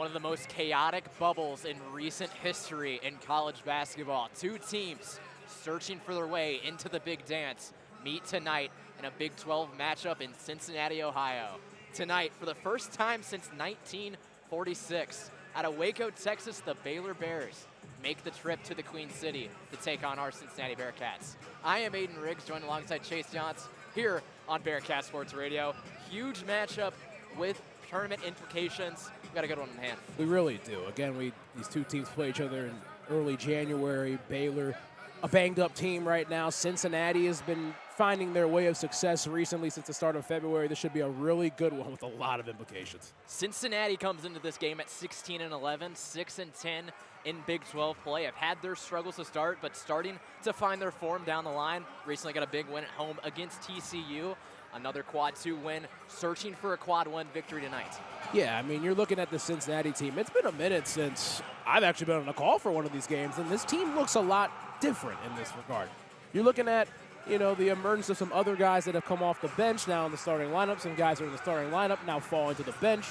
one of the most chaotic bubbles in recent history in college basketball. Two teams searching for their way into the big dance meet tonight in a Big 12 matchup in Cincinnati, Ohio. Tonight, for the first time since 1946, out of Waco, Texas, the Baylor Bears make the trip to the Queen City to take on our Cincinnati Bearcats. I am Aiden Riggs, joined alongside Chase Johns here on Bearcat Sports Radio. Huge matchup with tournament implications. We've got a good one in hand. We really do. Again, these two teams play each other in early January. Baylor, a banged-up team right now. Cincinnati has been finding their way of success recently since the start of February. This should be a really good one with a lot of implications. Cincinnati comes into this game at 16-11, 6-10 in Big 12 play. Have had their struggles to start, but starting to find their form down the line. Recently got a big win at home against TCU. Another Quad 2 win, searching for a Quad 1 victory tonight. Yeah, I mean, you're looking at the Cincinnati team. It's been a minute since I've actually been on a call for one of these games, and this team looks a lot different in this regard. You're looking at, the emergence of some other guys that have come off the bench now in the starting lineup. Some guys are in the starting lineup now fall into the bench.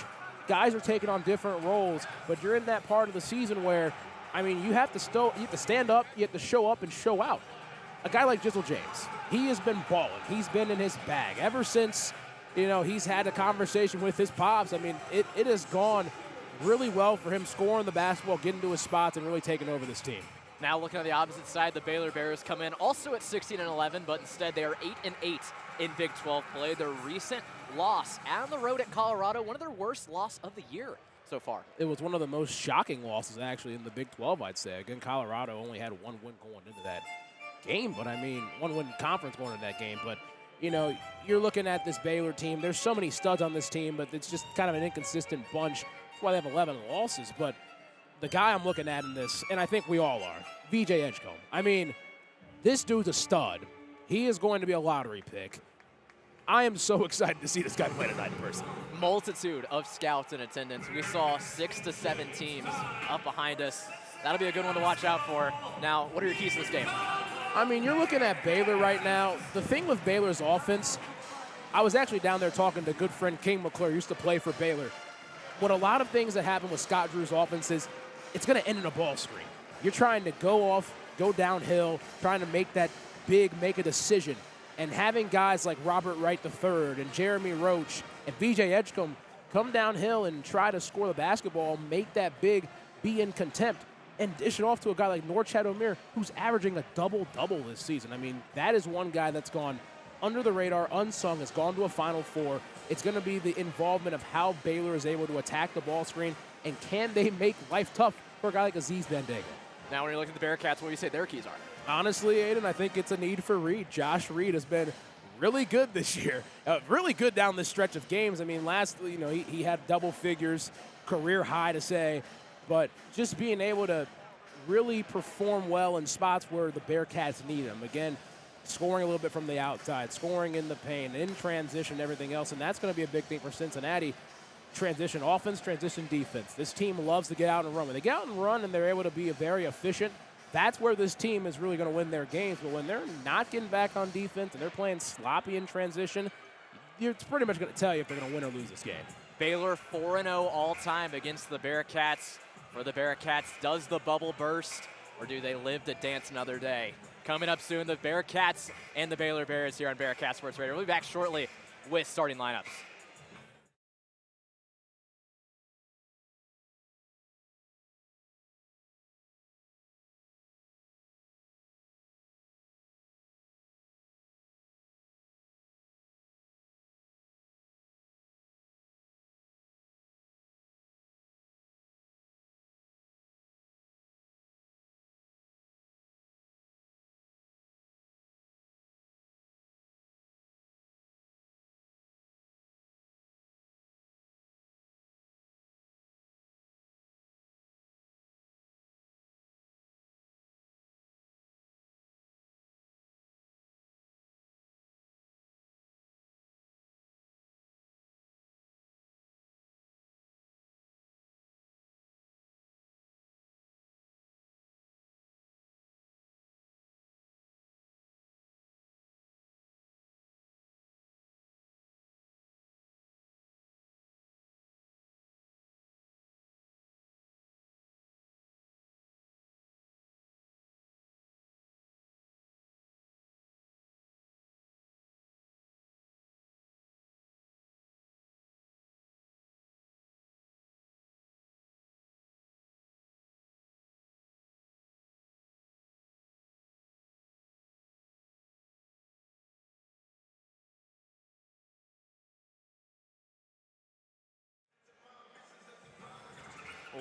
Guys are taking on different roles, but you're in that part of the season where, you have to stand up, you have to show up and show out. A guy like Jizzle James, he has been balling. He's been in his bag ever since, he's had a conversation with his pops. It has gone really well for him scoring the basketball, getting to his spots, and really taking over this team. Now looking at the opposite side, the Baylor Bears come in also at 16-11, but instead they are 8-8 in Big 12 play. Their recent loss on the road at Colorado, one of their worst loss of the year so far. It was one of the most shocking losses actually in the Big 12, I'd say. Again, Colorado only had one win going into that game, but one win conference going into that game. But, you're looking at this Baylor team. There's so many studs on this team, but it's just kind of an inconsistent bunch. That's why they have 11 losses. But the guy I'm looking at in this, and I think we all are, VJ Edgecombe. This dude's a stud. He is going to be a lottery pick. I am so excited to see this guy play tonight in person. Multitude of scouts in attendance. We saw 6 to 7 teams up behind us. That'll be a good one to watch out for. Now, what are your keys to this game? You're looking at Baylor right now. The thing with Baylor's offense, I was actually down there talking to good friend King McClure, who used to play for Baylor. What a lot of things that happen with Scott Drew's offense is it's going to end in a ball screen. You're trying to go downhill, trying to make a decision. And having guys like Robert Wright III and Jeremy Roach and VJ Edgecombe come downhill and try to score the basketball, make that big, be in contempt, and dish it off to a guy like Norchad Omier, who's averaging a double-double this season. That is one guy that's gone under the radar, unsung, has gone to a Final Four. It's going to be the involvement of how Baylor is able to attack the ball screen, and can they make life tough for a guy like Aziz Bandaogo. Now, when you look at the Bearcats, what do you say their keys are? Honestly, Aiden, I think it's a need for Reed. Josh Reed has been really good this year, really good down this stretch of games. He had double figures, career high to say, but just being able to really perform well in spots where the Bearcats need him. Again, scoring a little bit from the outside, scoring in the paint, in transition, everything else, and that's going to be a big thing for Cincinnati. Transition offense, transition defense. This team loves to get out and run. When they get out and run and they're able to be very efficient, that's where this team is really going to win their games. But when they're not getting back on defense and they're playing sloppy in transition, it's pretty much going to tell you if they're going to win or lose this game. Baylor 4-0 all-time against the Bearcats. For the Bearcats, does the bubble burst, or do they live to dance another day? Coming up soon, the Bearcats and the Baylor Bears here on Bearcat Sports Radio. We'll be back shortly with starting lineups.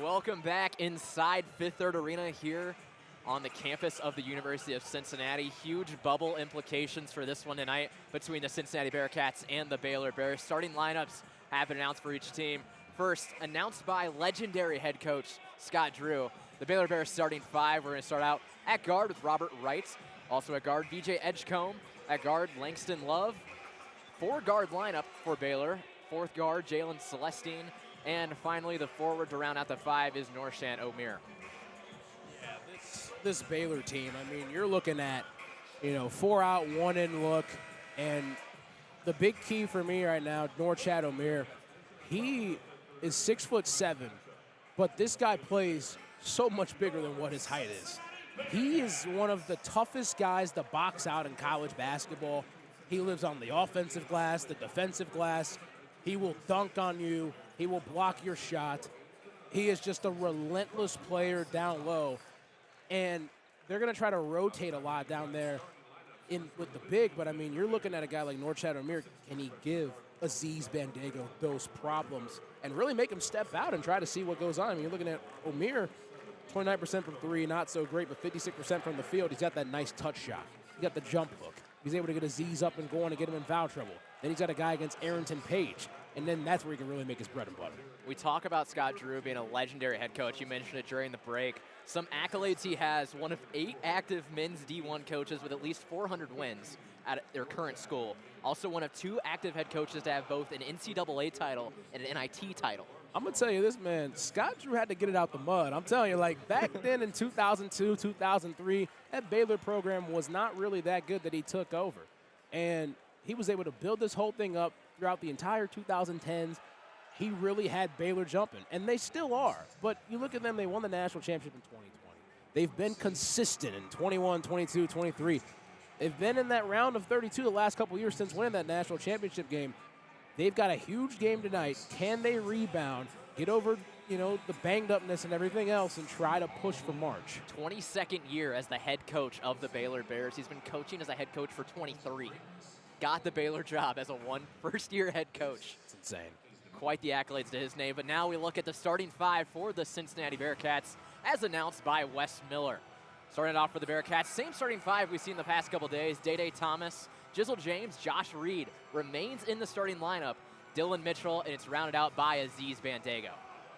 Welcome back inside Fifth Third Arena here on the campus of the University of Cincinnati. Huge bubble implications for this one tonight between the Cincinnati Bearcats and the Baylor Bears. Starting lineups have been announced for each team. First, announced by legendary head coach Scott Drew. The Baylor Bears starting five. We're going to start out at guard with Robert Wright. Also at guard, BJ Edgecombe. At guard, Langston Love. Four-guard lineup for Baylor. Fourth guard, Jalen Celestine. And finally, the forward to round out the five is Norshan Omir. This Baylor team, I mean, you're looking at, 4 out, 1 in look. And the big key for me right now, Norshan Omir, he is 6'7", but this guy plays so much bigger than what his height is. He is one of the toughest guys to box out in college basketball. He lives on the offensive glass, the defensive glass. He will dunk on you. He will block your shot. He is just a relentless player down low. And they're going to try to rotate a lot down there with the big. But, I mean, you're looking at a guy like Norshan Omir. Can he give Aziz Bandaogo those problems and really make him step out and try to see what goes on? I mean, you're looking at Omir, 29% from three, not so great, but 56% from the field. He's got that nice touch shot. He's got the jump hook. He's able to get Aziz up and going to get him in foul trouble. Then he's got a guy against Arrington Page. And then that's where he can really make his bread and butter. We talk about Scott Drew being a legendary head coach. You mentioned it during the break. Some accolades he has, one of 8 active men's D1 coaches with at least 400 wins at their current school. Also one of 2 active head coaches to have both an NCAA title and an NIT title. I'm going to tell you this, man. Scott Drew had to get it out the mud. I'm telling you, like, back then in 2002, 2003, that Baylor program was not really that good that he took over. And he was able to build this whole thing up throughout the entire 2010s. He really had Baylor jumping, and they still are. But you look at them, they won the national championship in 2020. They've been consistent in 21, 22, 23. They've been in that round of 32 the last couple years since winning that national championship game. They've got a huge game tonight. Can they rebound, get over, the banged upness and everything else, and try to push for March? 22nd year as the head coach of the Baylor Bears. He's been coaching as a head coach for 23. Got the Baylor job as a first-year head coach. It's insane. Quite the accolades to his name. But now we look at the starting five for the Cincinnati Bearcats as announced by Wes Miller. Starting off for the Bearcats, same starting five we've seen the past couple days. Day Thomas, Jizzle James, Josh Reed remains in the starting lineup. Dylan Mitchell, and it's rounded out by Aziz Bandaogo.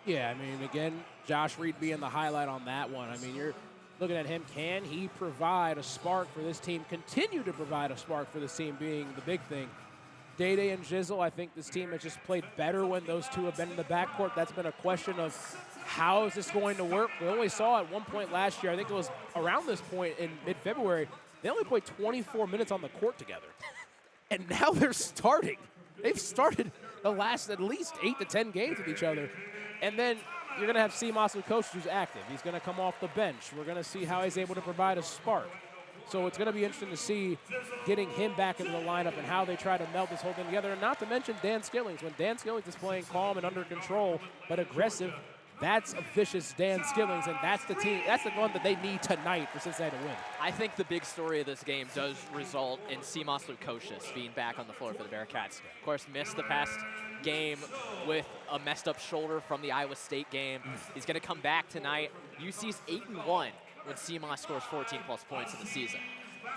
Yeah, I mean, again, Josh Reed being the highlight on that one. I mean, you're looking at him. Can he provide a spark for this team, continue to provide a spark for this team being the big thing? Day and Jizzle, I think this team has just played better when those two have been in the backcourt. That's been a question of how is this going to work? We only saw at one point last year, I think it was around this point in mid-February, they only played 24 minutes on the court together. And now they're starting. They've started the last at least 8 to 10 games with each other. And then you're going to have Seamoss, the coach, who's active. He's going to come off the bench. We're going to see how he's able to provide a spark. So it's going to be interesting to see getting him back into the lineup and how they try to meld this whole thing together. And not to mention Dan Skillings. When Dan Skillings is playing calm and under control but aggressive, that's a vicious Dan Skillings, and that's the team. That's the one that they need tonight for Cincinnati to win. I think the big story of this game does result in Seamoss Lukosius being back on the floor for the Bearcats. Of course, missed the past game with a messed up shoulder from the Iowa State game. He's going to come back tonight. UC's 8-1 when Seamoss scores 14-plus points in the season.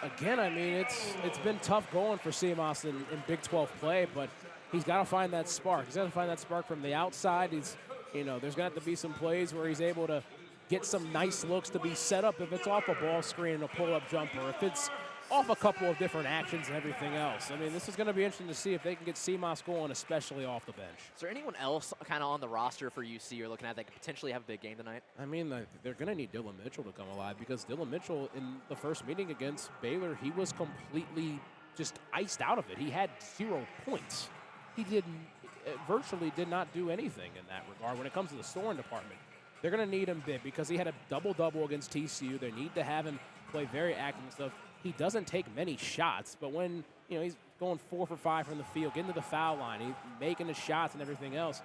Again, I mean, it's been tough going for Seamoss in Big 12 play, but he's got to find that spark. He's got to find that spark from the outside. There's going to have to be some plays where he's able to get some nice looks to be set up if it's off a ball screen and a pull-up jumper, if it's off a couple of different actions and everything else. I mean, this is going to be interesting to see if they can get Seamoss going, especially off the bench. Is there anyone else kind of on the roster for UC you're looking at that could potentially have a big game tonight? I mean, they're going to need Dylan Mitchell to come alive because Dylan Mitchell in the first meeting against Baylor, he was completely just iced out of it. He had 0 points. He virtually did not do anything in that regard when it comes to the scoring department. They're going to need him big because he had a double-double against TCU. They need to have him play very active and stuff. He doesn't take many shots, but when he's going 4 for 5 from the field, getting to the foul line, he's making his shots and everything else,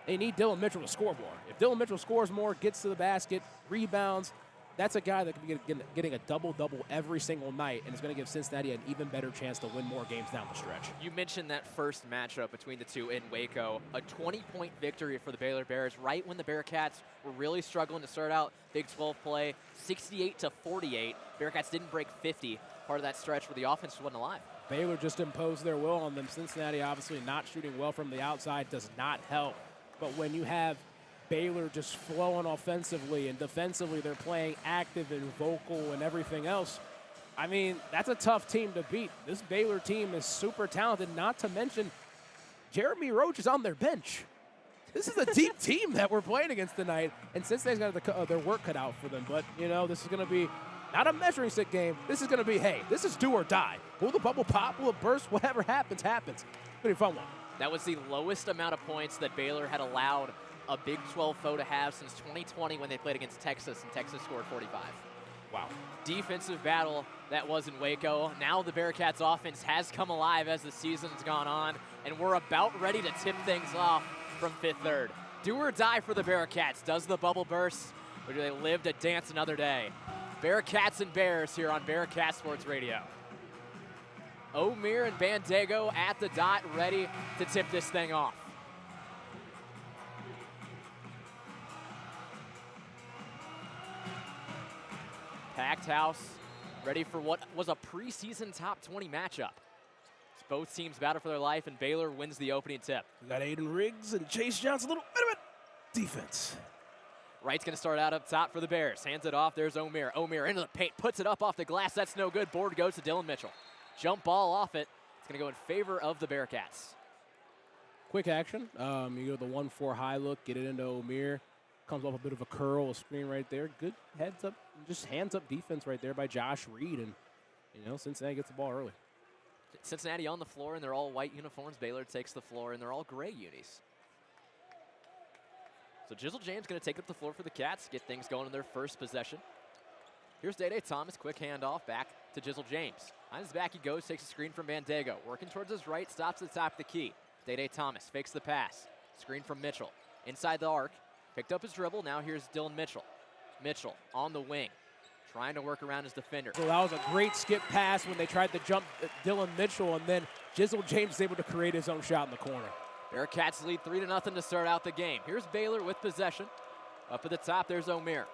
they need Dylan Mitchell to score more. If Dylan Mitchell scores more, gets to the basket, rebounds, that's a guy that could be getting a double-double every single night, and is going to give Cincinnati an even better chance to win more games down the stretch. You mentioned that first matchup between the two in Waco, a 20-point victory for the Baylor Bears right when the Bearcats were really struggling to start out Big 12 play, 68-48. Bearcats didn't break 50, part of that stretch where the offense wasn't alive. Baylor just imposed their will on them. Cincinnati obviously not shooting well from the outside does not help. But when you have Baylor just flowing offensively and defensively, they're playing active and vocal and everything else. I mean, that's a tough team to beat. This Baylor team is super talented, not to mention Jeremy Roach is on their bench. This is a deep team that we're playing against tonight, and Cincinnati's got their work cut out for them. But, you know, this is going to be not a measuring stick game. This is going to be, hey, this is do or die. Will the bubble pop? Will it burst? Whatever happens, happens. Pretty fun one. That was the lowest amount of points that Baylor had allowed a Big 12 foe to have since 2020 when they played against Texas, and Texas scored 45. Wow. Defensive battle that was in Waco. Now the Bearcats offense has come alive as the season's gone on, and we're about ready to tip things off from Fifth Third. Do or die for the Bearcats. Does the bubble burst, or do they live to dance another day? Bearcats and Bears here on Bearcat Sports Radio. Omier and Bandego at the dot, ready to tip this thing off. Packed house, ready for what was a preseason top 20 matchup. As both teams battle for their life, and Baylor wins the opening tip. We got Aiden Riggs and Chase Johnson, a little bit of it. Defense. Wright's going to start out up top for the Bears. Hands it off. There's Omier. Omier into the paint. Puts it up off the glass. That's no good. Board goes to Dylan Mitchell. Jump ball off it. It's going to go in favor of the Bearcats. Quick action. You go the 1-4 high look. Get it into Omier. Comes off a bit of a curl, a screen right there. Good heads up, just hands up defense right there by Josh Reed. And, you know, Cincinnati gets the ball early. Cincinnati on the floor in their all white uniforms. Baylor takes the floor in their all gray unis. So Jizzle James going to take up the floor for the Cats, get things going in their first possession. Here's Day-Day Thomas, quick handoff back to Jizzle James. On his back he goes, takes a screen from Bandego. Working towards his right, stops at the top of the key. Day-Day Thomas fakes the pass. Screen from Mitchell. Inside the arc, picked up his dribble. Now here's Dylan Mitchell. Mitchell on the wing, trying to work around his defender. So that was a great skip pass when they tried to jump Dylan Mitchell, and then Jizzle James is able to create his own shot in the corner. Bearcats lead 3-0 to start out the game. Here's Baylor with possession. Up at the top, there's Omier.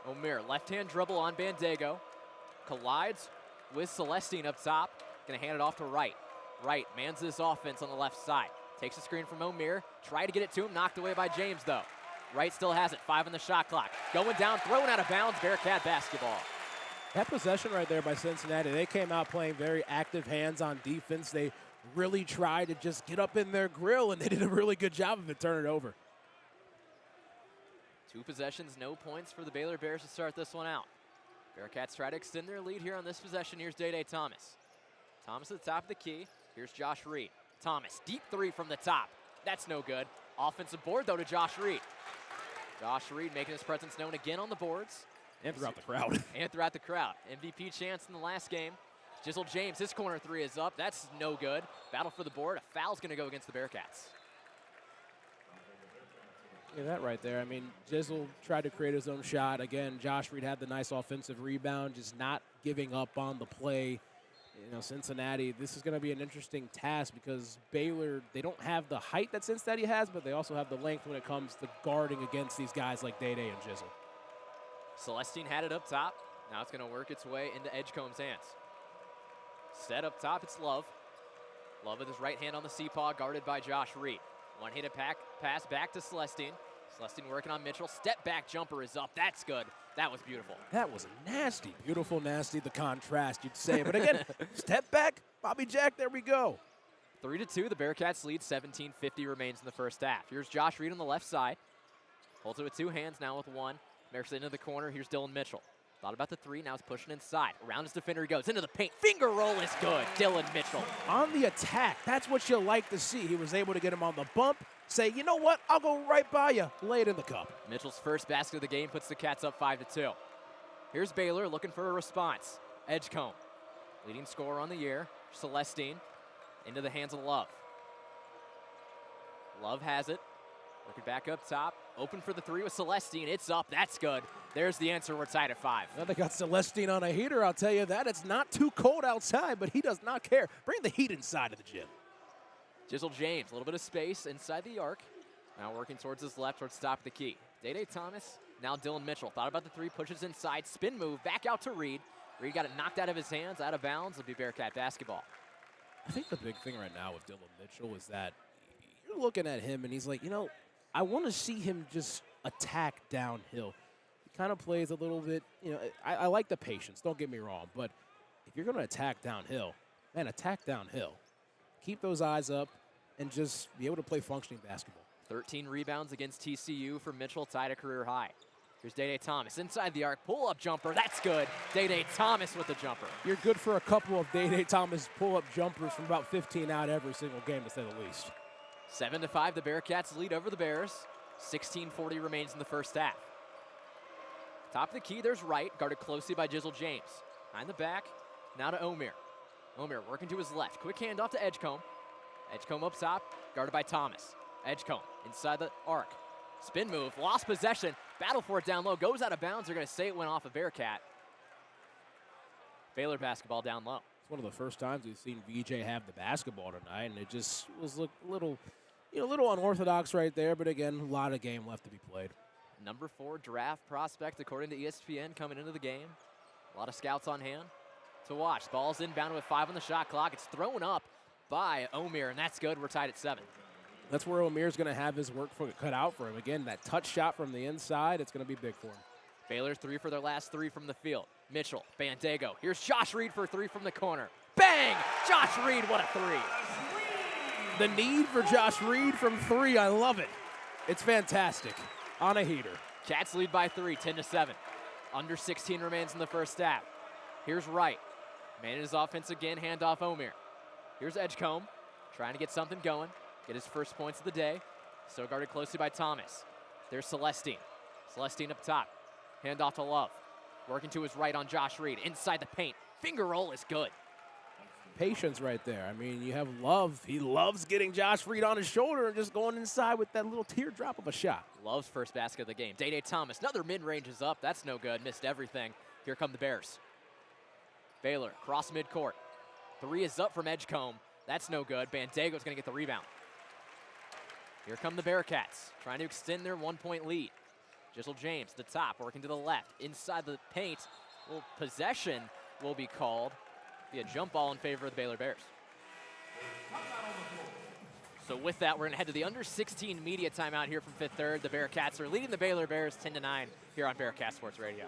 Omier, left-hand dribble on Bandego. Collides with Celestine up top. Gonna hand it off to Wright. Wright mans this offense on the left side. Takes a screen from Omier. Try to get it to him, knocked away by James though. Wright still has it, 5 on the shot clock. Going down, thrown out of bounds, Bearcat basketball. That possession right there by Cincinnati, they came out playing very active hands-on defense. They really tried to just get up in their grill, and they did a really good job of it, turn it over. 2 possessions, no points for the Baylor Bears to start this one out. Bearcats try to extend their lead here on this possession. Here's Day-Day Thomas. Thomas at the top of the key. Here's Josh Reed. Thomas, deep 3 from the top. That's no good. Offensive board, though, to Josh Reed. Josh Reed making his presence known again on the boards. And throughout the crowd. And throughout the crowd. MVP chance in the last game. Jizzle James, his corner 3 is up. That's no good. Battle for the board. A foul's going to go against the Bearcats. Yeah, that right there. I mean, Jizzle tried to create his own shot. Again, Josh Reed had the nice offensive rebound, just not giving up on the play. You know, Cincinnati, this is going to be an interesting task because Baylor, they don't have the height that Cincinnati has, but they also have the length when it comes to guarding against these guys like Day-Day and Jizzle. Celestine had it up top. Now it's going to work its way into Edgecombe's hands. Set up top, it's Love. Love with his right hand on the C-paw, guarded by Josh Reed. One-handed pass back to Celestine. Celestine working on Mitchell. Step back jumper is up. That's good. That was beautiful. That was nasty. Beautiful, nasty, the contrast, you'd say. But again, step back, Bobby Jack, there we go. 3-2, the Bearcats lead. 17:50 remains in the first half. Here's Josh Reed on the left side. Holds it with 2 hands, now with 1. Makes it into the corner. Here's Dylan Mitchell. Thought about the 3, now he's pushing inside. Around his defender he goes, into the paint. Finger roll is good. Dylan Mitchell. On the attack, that's what you like to see. He was able to get him on the bump, say, you know what, I'll go right by you. Lay it in the cup. Mitchell's first basket of the game puts the Cats up 5-2. Here's Baylor looking for a response. Edgecombe, leading scorer on the year. Celestine, into the hands of Love. Love has it. Working back up top. Open for the three with Celestine. It's up. That's good. There's the answer. We're tied at 5. Well, they got Celestine on a heater, I'll tell you that. It's not too cold outside, but he does not care. Bring the heat inside of the gym. Jizzle James, a little bit of space inside the arc. Now working towards his left, towards top of the key. Day Thomas, now Dylan Mitchell. Thought about the three, pushes inside, spin move, back out to Reed. Reed got it knocked out of his hands, out of bounds. It'll be Bearcat basketball. I think the big thing right now with Dylan Mitchell is that you're looking at him and he's like, you know, I want to see him just attack downhill. He kind of plays a little bit, you know, I like the patience, don't get me wrong, but if you're going to attack downhill, man, attack downhill. Keep those eyes up and just be able to play functioning basketball. 13 rebounds against TCU for Mitchell, tied a career high. Here's Day Thomas inside the arc, pull-up jumper. That's good. Day Thomas with the jumper. You're good for a couple of Day Thomas pull-up jumpers from about 15 out every single game, to say the least. 7-5, the Bearcats lead over the Bears. 16:40 remains in the first half. Top of the key, there's Wright, guarded closely by Jizzle James. Behind the back, now to Omer. Omer working to his left. Quick handoff to Edgecombe. Edgecombe up top, guarded by Thomas. Edgecombe inside the arc. Spin move, lost possession. Battle for it down low, goes out of bounds. They're going to say it went off a Bearcat. Baylor basketball down low. It's one of the first times we've seen VJ have the basketball tonight, and it just was a little, you know, a little unorthodox right there. But again, a lot of game left to be played. Number 4 draft prospect, according to ESPN, coming into the game. A lot of scouts on hand to watch. Ball's inbound with 5 on the shot clock. It's thrown up by Omer, and that's good. We're tied at 7. That's where Omer's going to have his work cut out for him. Again, that touch shot from the inside, it's going to be big for him. Baylor 3 for their last 3 from the field. Mitchell, Bandego. Here's Josh Reed for 3 from the corner. Bang! Josh Reed, what a 3. The need for Josh Reed from 3, I love it. It's fantastic. On a heater. Cats lead by 3, 10-7. Under 16 remains in the first half. Here's Wright. Man in his offense again, handoff Omer. Here's Edgecombe, trying to get something going. Get his first points of the day. Still guarded closely by Thomas. There's Celestine. Celestine up top. Handoff to Love. Working to his right on Josh Reed. Inside the paint. Finger roll is good. Patience right there. I mean, you have Love. He loves getting Josh Reed on his shoulder and just going inside with that little teardrop of a shot. Love's first basket of the game. Day Thomas. Another mid-range is up. That's no good. Missed everything. Here come the Bears. Baylor, cross midcourt. 3 is up from Edgecombe. That's no good. Bandego's going to get the rebound. Here come the Bearcats, trying to extend their 1-point lead. Jizzle James, the top, working to the left. Inside the paint, well, possession will be called. Be a jump ball in favor of the Baylor Bears. So with that, we're going to head to the under 16 media timeout here from Fifth Third. The Bearcats are leading the Baylor Bears 10-9 here on Bearcat Sports Radio.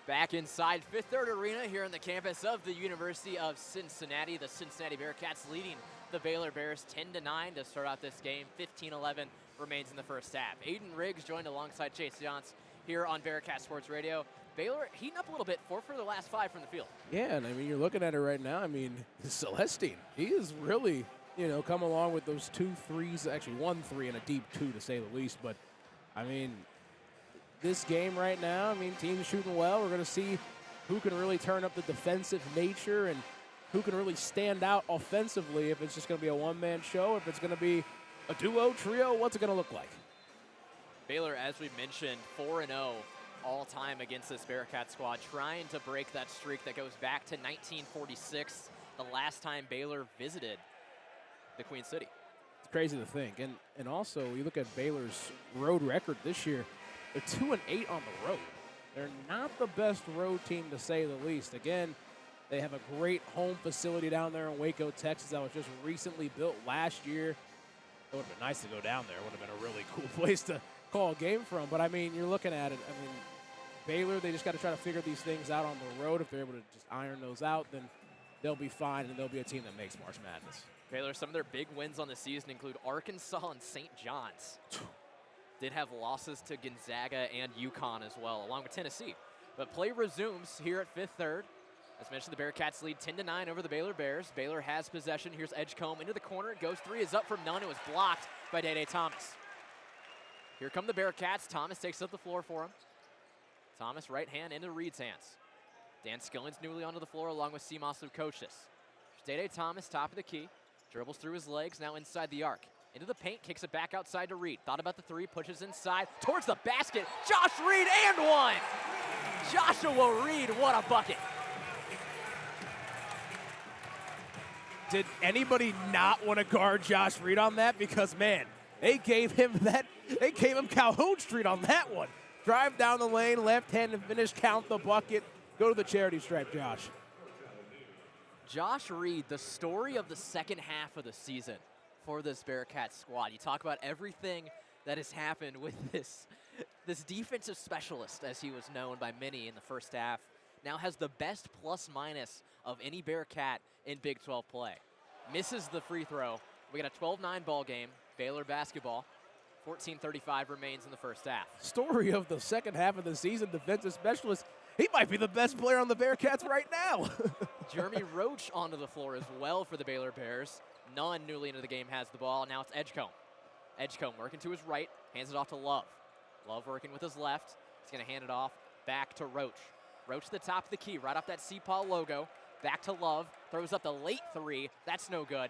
Back inside Fifth Third Arena here on the campus of the University of Cincinnati. The Cincinnati Bearcats leading the Baylor Bears 10-9 to start out this game. 15-11 remains in the first half. Aiden Riggs joined alongside Chase Johns here on Bearcat Sports Radio. Baylor heating up a little bit, 4 for the last 5 from the field. Yeah, and I mean, you're looking at it right now. I mean, Celestine, he is really, come along with those 2 threes, actually 1 3 and a deep 2 to say the least. But, I mean, this game right now, I mean, teams shooting well. We're going to see who can really turn up the defensive nature and who can really stand out offensively, if it's just going to be a one-man show, if it's going to be a duo, trio, what's it going to look like? Baylor, as we mentioned, 4-0 all-time against this Bearcat squad, trying to break that streak that goes back to 1946, the last time Baylor visited the Queen City. It's crazy to think. And also, you look at Baylor's road record this year, they're 2-8 on the road. They're not the best road team, to say the least. Again, they have a great home facility down there in Waco, Texas, that was just recently built last year. It would have been nice to go down there. It would have been a really cool place to call a game from. But, I mean, you're looking at it. I mean, Baylor, they just got to try to figure these things out on the road. If they're able to just iron those out, then they'll be fine, and they'll be a team that makes March Madness. Baylor, some of their big wins on the season include Arkansas and St. John's. Did have losses to Gonzaga and UConn as well, along with Tennessee. But play resumes here at Fifth Third. As mentioned, the Bearcats lead 10-9 over the Baylor Bears. Baylor has possession. Here's Edgecombe into the corner. Goes 3, is up from none. It was blocked by Day Thomas. Here come the Bearcats. Thomas takes up the floor for him. Thomas, right hand into Reed's hands. Dan Skilling's newly onto the floor along with Simas Lukosius. Day Thomas, top of the key. Dribbles through his legs, now inside the arc. Into the paint, kicks it back outside to Reed. Thought about the 3, pushes inside, towards the basket. Josh Reed, and 1! Joshua Reed, what a bucket. Did anybody not want to guard Josh Reed on that? Because, man, they gave him Calhoun Street on that one. Drive down the lane, left hand and finish, count the bucket, go to the charity stripe, Josh. Josh Reed, the story of the second half of the season for this Bearcat squad. You talk about everything that has happened with this defensive specialist, as he was known by many in the first half, now has the best plus-minus of any Bearcat in Big 12 play. Misses the free throw. We got a 12-9 ball game, Baylor basketball. 14:35 remains in the first half. Story of the second half of the season, defensive specialist. He might be the best player on the Bearcats right now. Jeremy Roach onto the floor as well for the Baylor Bears. Nunn, newly into the game, has the ball. Now it's Edgecombe. Edgecombe working to his right, hands it off to Love. Love working with his left. He's going to hand it off back to Roach. Roach to the top of the key, right off that CPAW logo. Back to Love, throws up the late 3. That's no good.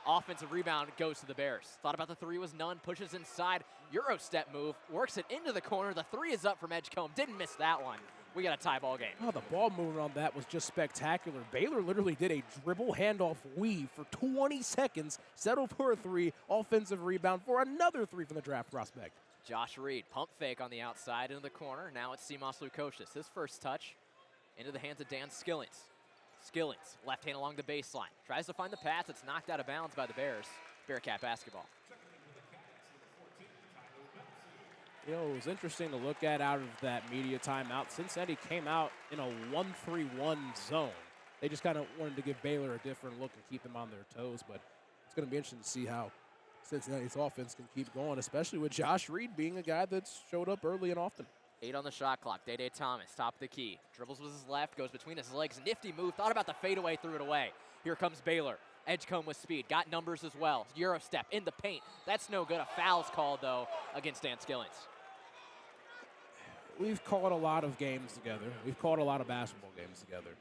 Offensive rebound goes to the Bears. Thought about the 3 was Nunn, pushes inside. Euro step move, works it into the corner. The 3 is up from Edgecombe. Didn't miss that one. We got a tie ball game. Oh, the ball movement on that was just spectacular. Baylor literally did a dribble handoff weave for 20 seconds, settled for a 3, offensive rebound for another 3 from the draft prospect. Josh Reed, pump fake on the outside into the corner. Now it's Simas Lukosius. His first touch into the hands of Dan Skillings. Skillings, left hand along the baseline. Tries to find the pass. It's knocked out of bounds by the Bears. Bearcat basketball. It was interesting to look at out of that media timeout. Cincinnati came out in a 1-3-1 zone. They just kind of wanted to give Baylor a different look and keep them on their toes, but it's going to be interesting to see how Cincinnati's offense can keep going, especially with Josh Reed being a guy that's showed up early and often. 8 on the shot clock. Day Thomas, top of the key. Dribbles with his left, goes between his legs. Nifty move. Thought about the fadeaway, threw it away. Here comes Baylor. Edgecombe with speed. Got numbers as well. Euro step in the paint. That's no good. A foul's called, though, against Dan Skillings. We've called a lot of games together. We've called a lot of basketball games together.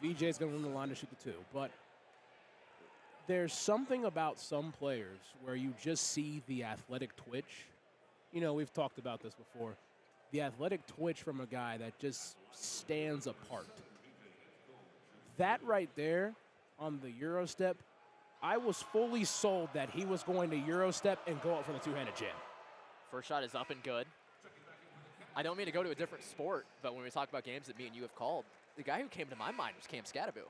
VJ's going to run the line to shoot the 2. But there's something about some players where you just see the athletic twitch. We've talked about this before. The athletic twitch from a guy that just stands apart. That right there on the Euro step, I was fully sold that he was going to Euro step and go out for the 2-handed jam. First shot is up and good. I don't mean to go to a different sport, but when we talk about games that me and you have called, the guy who came to my mind was Cam Scattervoo.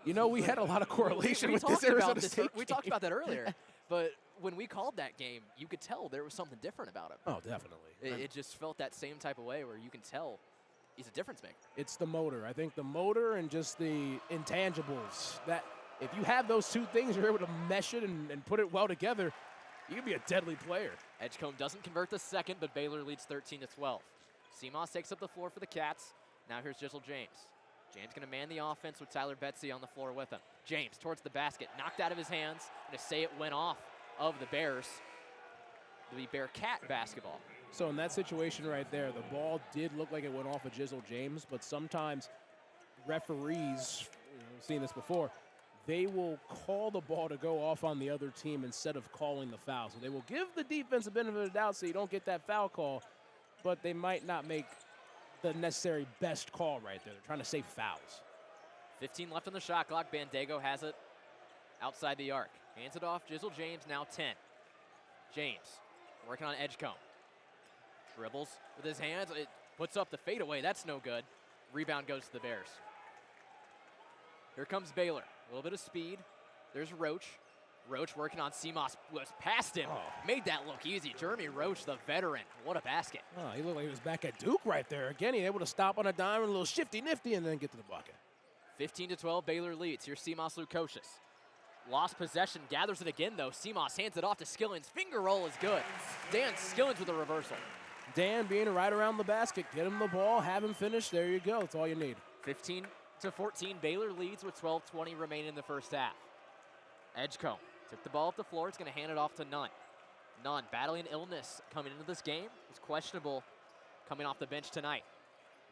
We had a lot of correlation with this Arizona State game. We talked about that earlier, but when we called that game, you could tell there was something different about him. Oh, definitely. It just felt that same type of way where you can tell he's a difference maker. It's the motor. I think the motor and just the intangibles. That if you have those two things, you're able to mesh it and put it well together, you can be a deadly player. Edgecombe doesn't convert the second, but Baylor leads 13-12. Seamoss takes up the floor for the Cats. Now here's Jizzle James. James going to man the offense with Tyler Betsy on the floor with him. James towards the basket, knocked out of his hands. Going to say it went off of the Bears. The Bearcat basketball. So in that situation right there, the ball did look like it went off of Jizzle James, but sometimes referees, we've seen this before, they will call the ball to go off on the other team instead of calling the foul. So they will give the defense a benefit of the doubt so you don't get that foul call, but they might not make the necessary best call right there. They're trying to save fouls. 15 left on the shot clock. Bandego has it outside the arc. Hands it off. Jizzle James now 10. James working on Edgecombe. Dribbles with his hands. It puts up the fadeaway. That's no good. Rebound goes to the Bears. Here comes Baylor. A little bit of speed. There's Roach. Roach working on Seamoss. Was past him. Made that look easy. Jeremy Roach, the veteran. What a basket. Oh, he looked like he was back at Duke right there. Again, he able to stop on a dime and a little shifty-nifty and then get to the bucket. 15-12, Baylor leads. Here's Seamoss Lukosius. Lost possession, gathers it again though. Seamoss hands it off to Skillins. Finger roll is good. Dan Skillins with a reversal. Dan being right around the basket. Get him the ball, have him finish. There you go. That's all you need. 15-14, Baylor leads with 12:20 remaining in the first half. Edgecombe took the ball up the floor. It's going to hand it off to Nunn. Nunn battling illness coming into this game. He's questionable coming off the bench tonight.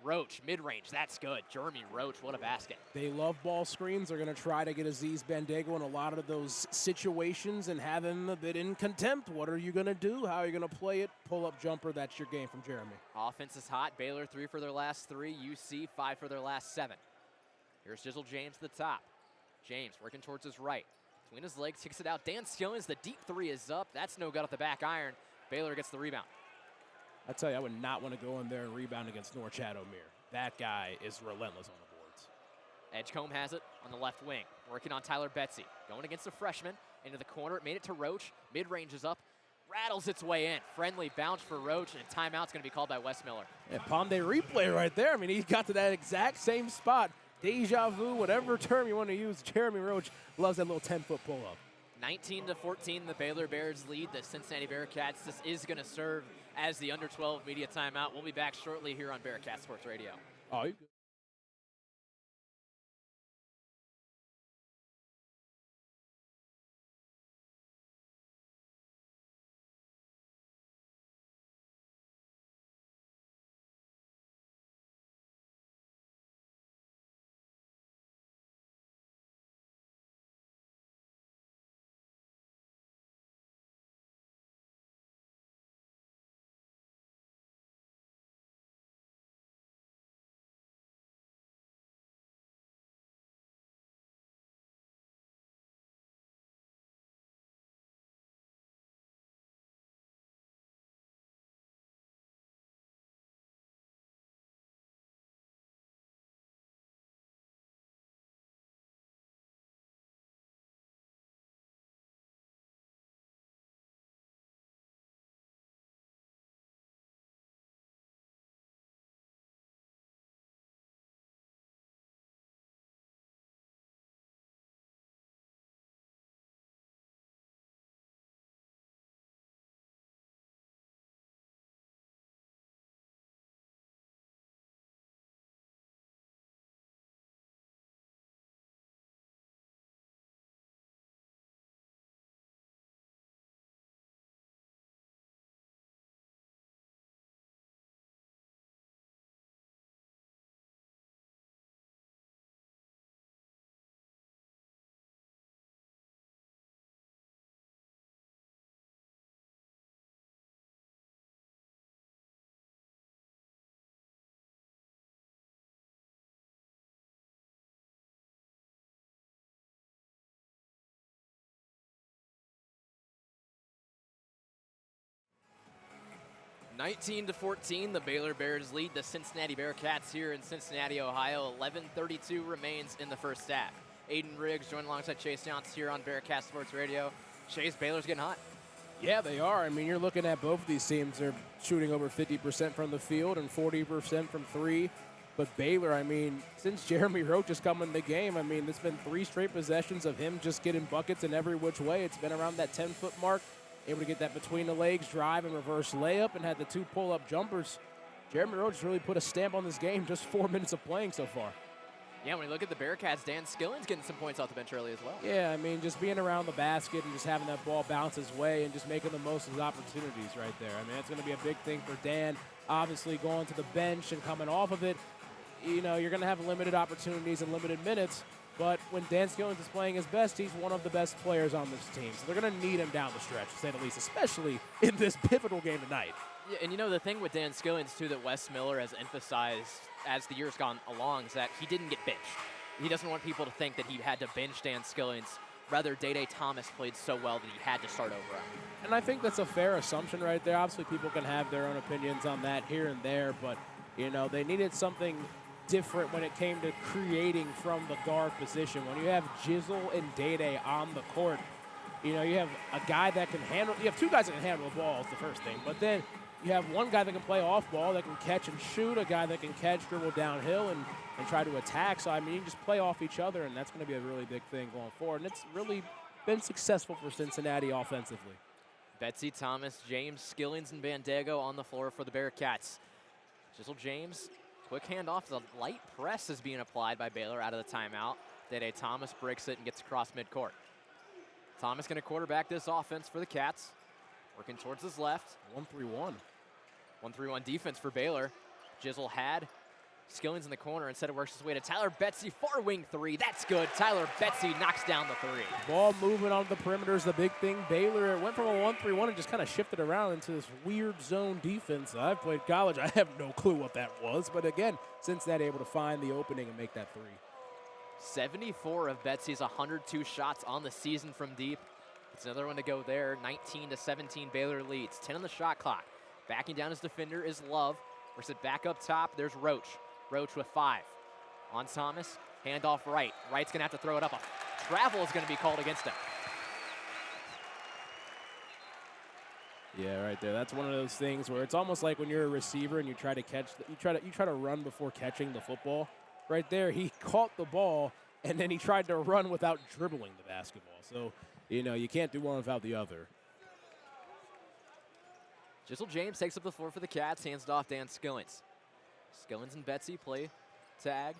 Roach, mid-range, that's good. Jeremy Roach, what a basket. They love ball screens. They're going to try to get Aziz Bandego in a lot of those situations and have him a bit in contempt. What are you going to do? How are you going to play it? Pull-up jumper, that's your game from Jeremy. Offense is hot. Baylor 3 for their last 3. UC 5 for their last 7. Here's Jizzle James to the top. James working towards his right. Between his legs, kicks it out. Dan Skillins, the deep 3 is up. That's no good off the back iron. Baylor gets the rebound. I tell you, I would not want to go in there and rebound against Norchad O'Meara. That guy is relentless on the boards. Edgecombe has it on the left wing, working on Tyler Betsy. Going against the freshman, into the corner, it made it to Roach. Mid-range is up, rattles its way in. Friendly bounce for Roach, and a timeout's going to be called by Wes Miller. Yeah, Palm Day replay right there. I mean, he got to that exact same spot. Deja vu, whatever term you want to use. Jeremy Roach loves that little 10-foot pull-up. 19-14, the Baylor Bears lead the Cincinnati Bearcats. This is going to serve as the under-12 media timeout. We'll be back shortly here on Bearcat Sports Radio. Oh, you good. Nineteen to 14, the Baylor Bears lead the Cincinnati Bearcats here in Cincinnati, Ohio. 11:32 remains in the first half. Aiden Riggs joined alongside Chase Yance here on Bearcat Sports Radio. Chase, Baylor's getting hot. Yeah, they are. I mean, you're looking at both of these teams. They're shooting over 50% from the field and 40% from 3. But Baylor, I mean, since Jeremy Roach has come in the game, I mean, it's been 3 straight possessions of him just getting buckets in every which way. It's been around that 10-foot mark, able to get that between the legs drive and reverse layup, and had the 2 pull-up jumpers. Jeremy Roach really put a stamp on this game, just 4 minutes of playing so far. Yeah, when you look at the Bearcats, Dan Skilling's getting some points off the bench early as well. Yeah, I mean, just being around the basket and just having that ball bounce his way and just making the most of his opportunities right there. I mean, that's going to be a big thing for Dan. Obviously, going to the bench and coming off of it, you know, you're going to have limited opportunities and limited minutes. But when Dan Skillings is playing his best, he's one of the best players on this team. So they're going to need him down the stretch, to say the least, especially in this pivotal game tonight. Yeah, and you know, the thing with Dan Skillings, too, that Wes Miller has emphasized as the years gone along is that he didn't get benched. He doesn't want people to think that he had to bench Dan Skillings. Rather, Day Thomas played so well that he had to start over him. And I think that's a fair assumption right there. Obviously, people can have their own opinions on that here and there, but, you know, they needed something different when it came to creating from the guard position. When you have Jizzle and Day on the court, you know, you have a guy that can handle, you have 2 guys that can handle the ball is the first thing, but then you have one guy that can play off ball, that can catch and shoot, a guy that can catch, dribble downhill, and try to attack. So, I mean, you just play off each other, and that's going to be a really big thing going forward. And it's really been successful for Cincinnati offensively. Betsy, Thomas, James, Skillings, and Bandego on the floor for the Bearcats. Jizzle James, quick handoff. The light press is being applied by Baylor out of the timeout. Day Thomas breaks it and gets across midcourt. Thomas going to quarterback this offense for the Cats. Working towards his left. 1-3-1. 1-3-1 defense for Baylor. Jizzle had Skillings in the corner. Instead, it works his way to Tyler Betsy, far wing 3. That's good. Tyler Betsy knocks down the 3. Ball movement on the perimeter is the big thing. Baylor went from a 1-3-1 and just kind of shifted around into this weird zone defense. I've played college. I have no clue what that was. But again, Cincinnati able to find the opening and make that 3. 74 of Betsy's 102 shots on the season from deep. It's another one to go there. 19-17 Baylor leads. 10 on the shot clock. Backing down his defender is Love. Works it back up top. There's Roach. Roach with 5. On Thomas. Handoff right. Wright's going to have to throw it up. A travel is going to be called against him. Yeah, right there. That's one of those things where it's almost like when you're a receiver and you try to catch, you try to run before catching the football. Right there, he caught the ball and then he tried to run without dribbling the basketball. So, you know, you can't do one without the other. Jizzle James takes up the floor for the Cats, hands it off Dan Skillings. Skillings and Betsy play tag.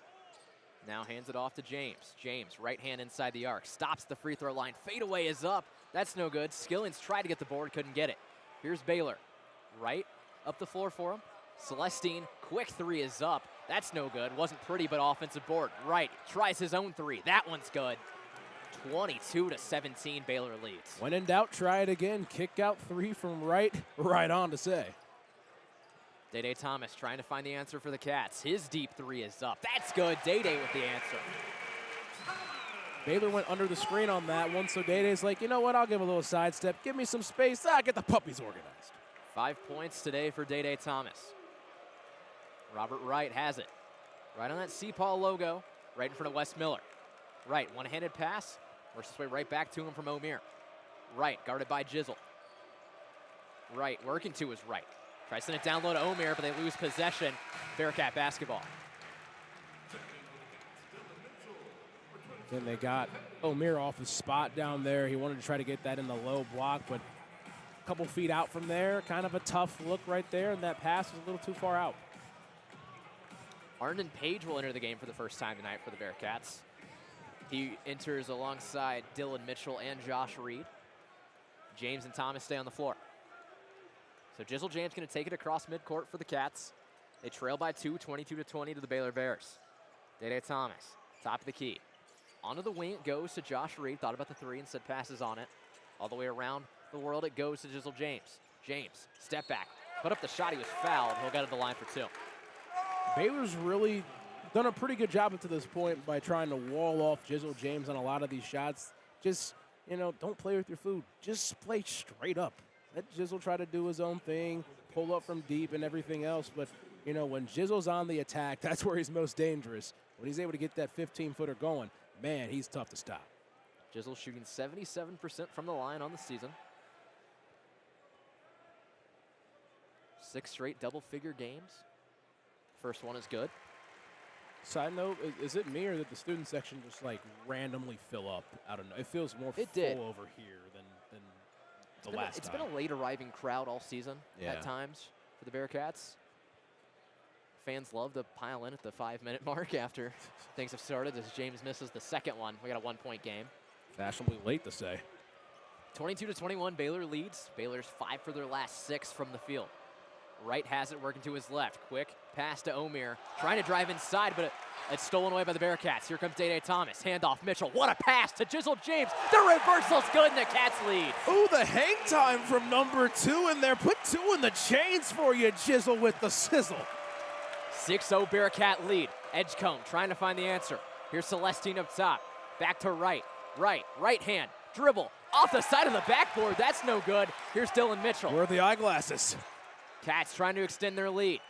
Now hands it off to James. James, right hand inside the arc, stops the free throw line. Fadeaway is up. That's no good. Skillings tried to get the board, couldn't get it. Here's Baylor. Right up the floor for him. Celestine, quick 3 is up. That's no good. Wasn't pretty, but offensive board. Right, tries his own 3. That one's good. 22-17, Baylor leads. When in doubt, try it again. Kick out 3 from right on to say. Day Thomas trying to find the answer for the Cats. His deep 3 is up. That's good. Day with the answer. Baylor went under the screen on that one, so Day-Day's like, you know what, I'll give a little sidestep. Give me some space. Get the puppies organized. 5 points today for Day Thomas. Robert Wright has it. Right on that CPAW logo, right in front of Wes Miller. Wright, one-handed pass. Works his way right back to him from O'Meara. Wright, guarded by Jizzle. Wright, working to his right. Tries to send it down low to O'Meara, but they lose possession. Bearcat basketball. Then they got O'Meara off his spot down there. He wanted to try to get that in the low block, but a couple feet out from there, kind of a tough look right there, and that pass was a little too far out. Arndon Page will enter the game for the first time tonight for the Bearcats. He enters alongside Dylan Mitchell and Josh Reed. James and Thomas stay on the floor. So Jizzle James going to take it across midcourt for the Cats. They trail by 2, 22-20 to the Baylor Bears. Day Thomas, top of the key. Onto the wing it goes to Josh Reed. Thought about the 3 and said passes on it. All the way around the world it goes to Jizzle James. James, step back. Put up the shot. He was fouled. He'll get to the line for 2. Baylor's really done a pretty good job up to this point by trying to wall off Jizzle James on a lot of these shots. Just, you know, don't play with your food. Just play straight up. Let Jizzle try to do his own thing, pull up from deep and everything else. But, you know, when Jizzle's on the attack, that's where he's most dangerous. When he's able to get that 15-footer going, man, he's tough to stop. Jizzle shooting 77% from the line on the season. 6 straight double-figure games. First one is good. Side note, is it me or did the student section just like randomly fill up? I don't know. It feels more It full did. over here than the last It's time. been a late arriving crowd all season Yeah. at times for the Bearcats. Fans love to pile in at the 5-minute mark after things have started as James misses the second one. We got a 1-point game. Fashionably late to say. 22-21, Baylor leads. Baylor's 5 for their last 6 from the field. Wright has it working to his left. Quick pass to Omer. Trying to drive inside, but it's stolen away by the Bearcats. Here comes Day Thomas. Handoff Mitchell. What a pass to Jizzle James. The reversal's good and the Cats lead. Ooh, the hang time from number 2 in there. Put 2 in the chains for you, Jizzle with the sizzle. 6-0 Bearcat lead. Edgecombe trying to find the answer. Here's Celestine up top. Back to Wright. Right hand. Dribble. Off the side of the backboard. That's no good. Here's Dylan Mitchell. Where are the eyeglasses? Cats trying to extend their lead.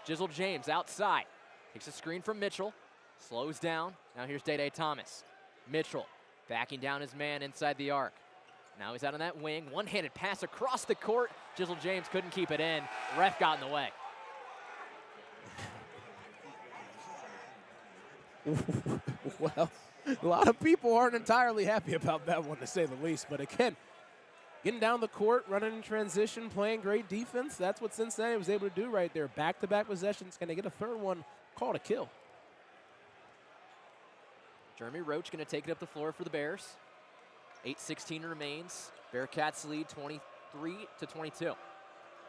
Jizzle James outside. Takes a screen from Mitchell. Slows down. Now here's Day Thomas. Mitchell backing down his man inside the arc. Now he's out on that wing. One-handed pass across the court. Jizzle James couldn't keep it in. Ref got in the way. Well, a lot of people aren't entirely happy about that one, to say the least. But again, getting down the court, running in transition, playing great defense. That's what Cincinnati was able to do right there. Back-to-back possessions. Can they get a third one called a kill? Jeremy Roach going to take it up the floor for the Bears. 8:16 remains. Bearcats lead 23-22.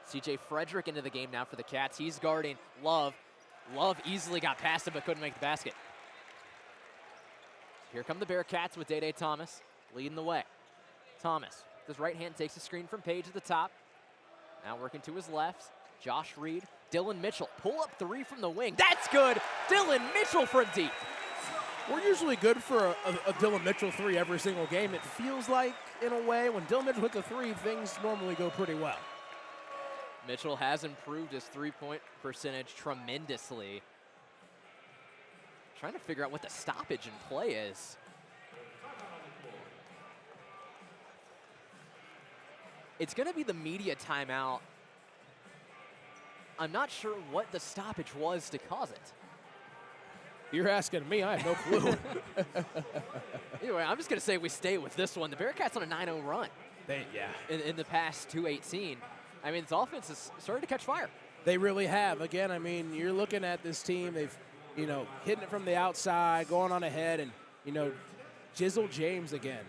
CJ Frederick into the game now for the Cats. He's guarding Love. Love easily got past him but couldn't make the basket. Here come the Bearcats with Day Thomas leading the way. Thomas, with his right hand, takes a screen from Page at the top. Now working to his left. Josh Reed. Dylan Mitchell, pull up 3 from the wing. That's good. Dylan Mitchell from deep. We're usually good for a Dylan Mitchell 3 every single game. It feels like, in a way, when Dylan Mitchell hits a 3, things normally go pretty well. Mitchell has improved his three-point percentage tremendously. Trying to figure out what the stoppage in play is. It's going to be the media timeout. I'm not sure what the stoppage was to cause it. You're asking me. I have no clue. Anyway, I'm just going to say we stay with this one. The Bearcats on a 9-0 run. In the past 2:18. I mean, this offense has started to catch fire. They really have. Again, I mean, you're looking at this team. They've, hitting it from the outside, going on ahead, and, Jizzle James again.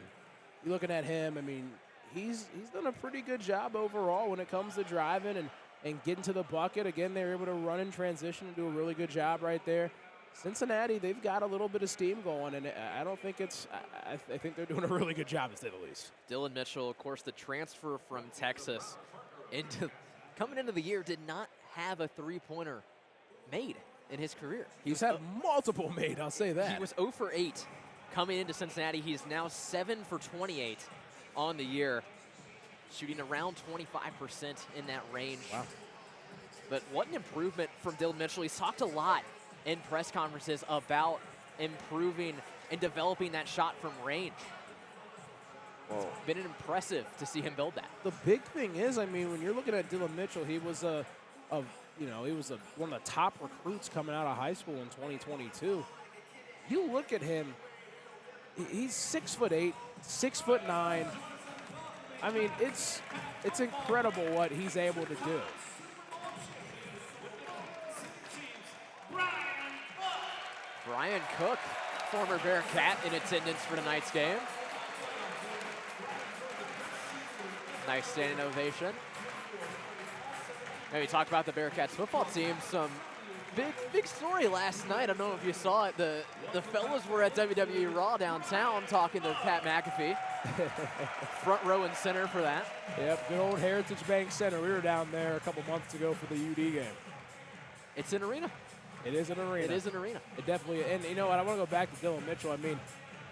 You're looking at him. I mean, he's done a pretty good job overall when it comes to driving and getting to the bucket. Again, they're able to run in transition and do a really good job right there. Cincinnati, they've got a little bit of steam going, and I don't think it's – I think they're doing a really good job, to say the least. Dylan Mitchell, of course, the transfer from Texas coming into the year, did not have a three-pointer made in his career. He's had multiple made, I'll say that. He was 0 for 8 coming into Cincinnati. He's now 7 for 28 on the year, shooting around 25% in that range. Wow. But what an improvement from Dylan Mitchell. He's talked a lot in press conferences about improving and developing that shot from range. It's been impressive to see him build that. The big thing is, I mean, when you're looking at Dylan Mitchell, he was one of the top recruits coming out of high school in 2022. You look at him, he's 6'8", 6'9". I mean, it's incredible what he's able to do. Brian Cook, former Bearcat, in attendance for tonight's game. Nice standing ovation. Now, we talked about the Bearcats football team. Some big story last night. I don't know if you saw it. The fellas were at WWE Raw downtown talking to Pat McAfee. Front row and center for that. Yep, good old Heritage Bank Center. We were down there a couple months ago for the UD game. It's an arena. It is an arena. It is an arena. It definitely, and you know what, I want to go back to Dylan Mitchell. I mean,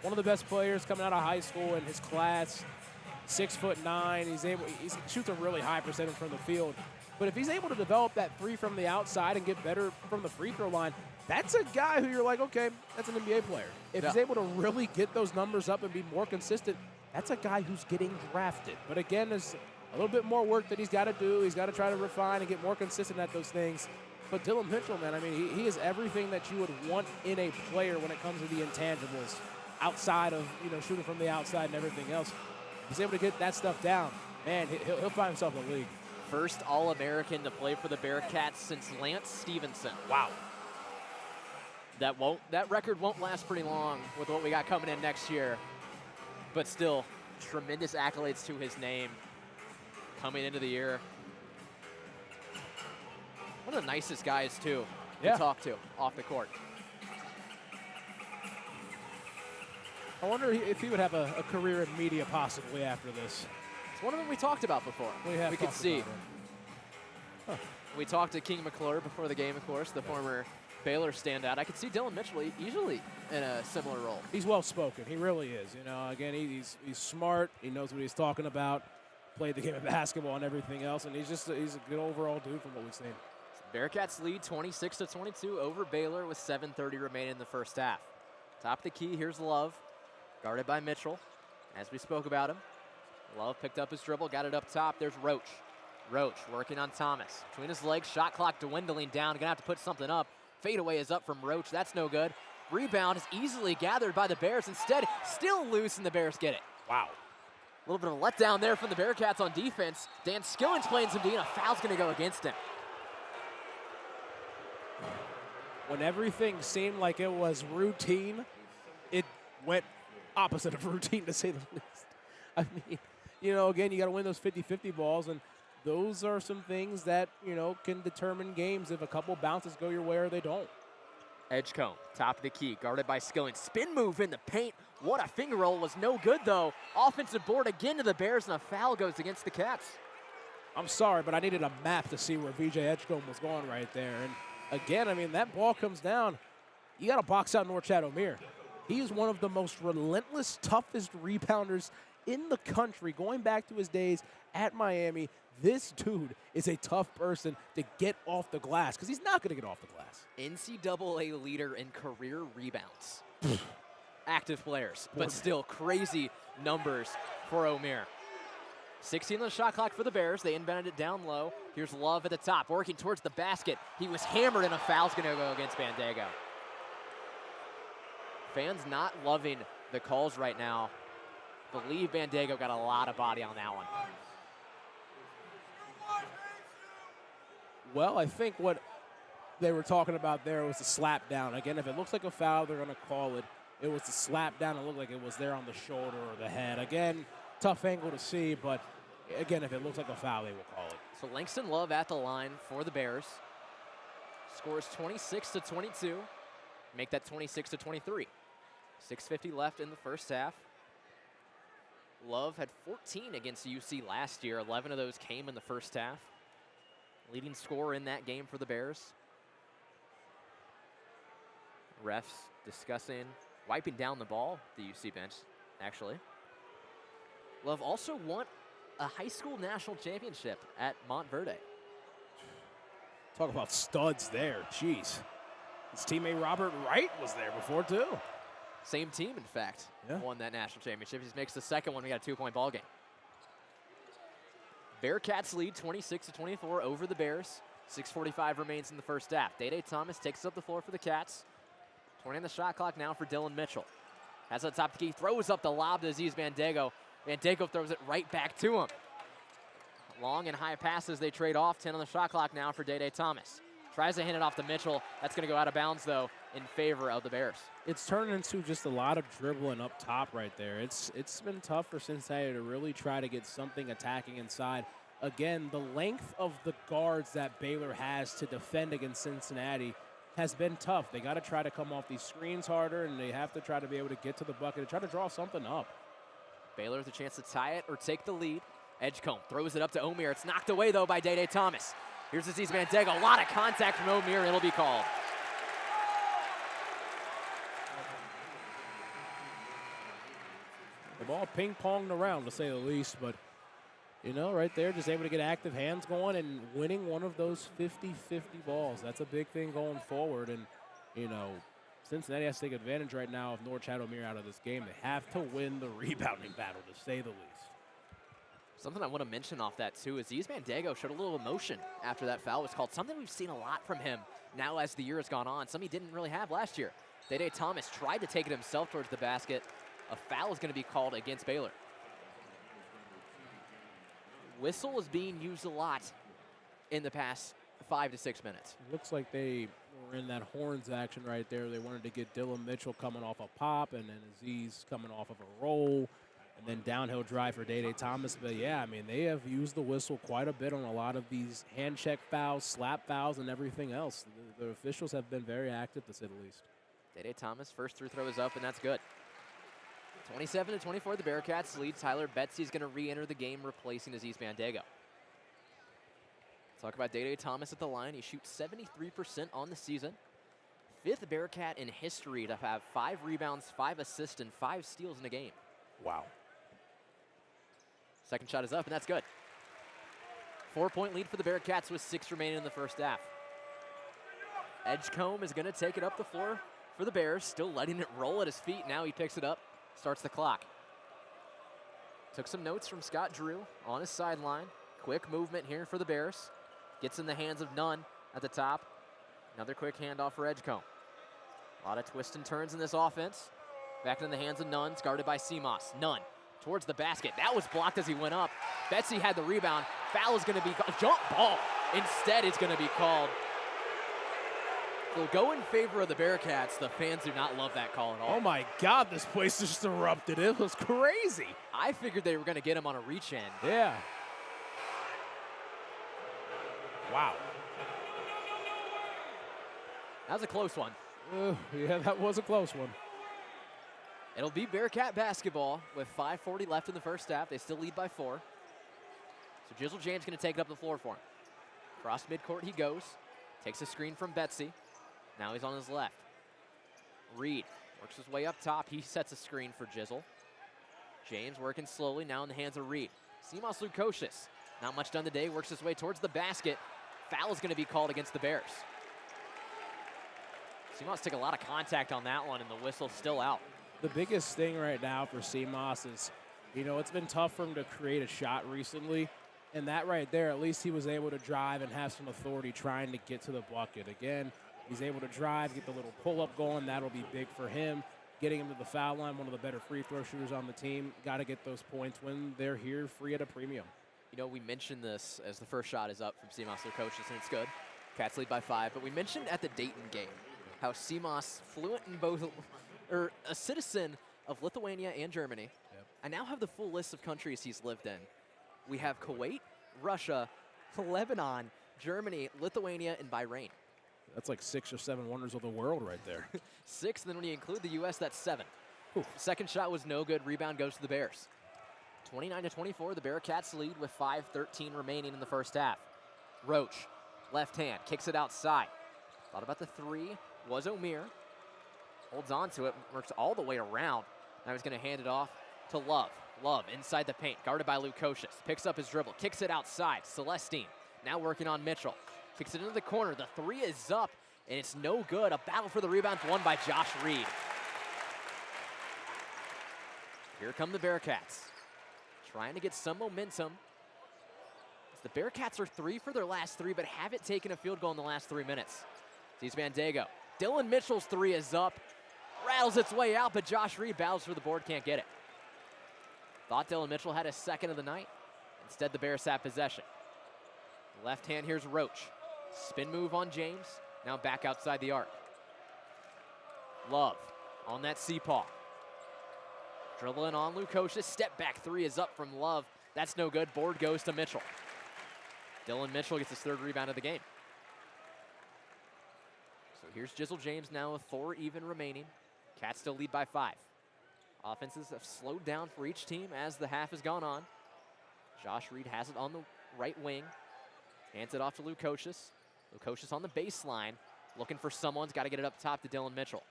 one of the best players coming out of high school in his class, 6'9". He shoots a really high percentage from the field. But if he's able to develop that 3 from the outside and get better from the free throw line, that's a guy who you're like, okay, that's an NBA player. If he's able to really get those numbers up and be more consistent, that's a guy who's getting drafted. But again, there's a little bit more work that he's got to do. He's got to try to refine and get more consistent at those things. But Dylan Mitchell, man, I mean, he is everything that you would want in a player when it comes to the intangibles, outside of, shooting from the outside and everything else. If he's able to get that stuff down, man, he'll find himself in the league. First All-American to play for the Bearcats since Lance Stevenson. Wow. That record won't last pretty long with what we got coming in next year. But still, tremendous accolades to his name coming into the year. One of the nicest guys, too, to talk to off the court. I wonder if he would have a career in media possibly after this. It's one of them we talked about before. We could see. Huh. We talked to King McClure before the game, of course, the former Baylor standout. I could see Dylan Mitchell easily in a similar role. He's well-spoken. He really is. Again, he's smart. He knows what he's talking about. Played the game of basketball and everything else, and he's a good overall dude from what we've seen. Bearcats lead 26-22 over Baylor with 7:30 remaining in the first half. Top of the key, here's Love, guarded by Mitchell. As we spoke about him, Love picked up his dribble, got it up top. There's Roach. Roach working on Thomas. Between his legs, shot clock dwindling down. Gonna have to put something up. Fadeaway is up from Roach. That's no good. Rebound is easily gathered by the Bears. Instead, still loose, and the Bears get it. Wow. A little bit of a letdown there from the Bearcats on defense. Dan Skilling's playing some D, and a foul's gonna go against him. When everything seemed like it was routine, it went opposite of routine, to say the least. I mean, again, you got to win those 50-50 balls, and those are some things that, can determine games if a couple bounces go your way or they don't. Edgecombe, top of the key, guarded by Skilling. Spin move in the paint. What a finger roll, was no good, though. Offensive board again to the Bears, and a foul goes against the Cats. I'm sorry, but I needed a map to see where VJ Edgecombe was going right there. And again, I mean, that ball comes down. You got to box out Norchad O'Meara. He is one of the most relentless, toughest rebounders in the country. Going back to his days at Miami, this dude is a tough person to get off the glass because he's not going to get off the glass. NCAA leader in career rebounds. Active players, but still crazy numbers for O'Meara. 16 on the shot clock for the Bears. They inbounded it down low. Here's Love at the top, working towards the basket. He was hammered, and a foul's going to go against Bandego. Fans not loving the calls right now. Believe Bandego got a lot of body on that one. Well, I think what they were talking about there was the slap down. Again, if it looks like a foul, they're going to call it. It was the slap down. It looked like it was there on the shoulder or the head. Again, tough angle to see, but again, if it looks like a foul, they will call it. So Langston Love at the line for the Bears. Scores 26-22. Make that 26-23. 6:50 left in the first half. Love had 14 against UC last year. 11 of those came in the first half. Leading scorer in that game for the Bears. Refs discussing wiping down the ball, the UC bench, actually. Love also won a high school national championship at Montverde. Talk about studs there. Jeez. His teammate Robert Wright was there before, too. Same team, in fact, won that national championship. He makes the second one. We got a 2-point ball game. Bearcats lead 26-24 over the Bears. 6:45 remains in the first half. Day Thomas takes up the floor for the Cats. 20 on the shot clock now for Dylan Mitchell. Has on top of the key, throws up the lob to Aziz Bandego. Bandego throws it right back to him. Long and high passes they trade off. 10 on the shot clock now for Day Thomas. Tries to hand it off to Mitchell. That's going to go out of bounds, though, in favor of the Bears. It's turned into just a lot of dribbling up top right there. It's been tough for Cincinnati to really try to get something attacking inside. Again, the length of the guards that Baylor has to defend against Cincinnati has been tough. They got to try to come off these screens harder, and they have to try to be able to get to the bucket and try to draw something up. Baylor has a chance to tie it or take the lead. Edgecombe throws it up to O'Meara. It's knocked away, though, by Day Thomas. Here's Aziz Bandego. A lot of contact from O'Meara, and it'll be called. The ball ping-ponged around, to say the least, but, right there, just able to get active hands going and winning one of those 50-50 balls. That's a big thing going forward, and, Cincinnati has to take advantage right now of Norchad O'Meara out of this game. They have to win the rebounding battle, to say the least. Something I want to mention off that too is East Dago showed a little emotion after that foul was called. Something we've seen a lot from him now as the year has gone on. Something he didn't really have last year. Day Thomas tried to take it himself towards the basket. A foul is going to be called against Baylor. Whistle is being used a lot in the past 5 to 6 minutes. Looks like they were in that horns action right there. They wanted to get Dylan Mitchell coming off a pop and then Aziz coming off of a roll. And then downhill drive for Day Thomas. But yeah, I mean, they have used the whistle quite a bit on a lot of these hand check fouls, slap fouls, and everything else. The officials have been very active, to say the least. Day Thomas, first free throw is up, and that's good. 27-24, the Bearcats lead. Tyler Betsy is going to re-enter the game, replacing his East Dago. Talk about Day Thomas at the line. He shoots 73% on the season. 5th Bearcat in history to have 5 rebounds, 5 assists, and 5 steals in a game. Wow. Second shot is up, and that's good. 4-point lead for the Bearcats with 6 remaining in the first half. Edgecombe is going to take it up the floor for the Bears, still letting it roll at his feet. Now he picks it up, starts the clock. Took some notes from Scott Drew on his sideline. Quick movement here for the Bears. Gets in the hands of Nunn at the top. Another quick handoff for Edgecombe. A lot of twists and turns in this offense. Back in the hands of Nunn, guarded by Seamoss. Nunn towards the basket. That was blocked as he went up. Betsy had the rebound. Foul is going to be called. Jump ball. Instead, it's going to be called. Will go in favor of the Bearcats. The fans do not love that call at all. Oh my God, this place just erupted. It was crazy. I figured they were going to get him on a reach in. Yeah. Wow. That was a close one. Yeah, that was a close one. It'll be Bearcat basketball with 5:40 left in the first half. They still lead by 4. So Jizzle James going to take it up the floor for him. Across midcourt he goes. Takes a screen from Betsy. Now he's on his left. Reed works his way up top. He sets a screen for Jizzle. James working slowly, now in the hands of Reed. Seamoss Lukosius, not much done today, works his way towards the basket. Foul is going to be called against the Bears. Seamoss took a lot of contact on that one, and the whistle's still out. The biggest thing right now for Seamoss is, you know, it's been tough for him to create a shot recently. And that right there, at least he was able to drive and have some authority trying to get to the bucket. Again, he's able to drive, get the little pull-up going. That'll be big for him. Getting him to the foul line, one of the better free throw shooters on the team. Got to get those points when they're here free at a premium. You know, we mentioned this as the first shot is up from Seamoss Lukosius, and it's good. Cats lead by 5. But we mentioned at the Dayton game how Seamoss, fluent in both, or a citizen of Lithuania and Germany. Yep. I now have the full list of countries he's lived in. We have Kuwait, Russia, Lebanon, Germany, Lithuania, and Bahrain. That's like 6 or 7 wonders of the world right there. 6, then when you include the U.S., that's 7. Ooh. Second shot was no good. Rebound goes to the Bears. 29-24, the Bearcats lead with 5:13 remaining in the first half. Roach, left hand, kicks it outside. Thought about the 3, was O'Meara. Holds on to it, works all the way around. Now he's going to hand it off to Love. Love inside the paint, guarded by Lukosius. Picks up his dribble, kicks it outside. Celestine now working on Mitchell. Kicks it into the corner. The 3 is up, and it's no good. A battle for the rebound won by Josh Reed. Here come the Bearcats. Trying to get some momentum. As the Bearcats are 3 for their last 3, but haven't taken a field goal in the last 3 minutes. East Dago. Dylan Mitchell's 3 is up. Rattles its way out, but Josh Reed battles for the board, can't get it. Thought Dylan Mitchell had his second of the night. Instead, the Bears have possession. Left hand, here's Roach. Spin move on James. Now back outside the arc. Love on that C-paw. Dribbling on Lukosius. Step back 3 is up from Love. That's no good. Board goes to Mitchell. Dylan Mitchell gets his 3rd rebound of the game. So here's Jizzle James now with 4 even remaining. Cats still lead by 5. Offenses have slowed down for each team as the half has gone on. Josh Reed has it on the right wing. Hands it off to Lukosius. Lukosius on the baseline. Looking for someone's got to get it up top to Dylan Mitchell.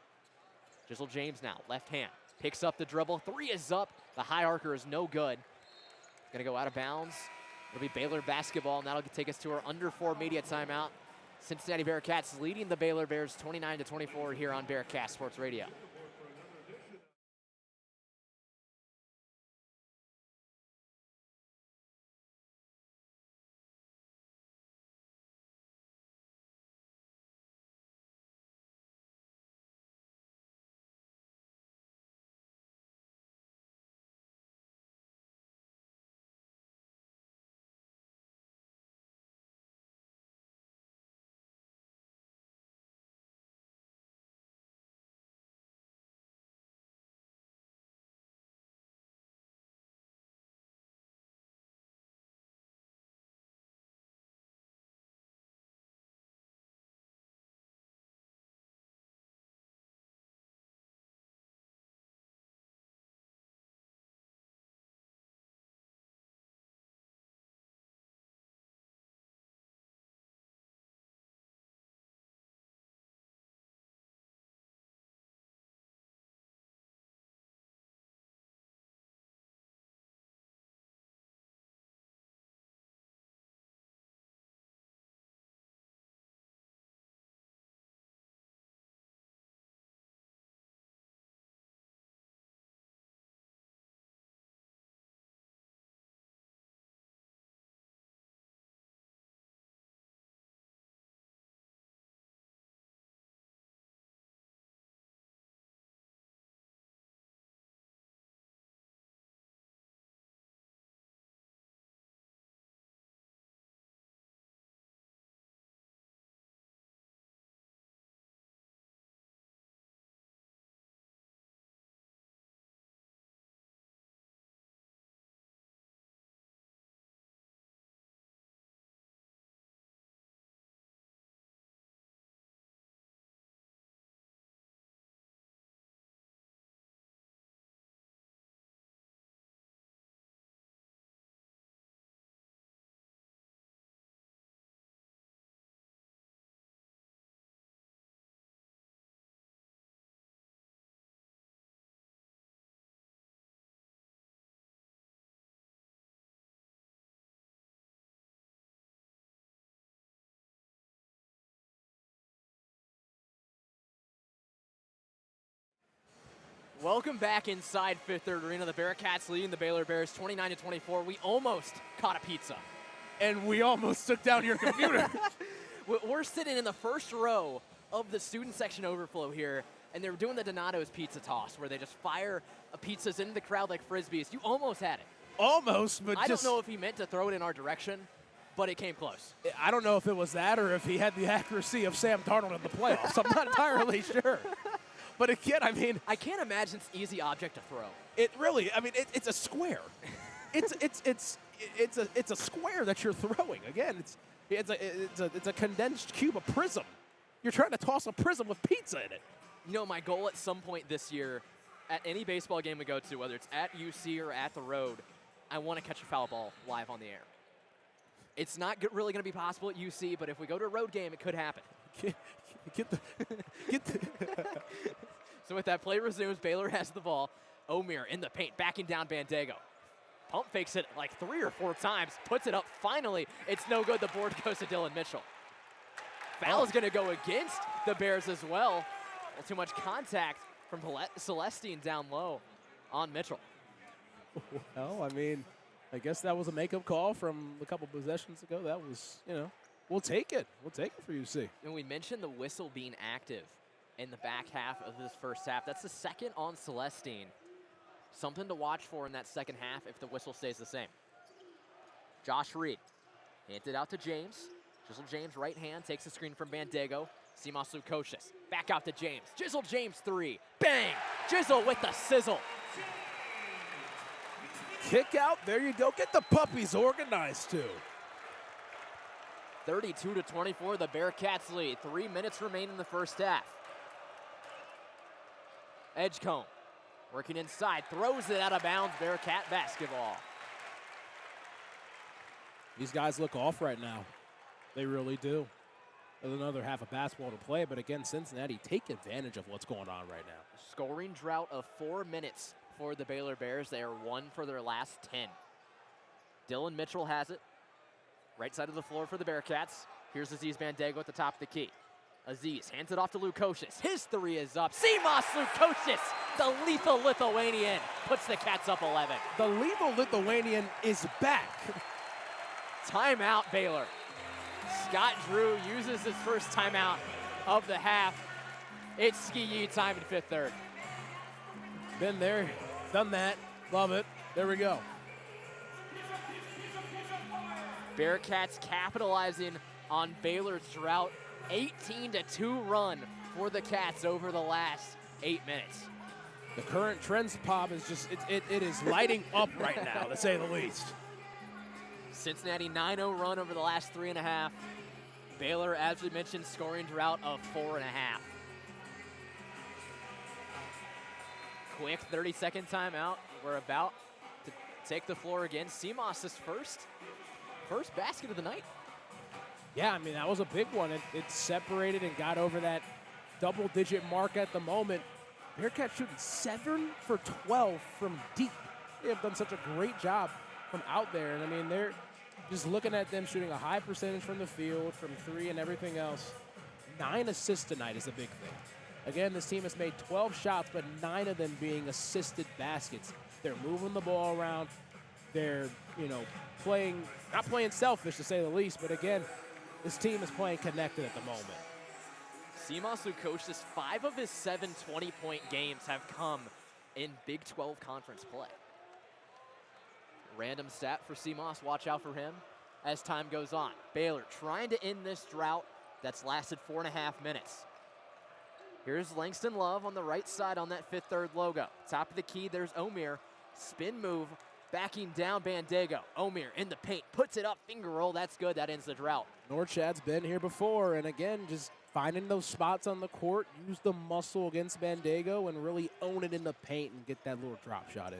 Jizzle James now, left hand. Picks up the dribble. 3 is up. The high arcer is no good. Going to go out of bounds. It'll be Baylor basketball, and that'll take us to our under 4 media timeout. Cincinnati Bearcats leading the Baylor Bears 29-24 here on Bearcat Sports Radio. Welcome back inside Fifth Third Arena. The Bearcats leading the Baylor Bears 29-24. We almost caught a pizza. And we almost took down your computer. We're sitting in the first row of the student section overflow here, and they're doing the Donato's pizza toss, where they just fire pizzas into the crowd like Frisbees. You almost had it. Almost, but I don't know if he meant to throw it in our direction, but it came close. I don't know if it was that or if he had the accuracy of Sam Darnold in the playoffs. I'm not entirely sure. But again, I mean, I can't imagine it's an easy object to throw. It really, I mean, it's a square. It's a square that you're throwing. Again, it's a condensed cube, a prism. You're trying to toss a prism with pizza in it. You know, my goal at some point this year, at any baseball game we go to, whether it's at UC or at the Road, I want to catch a foul ball live on the air. It's not really going to be possible at UC, but if we go to a road game, it could happen. Get the. So with that, play resumes. Baylor has the ball. Omier in the paint, backing down Bandego. Pump fakes it like 3 or 4 times, puts it up. Finally, it's no good. The board goes to Dylan Mitchell. Foul is going to go against the Bears as well. Too much contact from Celestine down low on Mitchell. Well, I mean, I guess that was a makeup call from a couple possessions ago. That was, we'll take it. We'll take it for UC. And we mentioned the whistle being active in the back half of this first half. That's the second on Celestine. Something to watch for in that second half if the whistle stays the same. Josh Reed handed out to James. Jizzle James, right hand, takes the screen from Bandego. Simas Lukosius, back out to James. Jizzle James 3, bang! Jizzle with the sizzle. Kick out, there you go. Get the puppies organized too. 32-24, the Bearcats lead. 3 minutes remain in the first half. Edgecombe working inside, throws it out of bounds. Bearcat basketball. These guys look off right now. They really do. There's another half of basketball to play, but again, Cincinnati take advantage of what's going on right now. Scoring drought of 4 minutes for the Baylor Bears. They are 1 for their last 10. Dylan Mitchell has it. Right side of the floor for the Bearcats. Here's Aziz Bandego at the top of the key. Aziz hands it off to Lukosius. His 3 is up. Simas Lukosius, the lethal Lithuanian, puts the Cats up 11. The lethal Lithuanian is back. Timeout, Baylor. Scott Drew uses his first timeout of the half. It's ski-yee time in Fifth Third. Been there, done that, love it. There we go. Bearcats capitalizing on Baylor's drought. 18-2 run for the Cats over the last 8 minutes. The current trends pop is just, it is lighting up right now, to say the least. Cincinnati 9-0 run over the last 3.5. Baylor, as we mentioned, scoring drought of 4.5. Quick 30-second timeout. We're about to take the floor again. Simas' first basket of the night. Yeah, I mean, that was a big one. It separated and got over that double-digit mark at the moment. Bearcats shooting 7 for 12 from deep. They have done such a great job from out there. And, I mean, they're just looking at them shooting a high percentage from the field, from 3 and everything else. 9 assists tonight is a big thing. Again, this team has made 12 shots, but 9 of them being assisted baskets. They're moving the ball around. They're, playing, not playing selfish to say the least, but again, this team is playing connected at the moment. Simas Lukosius, 5 of his 7 20-point games have come in Big 12 conference play. Random stat for Simas, watch out for him as time goes on. Baylor trying to end this drought that's lasted 4.5 minutes. Here's Langston Love on the right side on that Fifth Third logo. Top of the key, there's Omier. Spin move, backing down Bandego. Omier in the paint, puts it up, finger roll, that's good, that ends the drought. Norchad's been here before, and again, just finding those spots on the court, use the muscle against Bandego, and really own it in the paint and get that little drop shot in.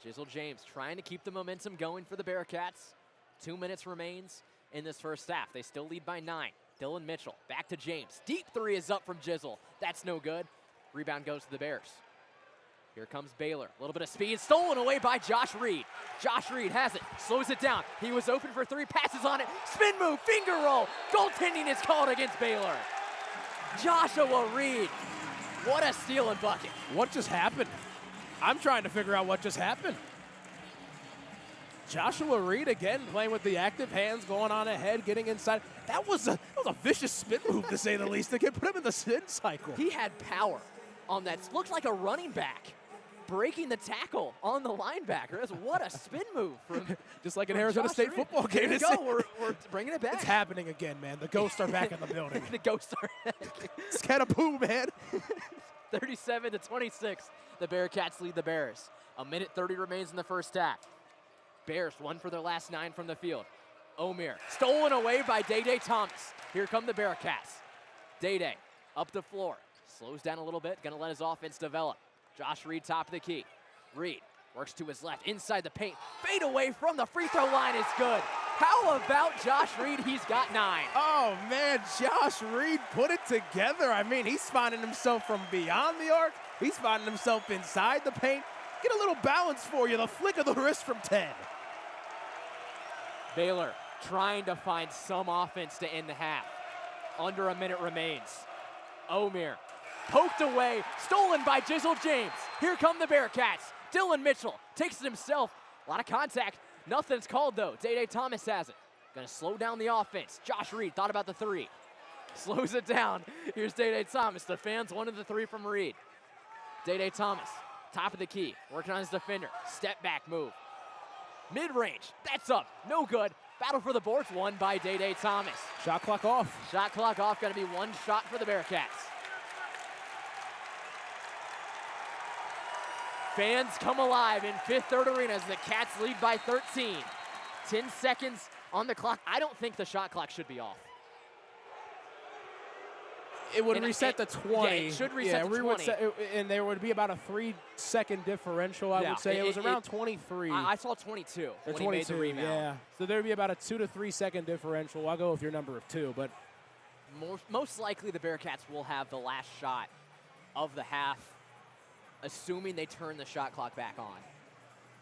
Jizzle James trying to keep the momentum going for the Bearcats. 2 minutes remains in this first half. They still lead by 9. Dylan Mitchell back to James. Deep 3 is up from Jizzle. That's no good. Rebound goes to the Bears. Here comes Baylor. A little bit of speed. Stolen away by Josh Reed. Josh Reed has it. Slows it down. He was open for 3. Passes on it. Spin move. Finger roll. Goaltending is called against Baylor. Joshua Reed What a steal and bucket. What just happened? I'm trying to figure out what just happened. Joshua Reed again playing with the active hands, going on ahead, getting inside. That was a vicious spin move, to say the least. They could put him in the spin cycle. He had power on that. Looked like a running back, breaking the tackle on the linebacker. What a spin move from just like an Arizona State football game. Here we go. We're bringing it back. It's happening again, man. The ghosts are back in the building. The ghosts are back. It's kind of boom, man. 37-26. The Bearcats lead the Bears. 1:30 remains in the first half. Bears won for their last 9 from the field. Omier stolen away by Day Thomas. Here come the Bearcats. Day up the floor. Slows down a little bit. Going to let his offense develop. Josh Reed top of the key. Reed works to his left inside the paint. Fade away from the free throw line is good. How about Josh Reed? He's got 9. Oh, man, Josh Reed put it together. I mean, he's finding himself from beyond the arc. He's finding himself inside the paint. Get a little balance for you. The flick of the wrist from 10. Baylor trying to find some offense to end the half. Under a minute remains. Omier poked away, stolen by Jizzle James. Here come the Bearcats. Dylan Mitchell takes it himself. A lot of contact. Nothing's called, though. Day Thomas has it. Gonna slow down the offense. Josh Reed thought about the 3. Slows it down. Here's Day Thomas. The fans wanted the 3 from Reed. Day Thomas, top of the key, working on his defender. Step back move. Mid-range, that's up. No good. Battle for the boards won by Day Thomas. Shot clock off. Shot clock off. Gonna be 1 shot for the Bearcats. Fans come alive in Fifth Third Arena as the Cats lead by 13. 10 seconds on the clock. I don't think the shot clock should be off. It would reset to 20. Yeah, it should reset to 20. And there would be about a 3-second differential, I would say. It was around 23. I saw 22 when 22, he made the rebound. Yeah. So there would be about a 2 to 3 second differential. I'll go with your number of 2, but most likely the Bearcats will have the last shot of the half, assuming they turn the shot clock back on.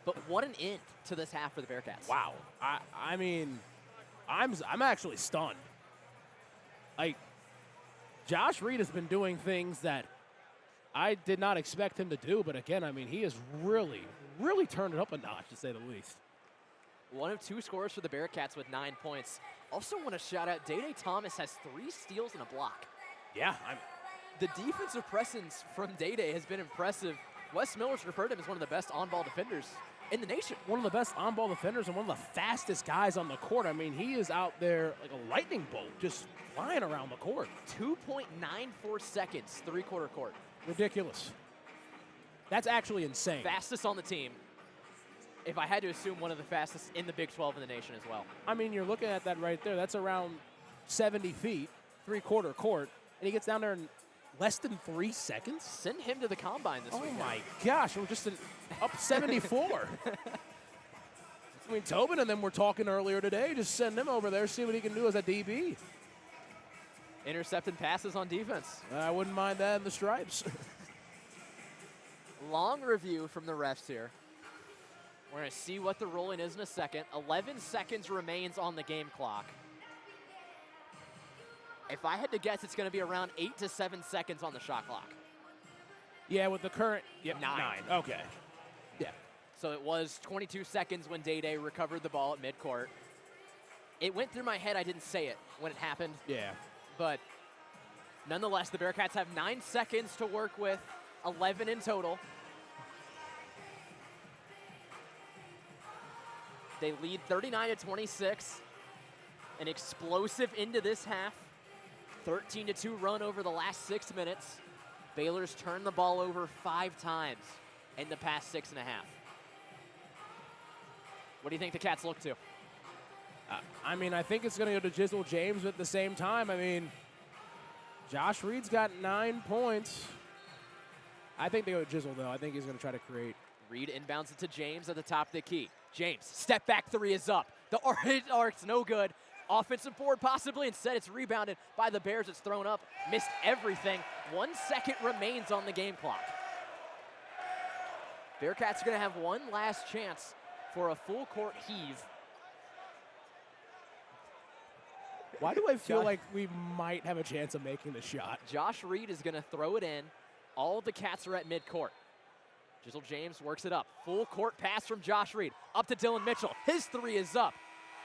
But what an end to this half for the Bearcats. Wow. I mean, I'm actually stunned. Like, Josh Reed has been doing things that I did not expect him to do, but again, I mean, he has really, really turned it up a notch, to say the least. 1 of 2 scores for the Bearcats with 9 points. Also want to shout out, Day Thomas has 3 steals and a block. Yeah. The defensive presence from Day has been impressive. Wes Miller's referred to him as one of the best on-ball defenders in the nation. One of the best on-ball defenders and one of the fastest guys on the court. I mean, he is out there like a lightning bolt, just flying around the court. 2.94 seconds, 3-quarter court. Ridiculous. That's actually insane. Fastest on the team. If I had to assume, one of the fastest in the Big 12 in the nation as well. I mean, you're looking at that right there. That's around 70 feet, 3-quarter court, and he gets down there in less than 3 seconds? Send him to the combine this weekend. Oh my gosh, we're just up 74. I mean, Tobin and them were talking earlier today. Just send him over there, see what he can do as a DB. Intercepted passes on defense. I wouldn't mind that in the stripes. Long review from the refs here. We're going to see what the ruling is in a second. 11 seconds remains on the game clock. If I had to guess, it's going to be around 8 to 7 seconds on the shot clock. Yeah, with the current, yep, 9. Okay. Yeah. So it was 22 seconds when Day recovered the ball at midcourt. It went through my head. I didn't say it when it happened. Yeah. But nonetheless, the Bearcats have 9 seconds to work with, 11 in total. They lead 39-26. An explosive into this half. 13-2 run over the last 6 minutes. Baylor's turned the ball over 5 times in the past 6.5. What do you think the Cats look to? I mean, I think it's going to go to Jizzle James, but at the same time, I mean, Josh Reed's got 9 points. I think they go to Jizzle, though. I think he's going to try to create. Reed inbounds it to James at the top of the key. James, step back 3 is up. The arc's no good. Offensive board possibly. Instead, it's rebounded by the Bears. It's thrown up. Missed everything. 1 second remains on the game clock. Bearcats are going to have one last chance for a full court heave. Why do I feel like we might have a chance of making the shot? Josh Reed is going to throw it in. All the Cats are at midcourt. Jizzle James works it up. Full court pass from Josh Reed. Up to Dylan Mitchell. His three is up.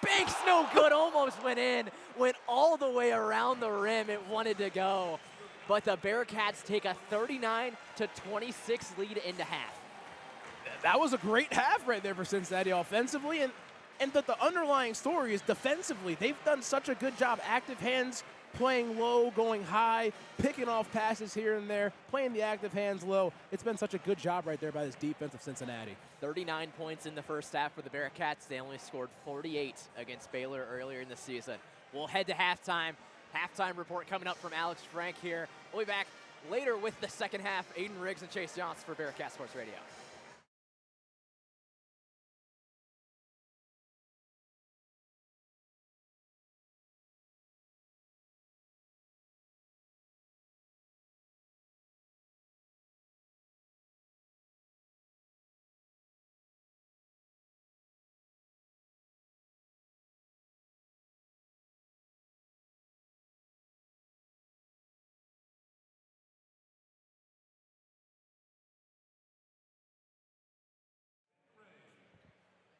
Banks no good, almost went in. Went all the way around the rim. It wanted to go. But the Bearcats take a 39-26 lead into half. That was a great half right there for Cincinnati offensively. And the underlying story is defensively. They've done such a good job. Active hands, playing low, going high, picking off passes here and there, playing the active hands low. It's been such a good job right there by this defense of Cincinnati. 39 points in the first half for the Bearcats. They only scored 48 against Baylor earlier in the season. We'll head to halftime. Halftime report coming up from Alex Frank here. We'll be back later with the second half. Aiden Riggs and Chase Johnson for Bearcat Sports Radio.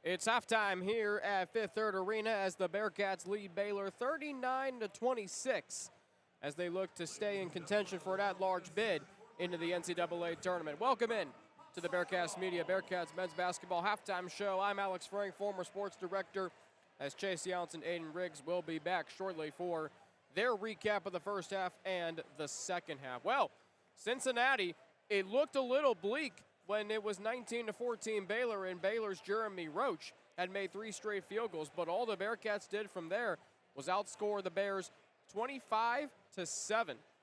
It's halftime here at Fifth Third Arena as the Bearcats lead Baylor 39-26 as they look to stay in contention for an at-large bid into the NCAA tournament. Welcome in to the Bearcats Media Bearcats Men's Basketball Halftime Show. I'm Alex Frank, former sports director, as Chase Johnson and Aiden Riggs will be back shortly for their recap of the first half and the second half. Well, Cincinnati, it looked a little bleak when it was 19-14 Baylor, and Baylor's Jeremy Roach had made 3 straight field goals. But all the Bearcats did from there was outscore the Bears 25-7,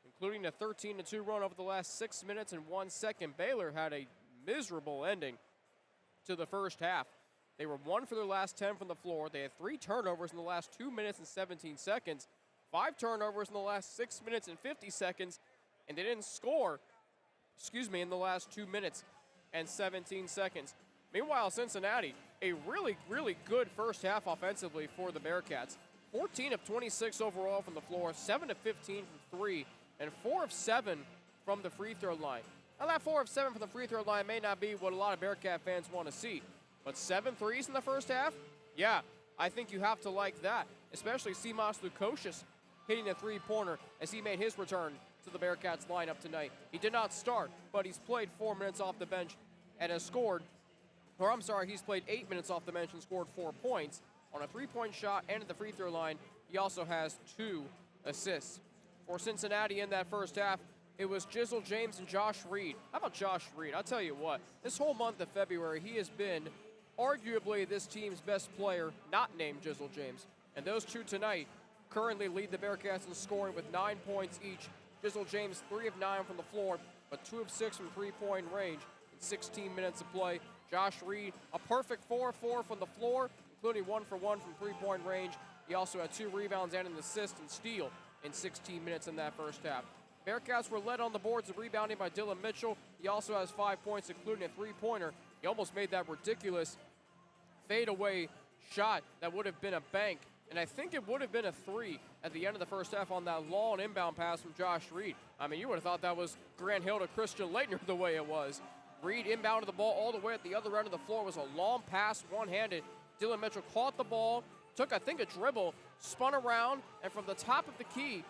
including a 13-2 run over the last 6 minutes and 1 second. Baylor had a miserable ending to the first half. They were 1 for their last 10 from the floor. They had 3 turnovers in the last 2 minutes and 17 seconds, 5 turnovers in the last 6 minutes and 50 seconds, and they didn't score, in the last 2 minutes and 17 seconds. Meanwhile, Cincinnati, a really, really good first half offensively for the Bearcats. 14 of 26 overall from the floor, 7 of 15 from 3, and 4 of 7 from the free throw line. Now that 4 of 7 from the free throw line may not be what a lot of Bearcat fans want to see, but 7 threes in the first half? Yeah, I think you have to like that, especially Simas Lukosius hitting a three-pointer as he made his return to the Bearcats lineup tonight. He did not start, but he's played 4 minutes off the bench and has scored, he's played 8 minutes off the bench and scored 4 points on a three-point shot and at the free throw line. He also has 2 assists. For Cincinnati in that first half, it was Jizzle James and Josh Reed. How about Josh Reed? I'll tell you what, this whole month of February, he has been arguably this team's best player, not named Jizzle James. And those two tonight currently lead the Bearcats in scoring with 9 points each. Jizzle James 3 of 9 from the floor, but 2 of 6 from three-point range in 16 minutes of play. Josh Reed, a perfect 4 of 4 from the floor, including 1 for 1 from three-point range. He also had 2 rebounds and an assist and steal in 16 minutes in that first half. Bearcats were led on the boards and rebounding by Dylan Mitchell. He also has 5 points, including a three-pointer. He almost made that ridiculous fadeaway shot that would have been a bank, and I think it would have been a 3 at the end of the first half on that long inbound pass from Josh Reed. I mean, you would have thought that was Grant Hill to Christian Leitner the way it was. Reed inbounded the ball all the way at the other end of the floor. It was a long pass, one-handed. Dylan Mitchell caught the ball, took, I think, a dribble, spun around, and from the top of the key,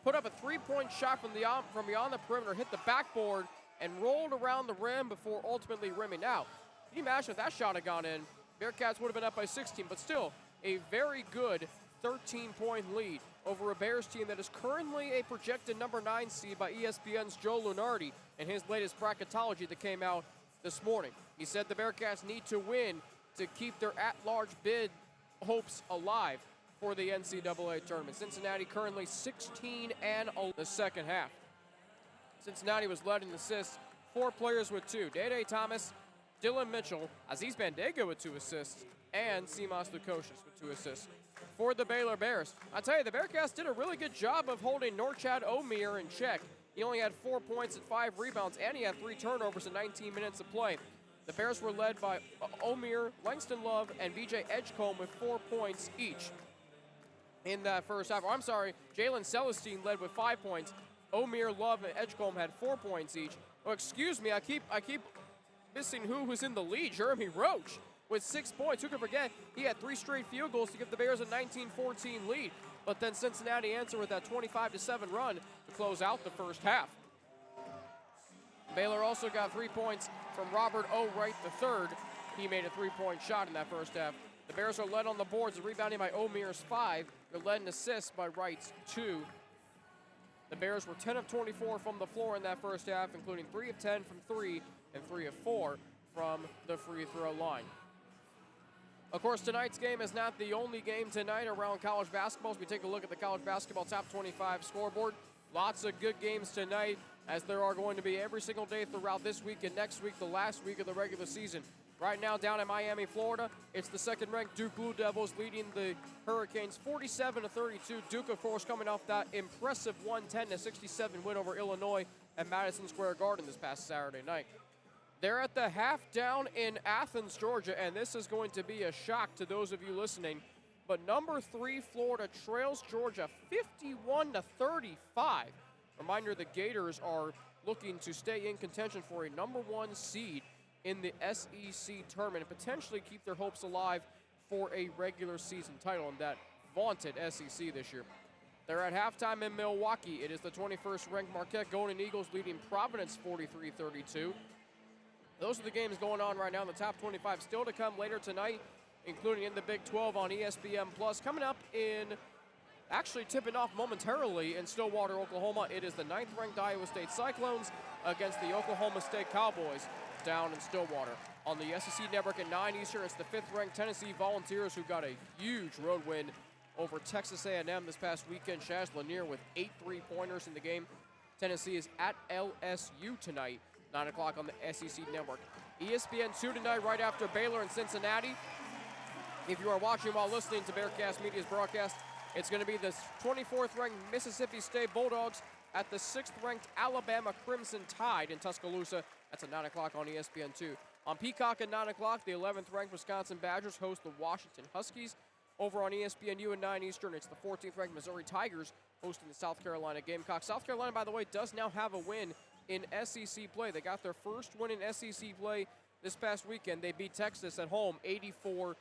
put up a three-point shot from beyond the perimeter, hit the backboard, and rolled around the rim before ultimately rimming. Now, can you imagine if that shot had gone in? Bearcats would have been up by 16, but still a very good 13-point lead over a Bears team that is currently a projected number 9 seed by ESPN's Joe Lunardi in his latest bracketology that came out this morning. He said the Bearcats need to win to keep their at-large bid hopes alive for the NCAA tournament. Cincinnati currently 16 and the second half. Cincinnati was led in assists, 4 players with 2. Dede Thomas, Dylan Mitchell, Aziz Bandega with 2 assists, and Simas Lukosius with 2 assists. For the Baylor Bears, I tell you, the Bearcats did a really good job of holding Norchad Omier in check. He only had 4 points and 5 rebounds, and he had 3 turnovers in 19 minutes of play. The Bears were led by Omier, Langston Love, and VJ Edgecombe with 4 points each in that first half. Jalen Celestine led with 5 points. Omir, Love, and Edgecombe had 4 points each. Oh, excuse me, I keep missing who was in the lead. Jeremy Roach with 6 points. Who could forget? He had 3 straight field goals to give the Bears a 19-14 lead. But then Cincinnati answered with that 25-7 run to close out the first half. Baylor also got 3 points from Robert O. Wright III. He made a 3-point shot in that first half. The Bears are led on the boards, rebounding by Omir's 5. They're led in assists by Wright's 2. The Bears were 10 of 24 from the floor in that first half, including 3 of 10 from 3 and 3 of 4 from the free throw line. Of course, tonight's game is not the only game tonight around college basketball. As we take a look at the college basketball top 25 scoreboard, lots of good games tonight, as there are going to be every single day throughout this week and next week, the last week of the regular season. Right now, down in Miami, Florida, it's the second-ranked Duke Blue Devils leading the Hurricanes 47-32. Duke, of course, coming off that impressive 110-67 win over Illinois at Madison Square Garden this past Saturday night. They're at the half down in Athens, Georgia, and this is going to be a shock to those of you listening. But number 3, Florida trails Georgia 51-35. Reminder, the Gators are looking to stay in contention for a number 1 seed in the SEC tournament and potentially keep their hopes alive for a regular season title in that vaunted SEC this year. They're at halftime in Milwaukee. It is the 21st ranked Marquette Golden Eagles leading Providence 43-32. Those are the games going on right now in the top 25. Still to come later tonight, including in the Big 12 on ESPN+. Coming up in, actually tipping off momentarily in Stillwater, Oklahoma, it is the 9th ranked Iowa State Cyclones against the Oklahoma State Cowboys down in Stillwater. On the SEC Network at 9 Eastern, it's the 5th ranked Tennessee Volunteers, who got a huge road win over Texas A&M this past weekend. Shaz Lanier with 8 3-pointers in the game. Tennessee is at LSU tonight, 9 o'clock on the SEC Network. ESPN2 tonight, right after Baylor and Cincinnati. If you are watching while listening to Bearcast Media's broadcast, it's going to be the 24th ranked Mississippi State Bulldogs at the 6th ranked Alabama Crimson Tide in Tuscaloosa. That's at 9 o'clock on ESPN2. On Peacock at 9 o'clock, the 11th ranked Wisconsin Badgers host the Washington Huskies. Over on ESPNU at 9 Eastern, it's the 14th ranked Missouri Tigers hosting the South Carolina Gamecocks. South Carolina, by the way, does now have a win in SEC play. They got their first win in SEC play this past weekend. They beat Texas at home 84-69.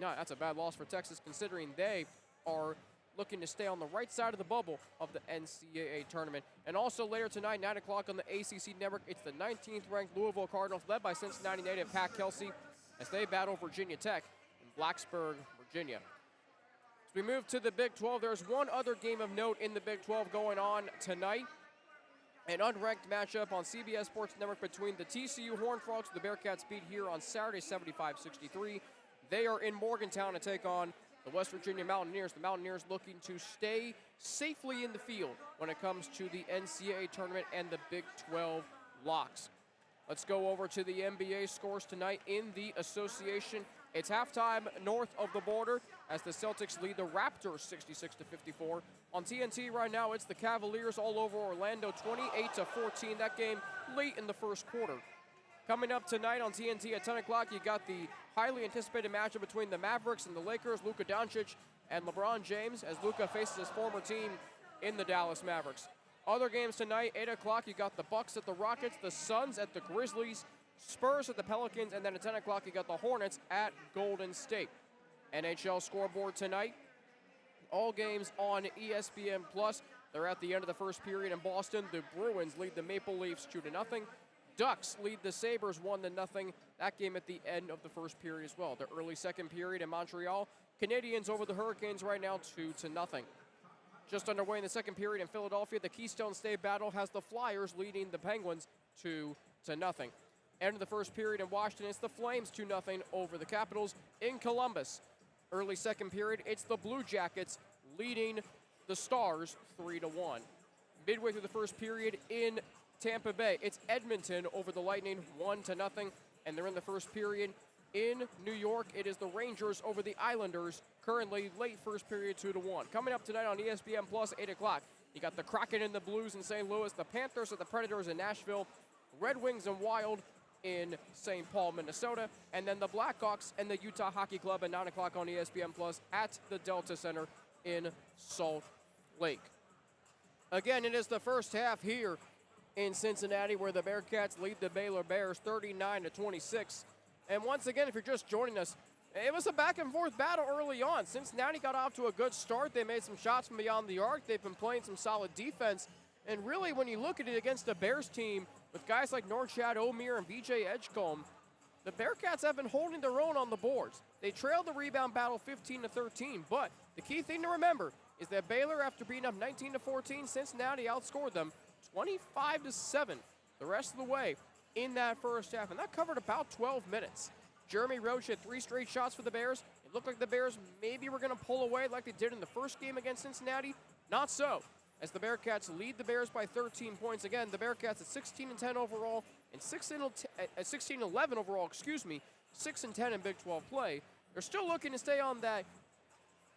That's a bad loss for Texas, considering they are looking to stay on the right side of the bubble of the NCAA tournament. And also later tonight, 9 o'clock on the ACC Network, it's the 19th ranked Louisville Cardinals, led by Cincinnati native Pat Kelsey, as they battle Virginia Tech in Blacksburg, Virginia. As we move to the Big 12, there's one other game of note in the Big 12 going on tonight. An unranked matchup on CBS Sports Network between the TCU Horned Frogs, who the Bearcats beat here on Saturday 75-63. They are in Morgantown to take on the West Virginia Mountaineers. The Mountaineers looking to stay safely in the field when it comes to the NCAA tournament and the Big 12 locks. Let's go over to the NBA scores tonight in the association. It's halftime north of the border as the Celtics lead the Raptors 66-54. On TNT right now, it's the Cavaliers all over Orlando 28-14. That game late in the first quarter. Coming up tonight on TNT at 10 o'clock, you got the highly anticipated matchup between the Mavericks and the Lakers, Luka Doncic and LeBron James, as Luka faces his former team in the Dallas Mavericks. Other games tonight, 8 o'clock, you got the Bucks at the Rockets, the Suns at the Grizzlies, Spurs at the Pelicans, and then at 10 o'clock, you got the Hornets at Golden State. NHL scoreboard tonight, all games on ESPN+. They're at the end of the first period in Boston. The Bruins lead the Maple Leafs 2-0. Ducks lead the Sabres 1-0. That game at the end of the first period as well. The early second period in Montreal. Canadiens over the Hurricanes right now 2-0. Just underway in the second period in Philadelphia, the Keystone State Battle has the Flyers leading the Penguins 2-0. End of the first period in Washington, it's the Flames 2-0 over the Capitals. In Columbus, early second period, it's the Blue Jackets leading the Stars 3-1. Midway through the first period in Tampa Bay, it's Edmonton over the Lightning 1-0, and they're in the first period. In New York, it is the Rangers over the Islanders, currently late first period 2-1. Coming up tonight on ESPN Plus, 8 o'clock, you got the Kraken and the Blues in St. Louis, the Panthers at the Predators in Nashville, Red Wings and Wild in St. Paul, Minnesota, and then the Blackhawks and the Utah Hockey Club at 9 o'clock on ESPN Plus at the Delta Center in Salt Lake. Again, it is the first half here in Cincinnati where the Bearcats lead the Baylor Bears 39-26. And once again, if you're just joining us, it was a back-and-forth battle early on. Cincinnati got off to a good start. They made some shots from beyond the arc. They've been playing some solid defense. And really, when you look at it against the Bears team, with guys like Norchad Omir and BJ Edgecombe, the Bearcats have been holding their own on the boards. They trailed the rebound battle 15-13, but the key thing to remember is that Baylor, after being up 19-14, Cincinnati outscored them 25-7 the rest of the way in that first half, and that covered about 12 minutes. Jeremy Roach had 3 straight shots for the Bears. It looked like the Bears maybe were going to pull away like they did in the first game against Cincinnati. Not so, as the Bearcats lead the Bears by 13 points. Again, the Bearcats at 16-10 overall and 16-11 overall, 6-10 in Big 12 play. They're still looking to stay on that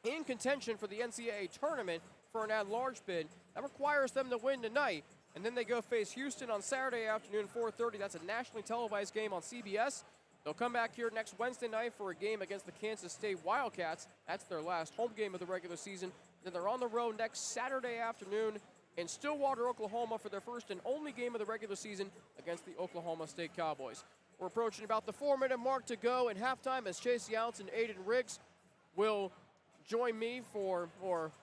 in contention for the NCAA tournament for an at-large bid. That requires them to win tonight, and then they go face Houston on Saturday afternoon, 4:30. That's a nationally televised game on CBS. They'll come back here next Wednesday night for a game against the Kansas State Wildcats. That's their last home game of the regular season. Then they're on the road next Saturday afternoon in Stillwater, Oklahoma for their first and only game of the regular season against the Oklahoma State Cowboys. We're approaching about the 4-minute mark to go in halftime as Chase Younts and Aiden Riggs will join me or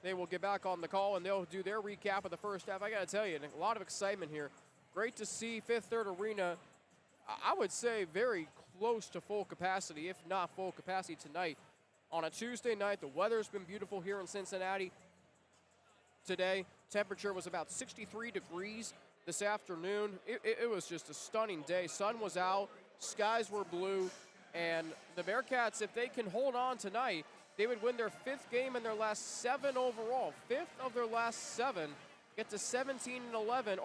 they will get back on the call and they'll do their recap of the first half. I got to tell you, a lot of excitement here. Great to see Fifth Third Arena, I would say very close to full capacity, if not full capacity tonight. On a Tuesday night, the weather's been beautiful here in Cincinnati today. Temperature was about 63 degrees this afternoon. It was just a stunning day. Sun was out, skies were blue, and the Bearcats, if they can hold on tonight, they would win their 5th game in their last 7 overall. 5th of their last 7, get to 17-11,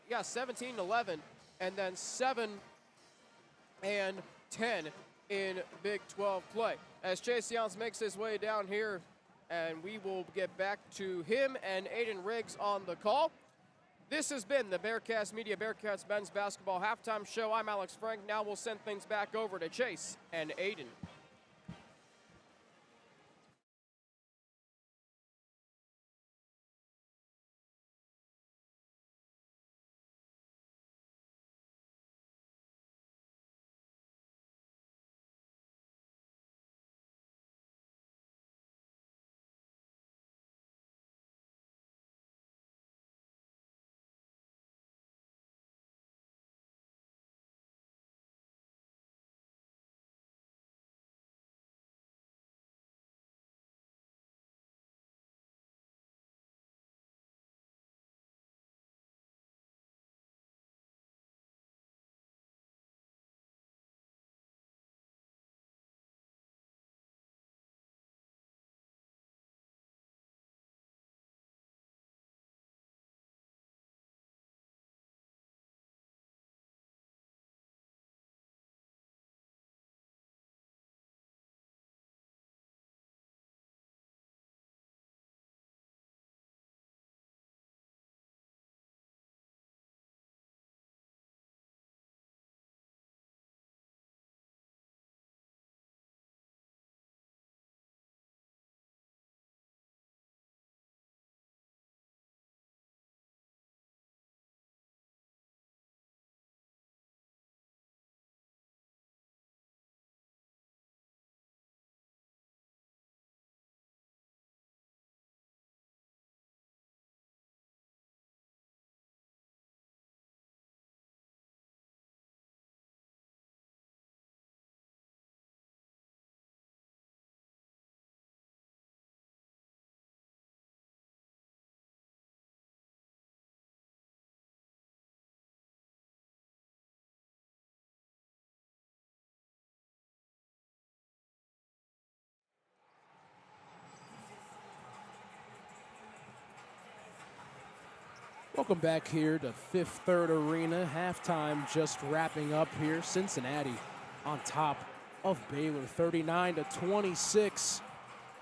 17-11, and then 7-10 in Big 12 play. As Chase Younts makes his way down here, and we will get back to him and Aiden Riggs on the call. This has been the Bearcats Media Bearcats Men's Basketball Halftime Show. I'm Alex Frank. Now we'll send things back over to Chase and Aiden. Welcome back here to Fifth Third Arena. Halftime just wrapping up here. Cincinnati on top of Baylor, 39-26.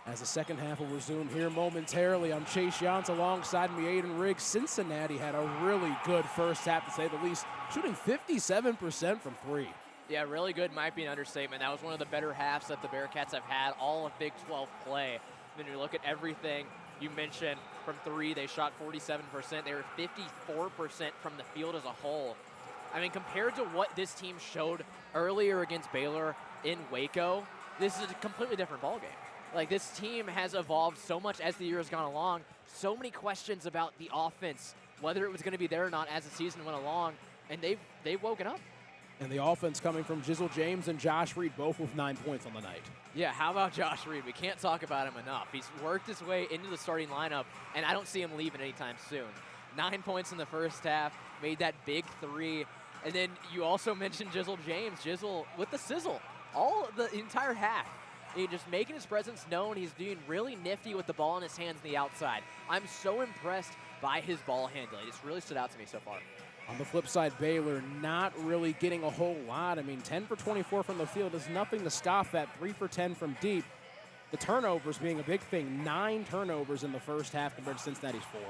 As the second half will resume here momentarily, I'm Chase Younts, alongside me Aiden Riggs. Cincinnati had a really good first half, to say the least, shooting 57% from 3. Yeah, really good might be an understatement. That was one of the better halves that the Bearcats have had all of Big 12 play. Then you look at everything you mentioned, from three. They shot 47%. They were 54% from the field as a whole. I mean, compared to what this team showed earlier against Baylor in Waco, this is a completely different ballgame. Like, this team has evolved so much as the year has gone along. So many questions about the offense, whether it was going to be there or not as the season went along, and they've woken up. And the offense coming from Jizzle James and Josh Reed, both with 9 points on the night. Yeah, how about Josh Reed? We can't talk about him enough. He's worked his way into the starting lineup, and I don't see him leaving anytime soon. 9 points in the first half, made that big three. And then you also mentioned Jizzle James. Jizzle with the sizzle the entire half. He's just making his presence known. He's being really nifty with the ball in his hands on the outside. I'm so impressed by his ball handling. It's really stood out to me so far. On the flip side, Baylor not really getting a whole lot. I mean, 10 for 24 from the field is nothing to scoff at. 3 for 10 from deep. The turnovers being a big thing. 9 turnovers in the first half compared to Cincinnati's 4.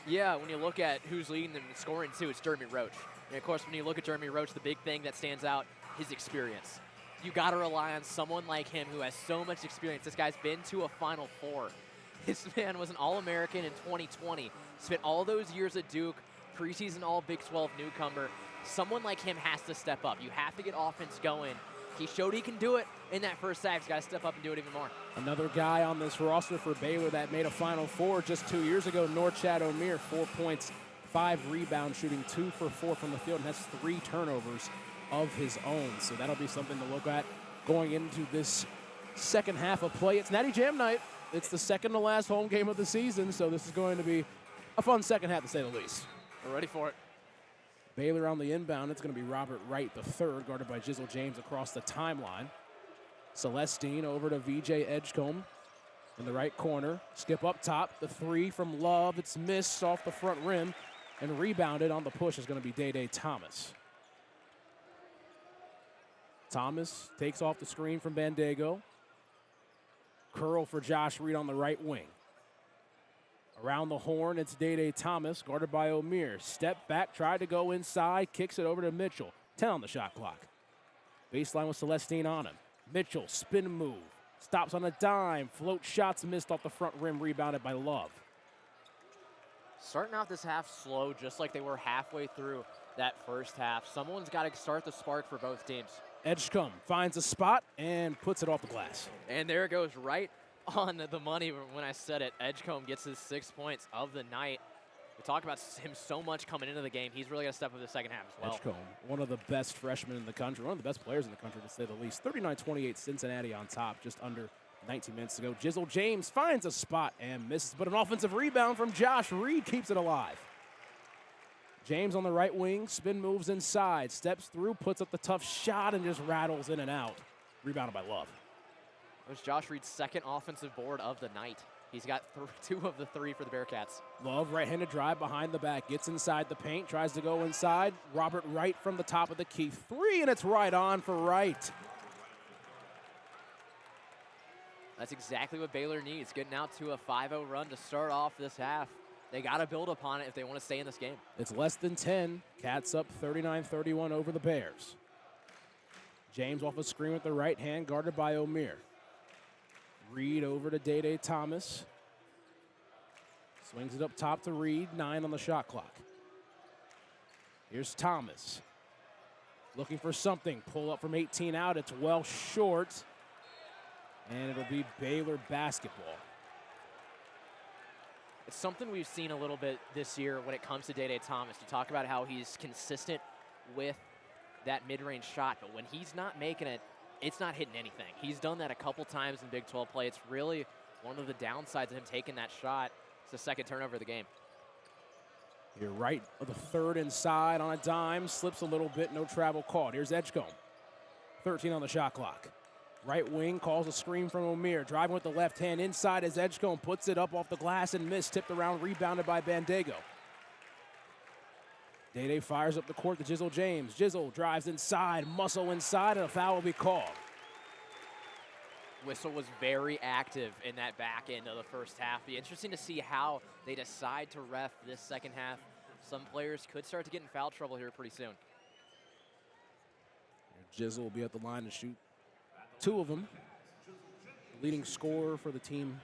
Yeah, when you look at who's leading them in scoring too, it's Jeremy Roach. And of course, when you look at Jeremy Roach, the big thing that stands out, his experience. You got to rely on someone like him who has so much experience. This guy's been to a Final Four. This man was an All-American in 2020. Spent all those years at Duke, preseason All-Big 12 newcomer. Someone like him has to step up. You have to get offense going. He showed he can do it in that first half. He's got to step up and do it even more. Another guy on this roster for Baylor that made a Final Four just 2 years ago, Norchad Omier, 4 points, 5 rebounds, shooting 2 for 4 from the field, and has 3 turnovers of his own. So that'll be something to look at going into this second half of play. It's Natty Jam night. It's the second to last home game of the season, so this is going to be a fun second half to say the least. We're ready for it. Baylor on the inbound. It's going to be Robert Wright, the third, guarded by Jizzle James across the timeline. Celestine over to VJ Edgecombe in the right corner. Skip up top. The 3 from Love. It's missed off the front rim, and rebounded on the push is going to be Day Thomas. Thomas takes off the screen from Bandego. Curl for Josh Reed on the right wing. Around the horn, it's Day Thomas, guarded by Omier. Step back, tried to go inside, kicks it over to Mitchell. 10 on the shot clock. Baseline with Celestine on him. Mitchell, spin move. Stops on a dime. Float shots missed off the front rim, rebounded by Love. Starting out this half slow, just like they were halfway through that first half. Someone's got to start the spark for both teams. Edgecombe finds a spot and puts it off the glass. And there it goes, right on the money when I said it. Edgecombe gets his 6 points of the night. We talk about him so much coming into the game. He's really got to step up the second half as well. Edgecombe, one of the best freshmen in the country, one of the best players in the country, to say the least. 39-28 Cincinnati on top just under 19 minutes ago. Jizzle James finds a spot and misses, but an offensive rebound from Josh Reed keeps it alive. James on the right wing, spin moves inside, steps through, puts up the tough shot, and just rattles in and out. Rebounded by Love. It was Josh Reed's second offensive board of the night. He's got 2 of the 3 for the Bearcats. Love, right-handed drive behind the back, gets inside the paint, tries to go inside. Robert Wright from the top of the key. 3, and it's right on for Wright. That's exactly what Baylor needs, getting out to a 5-0 run to start off this half. They got to build upon it if they want to stay in this game. It's less than 10. Cats up 39-31 over the Bears. James off a screen with the right hand, guarded by Omier. Reed over to Day Thomas. Swings it up top to Reed, 9 on the shot clock. Here's Thomas. Looking for something. Pull up from 18 out. It's well short. And it'll be Baylor basketball. It's something we've seen a little bit this year when it comes to Day Thomas. You talk about how he's consistent with that mid-range shot, but when he's not making it, it's not hitting anything. He's done that a couple times in Big 12 play. It's really one of the downsides of him taking that shot. It's the second turnover of the game. Here, right of the third inside on a dime. Slips a little bit, no travel called. Here's Edgecombe. 13 on the shot clock. Right wing calls a screen from Omier. Driving with the left hand inside as Edgecombe puts it up off the glass and missed. Tipped around, rebounded by Bandego. Day fires up the court to Jizzle James. Jizzle drives inside, muscle inside, and a foul will be called. Whistle was very active in that back end of the first half. Be interesting to see how they decide to ref this second half. Some players could start to get in foul trouble here pretty soon. Jizzle will be at the line to shoot 2 of them. Leading scorer for the team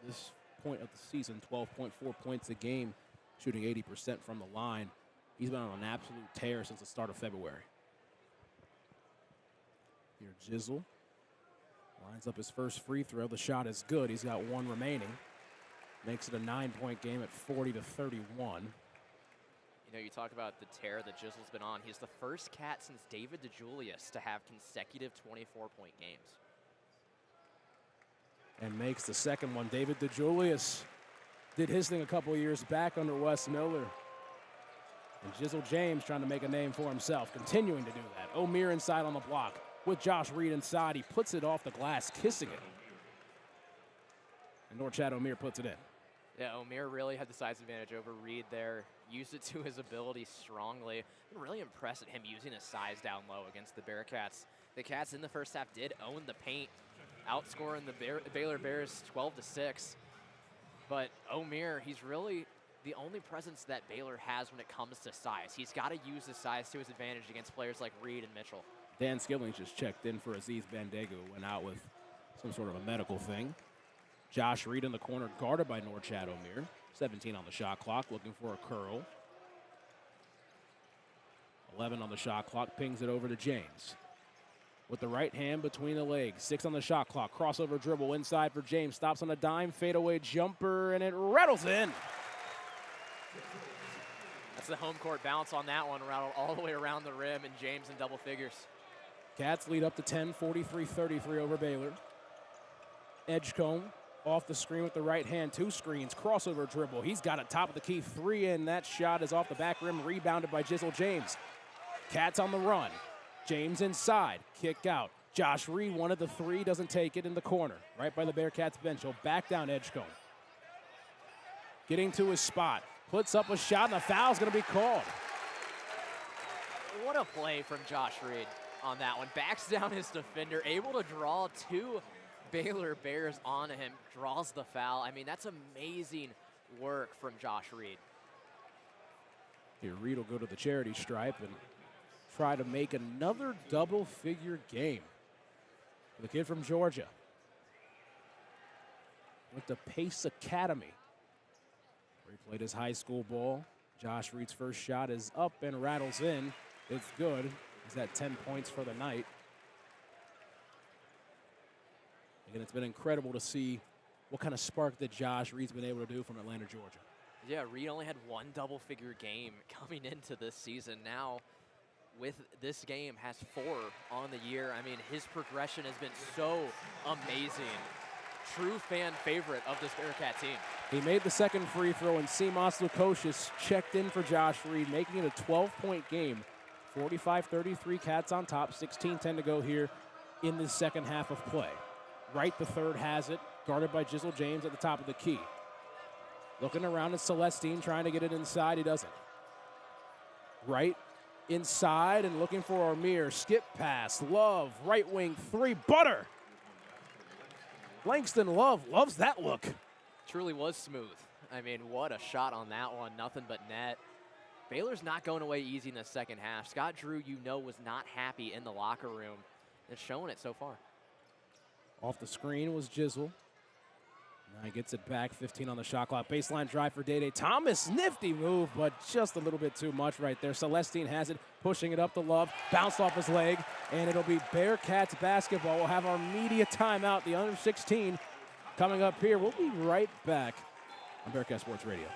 this point of the season, 12.4 points a game, shooting 80% from the line. He's been on an absolute tear since the start of February. Here, Jizzle lines up his first free throw. The shot is good. He's got one remaining. Makes it a 9-point game at 40-31. You know, you talk about the tear that Jizzle's been on. He's the first cat since David DeJulius to have consecutive 24-point games. And makes the second one. David DeJulius did his thing a couple years back under Wes Miller. And Jizzle James trying to make a name for himself, continuing to do that. O'Meara inside on the block. With Josh Reed inside, he puts it off the glass, kissing it. And Norchad O'Meara puts it in. Yeah, O'Meara really had the size advantage over Reed there. Used it to his ability strongly. I'm really impressed at him using his size down low against the Bearcats. The Cats in the first half did own the paint, outscoring the Baylor Bears 12-6. But O'Meara, he's really the only presence that Baylor has when it comes to size. He's got to use his size to his advantage against players like Reed and Mitchell. Dan Skilling just checked in for Aziz Bandega, who went out with some sort of a medical thing. Josh Reed in the corner, guarded by Norchad O'Meara. 17 on the shot clock, looking for a curl. 11 on the shot clock, pings it over to James. With the right hand between the legs, 6 on the shot clock, crossover dribble inside for James. Stops on a dime, fadeaway jumper, and it rattles in. That's the home court bounce on that one, rattled all the way around the rim, and James in double figures. Cats lead up to 10, 43-33 over Baylor. Edgecombe off the screen with the right hand, 2 screens, crossover dribble. He's got a top of the key 3 in. That shot is off the back rim, rebounded by Jizzle James. Cats on the run. James inside, kick out. Josh Reed wanted the 3, doesn't take it in the corner, right by the Bearcats bench. He'll back down Edgecombe. Getting to his spot, puts up a shot, and a foul's gonna be called. What a play from Josh Reed on that one. Backs down his defender, able to draw 2 Baylor Bears onto him, draws the foul. I mean, that's amazing work from Josh Reed. Here, Reed will go to the charity stripe and try to make another double-figure game. The kid from Georgia. Went to Pace Academy, where he played his high school ball. Josh Reed's first shot is up and rattles in. It's good. He's at 10 points for the night. Again, it's been incredible to see what kind of spark that Josh Reed's been able to do from Atlanta, Georgia. Yeah, Reed only had 1 double-figure game coming into this season. Now, with this game, has 4 on the year. I mean, his progression has been so amazing. True fan favorite of this Bearcat team. He made the second free throw, and Simas Lukosius checked in for Josh Reed, making it a 12-point game. 45-33, Cats on top, 16-10 to go here in the second half of play. Wright the third has it, guarded by Jizzle James at the top of the key. Looking around at Celestine, trying to get it inside, he doesn't. Wright inside and looking for O'Meara, skip pass, Love, right wing 3, butter! Langston Love loves that look. Truly was smooth. I mean, what a shot on that one, nothing but net. Baylor's not going away easy in the second half. Scott Drew, you know, was not happy in the locker room. It's showing it so far. Off the screen was Jizzle. Now he gets it back, 15 on the shot clock. Baseline drive for Day-Day Thomas. Nifty move, but just a little bit too much right there. Celestine has it, pushing it up to Love. Bounced off his leg, and it'll be Bearcats basketball. We'll have our media timeout, the under 16, coming up here. We'll be right back on Bearcat Sports Radio.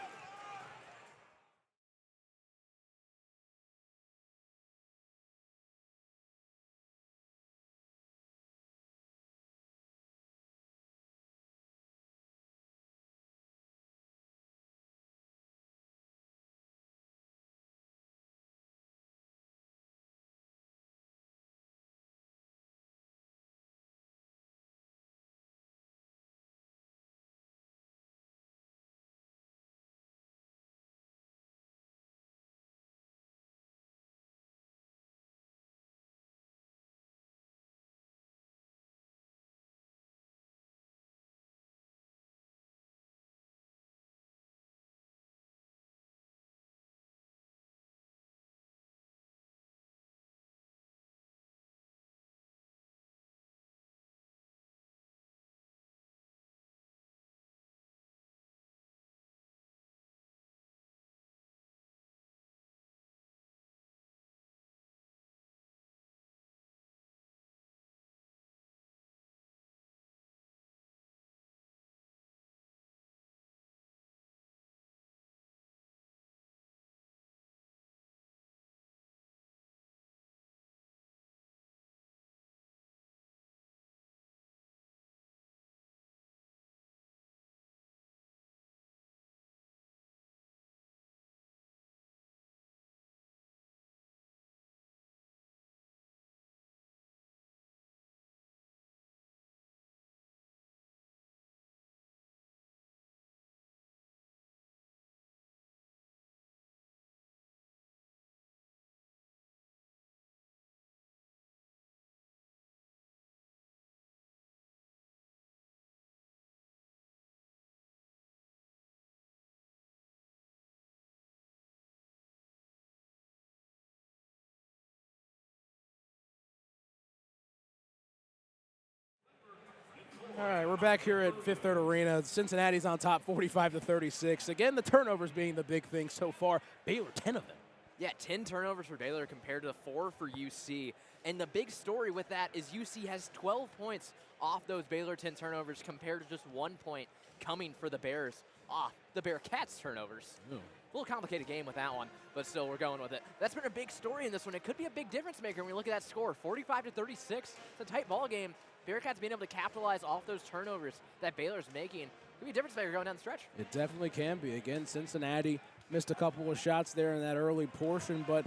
All right, we're back here at Fifth Third Arena. Cincinnati's on top 45-36. Again, the turnovers being the big thing so far. Baylor, 10 of them. Yeah, 10 turnovers for Baylor compared to the 4 for UC. And the big story with that is UC has 12 points off those Baylor 10 turnovers compared to just 1 point coming for the Bears off the Bearcats turnovers. Ooh. A little complicated game with that one, but still we're going with it. That's been a big story in this one. It could be a big difference maker when we look at that score. 45-36, it's a tight ball game. Bearcats being able to capitalize off those turnovers that Baylor's making. It could be a difference maker going down the stretch. It definitely can be. Again, Cincinnati missed a couple of shots there in that early portion, but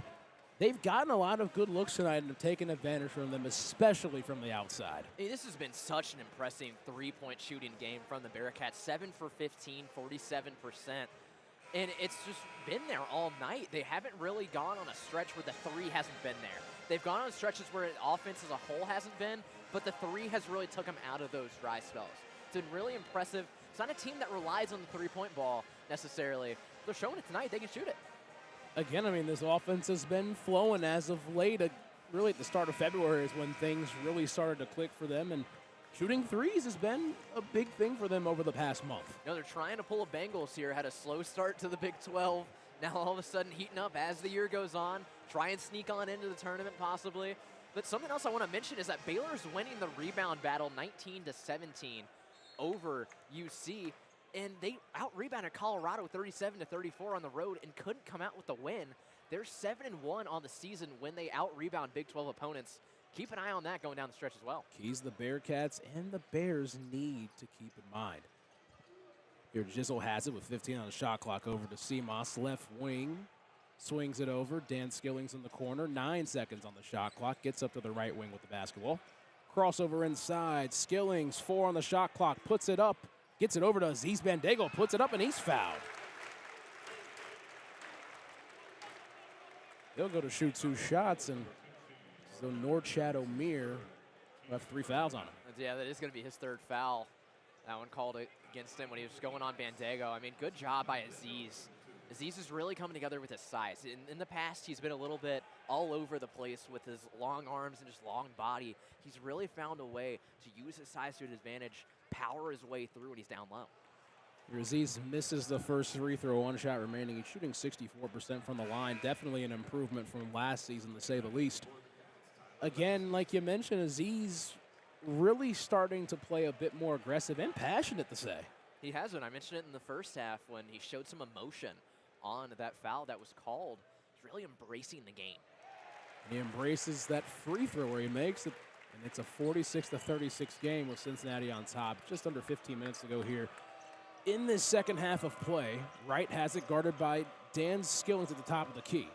they've gotten a lot of good looks tonight and have taken advantage from them, especially from the outside. Hey, this has been such an impressive three-point shooting game from the Bearcats. 7 for 15, 47%. And it's just been there all night. They haven't really gone on a stretch where the three hasn't been there. They've gone on stretches where the offense as a whole hasn't been, but the three has really took them out of those dry spells. It's been really impressive. It's not a team that relies on the three-point ball necessarily. They're showing it tonight. They can shoot it. Again, I mean, this offense has been flowing as of late. Really at the start of February is when things really started to click for them, and shooting threes has been a big thing for them over the past month. You know, they're trying to pull a Bengals here. Had a slow start to the Big 12. Now all of a sudden heating up as the year goes on. Try and sneak on into the tournament possibly. But something else I want to mention is that Baylor's winning the rebound battle 19-17 over UC. And they out-rebounded Colorado 37-34 on the road and couldn't come out with the win. They're 7-1 on the season when they out-rebound Big 12 opponents. Keep an eye on that going down the stretch as well. Keys the Bearcats and the Bears need to keep in mind. Here, Jizzle has it with 15 on the shot clock over to Seamoss, left wing. Swings it over. Dan Skillings in the corner. 9 seconds on the shot clock. Gets up to the right wing with the basketball. Crossover inside. Skillings, 4 on the shot clock. Puts it up. Gets it over to Aziz Bandego. Puts it up, and he's fouled. They'll go to shoot 2 shots, and so Norchad O'Meara will have 3 fouls on him. Yeah, that is going to be his 3rd foul. That one called against him when he was going on Bandego. I mean, good job by Aziz. Aziz is really coming together with his size. In the past, he's been a little bit all over the place with his long arms and just long body. He's really found a way to use his size to his advantage, power his way through when he's down low. Aziz misses the first free throw, 1 shot remaining. He's shooting 64% from the line. Definitely an improvement from last season, to say the least. Again, like you mentioned, Aziz really starting to play a bit more aggressive and passionate, to say. He has been. I mentioned it in the first half when he showed some emotion on that foul that was called. He's really embracing the game. He embraces that free throw where he makes it, and it's a 46-36 game with Cincinnati on top. Just under 15 minutes to go here. In this second half of play, Wright has it guarded by Dan Skillings at the top of the key.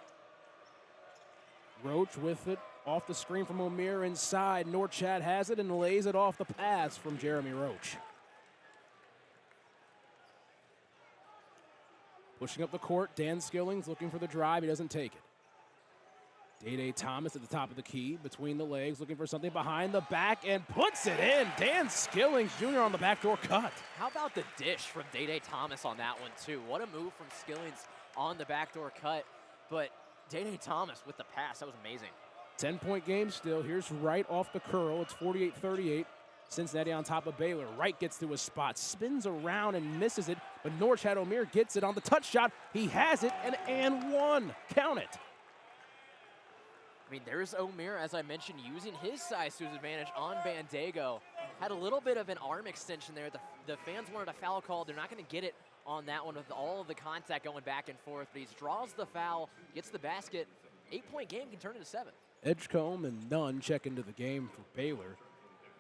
Roach with it off the screen from O'Meara inside. Norchad has it and lays it off the pass from Jeremy Roach. Pushing up the court, Dan Skillings looking for the drive. He doesn't take it. Day Thomas at the top of the key, between the legs, looking for something behind the back and puts it in. Dan Skillings Jr. on the backdoor cut. How about the dish from Day Thomas on that one, too? What a move from Skillings on the backdoor cut. But Day Thomas with the pass, that was amazing. 10-point game still. Here's Wright off the curl. It's 48-38. Cincinnati on top of Baylor. Wright gets to his spot, spins around and misses it, but Norchad O'Meara gets it on the touch shot. He has it, and one. Count it. I mean, there's O'Meara, as I mentioned, using his size to his advantage on Bandego. Had a little bit of an arm extension there. The fans wanted a foul call. They're not going to get it on that one with all of the contact going back and forth, but he draws the foul, gets the basket. 8-point game can turn into 7. Edgecombe and Nunn check into the game for Baylor.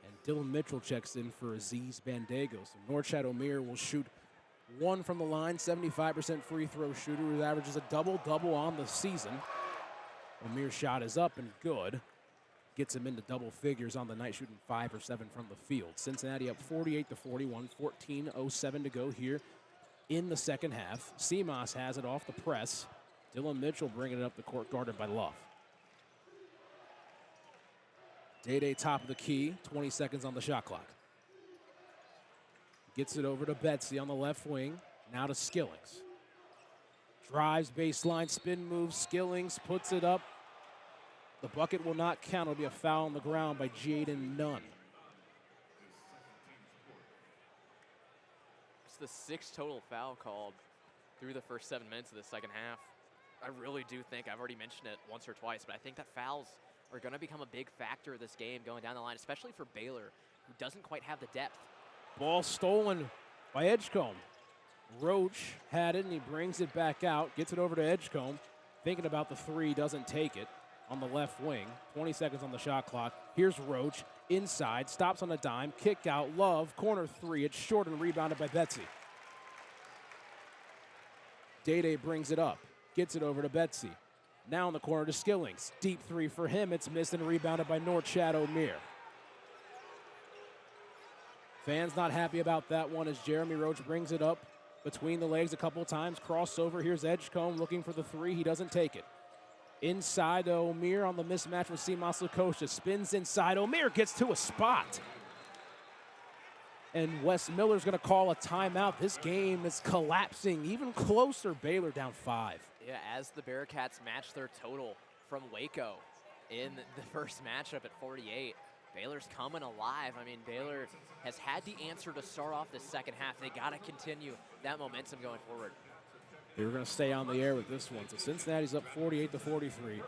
And Dylan Mitchell checks in for Aziz Bandego. So Norchad O'Meara will shoot 1 from the line, 75% free throw shooter who averages a double-double on the season. O'Meara's shot is up and good. Gets him into double figures on the night, shooting 5 or 7 from the field. Cincinnati up 48-41, 14:07 to go here in the second half. Seamoss has it off the press. Dylan Mitchell bringing it up the court, guarded by Love. Day top of the key, 20 seconds on the shot clock. Gets it over to Betsy on the left wing, now to Skillings. Drives baseline, spin move, Skillings puts it up. The bucket will not count. It'll be a foul on the ground by Jaden Nunn. the 6th total foul called through the first 7 minutes of the second half. I really do think, I've already mentioned it once or twice, but I think that fouls are going to become a big factor of this game going down the line, especially for Baylor, who doesn't quite have the depth. Ball stolen by Edgecombe. Roach had it, and he brings it back out, gets it over to Edgecombe. Thinking about the three, doesn't take it on the left wing. 20 seconds on the shot clock. Here's Roach, inside, stops on a dime, kick out, Love, corner three. It's short and rebounded by Betsy. Day brings it up, gets it over to Betsy. Now in the corner to Skillings. Deep three for him. It's missed and rebounded by Norchad O'Meara. Fans not happy about that one as Jeremy Roach brings it up between the legs a couple times. Crossover. Here's Edgecombe looking for the three. He doesn't take it. Inside to O'Meara on the mismatch with Simas Lukosha. Spins inside. O'Meara gets to a spot. And Wes Miller's going to call a timeout. This game is collapsing even closer. Baylor down 5. Yeah, as the Bearcats match their total from Waco in the first matchup at 48, Baylor's coming alive. I mean, Baylor has had the answer to start off the second half. They got to continue that momentum going forward. They're going to stay on the air with this one. So Cincinnati's up 48-43. You're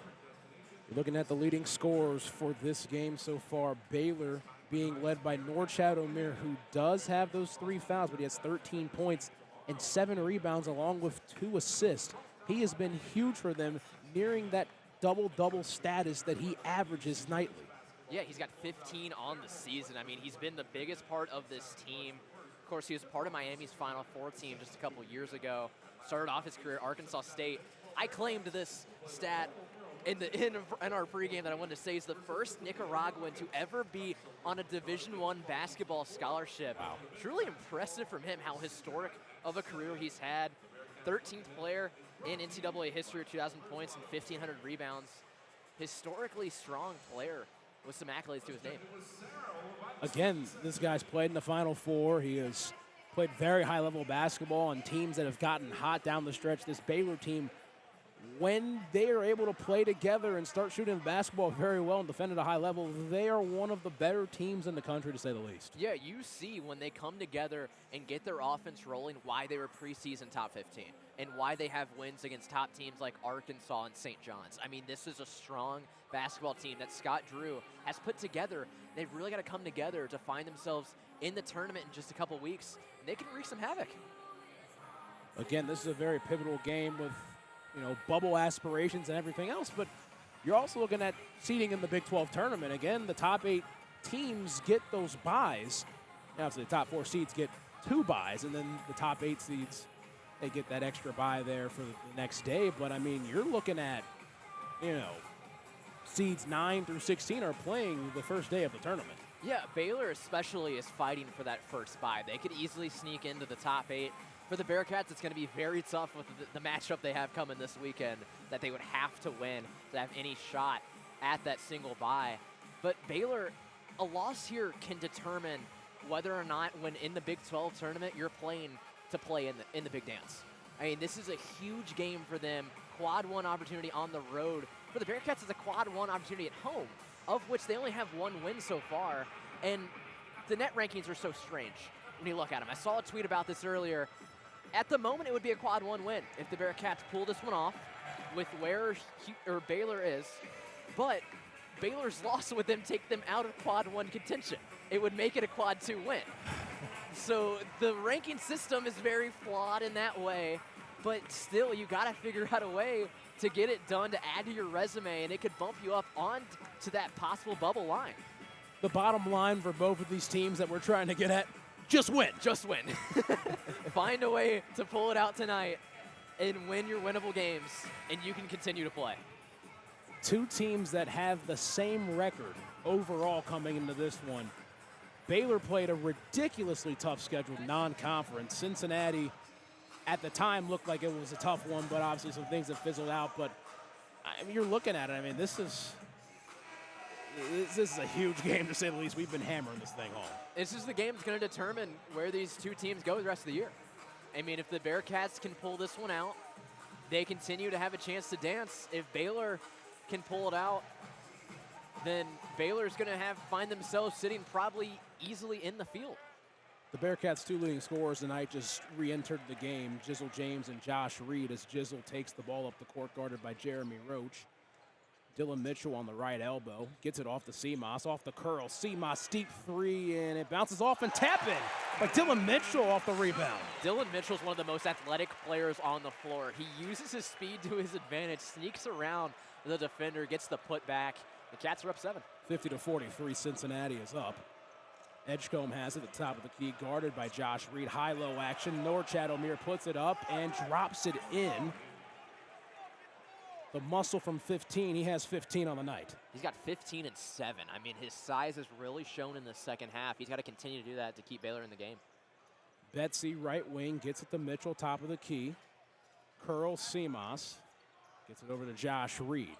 looking at the leading scorers for this game so far. Baylor being led by Norchad O'Meara, who does have those 3 fouls, but he has 13 points and 7 rebounds along with 2 assists. He has been huge for them, nearing that double-double status that he averages nightly. Yeah, he's got 15 on the season. I mean, he's been the biggest part of this team. Of course, he was part of Miami's Final Four team just a couple years ago. Started off his career at Arkansas State. I claimed this stat in our pregame that I wanted to say is the first Nicaraguan to ever be on a Division I basketball scholarship. Wow. Truly impressive from him how historic of a career he's had. 13th player in NCAA history, 2,000 points and 1,500 rebounds. Historically strong player with some accolades to his name. Again, this guy's played in the Final Four. He has played very high-level basketball on teams that have gotten hot down the stretch. This Baylor team, when they are able to play together and start shooting the basketball very well and defend at a high level, they are one of the better teams in the country, to say the least. Yeah, you see when they come together and get their offense rolling why they were preseason top 15 and why they have wins against top teams like Arkansas and St. John's. I mean, this is a strong basketball team that Scott Drew has put together. They've really got to come together to find themselves in the tournament in just a couple weeks, and they can wreak some havoc. Again, this is a very pivotal game with, bubble aspirations and everything else, but you're also looking at seeding in the Big 12 tournament. Again, the top 8 teams get those buys. Obviously, the top 4 seeds get 2 buys, and then the top 8 seeds, they get that extra bye there for the next day. But, I mean, you're looking at, seeds 9 through 16 are playing the first day of the tournament. Yeah, Baylor especially is fighting for that first bye. They could easily sneak into the top 8. For the Bearcats, it's going to be very tough with the matchup they have coming this weekend that they would have to win to have any shot at that single bye. But Baylor, a loss here can determine whether or not when in the Big 12 tournament you're playing to play in the big dance. I mean, this is a huge game for them. Quad 1 opportunity on the road. For the Bearcats, it's a quad 1 opportunity at home, of which they only have 1 win so far. And the net rankings are so strange when you look at them. I saw a tweet about this earlier. At the moment, it would be a quad 1 win if the Bearcats pull this one off with where Baylor is. But Baylor's loss would then take them out of quad 1 contention. It would make it a quad 2 win. So the ranking system is very flawed in that way. But still, you got to figure out a way to get it done to add to your resume, and it could bump you up on to that possible bubble line. The bottom line for both of these teams that we're trying to get at, just win. Just win. Find a way to pull it out tonight and win your winnable games, and you can continue to play. 2 teams that have the same record overall coming into this one. Baylor played a ridiculously tough schedule, non-conference. Cincinnati, at the time, looked like it was a tough one, but obviously some things have fizzled out. But, I mean, you're looking at it. I mean, this is a huge game, to say the least. We've been hammering this thing home. This is the game that's going to determine where these 2 teams go the rest of the year. I mean, if the Bearcats can pull this one out, they continue to have a chance to dance. If Baylor can pull it out, then Baylor's going to find themselves sitting probably easily in the field. The Bearcats' two leading scorers tonight just re-entered the game, Jizzle James and Josh Reed, as Jizzle takes the ball up the court, guarded by Jeremy Roach. Dylan Mitchell on the right elbow, gets it off to Seamoss, off the curl. Seamoss, steep three, and it bounces off and tap in by Dylan Mitchell off the rebound. Dylan Mitchell's one of the most athletic players on the floor. He uses his speed to his advantage, sneaks around the defender, gets the putback. The Cats are up 7. 50-43, Cincinnati is up. Edgecombe has it at the top of the key, guarded by Josh Reed. High-low action. Norchad O'Meara puts it up and drops it in. The muscle from 15, he has 15 on the night. He's got 15 and 7. I mean, his size has really shown in the second half. He's got to continue to do that to keep Baylor in the game. Betsy, right wing, gets it to Mitchell, top of the key. Curl Seamoss, gets it over to Josh Reed.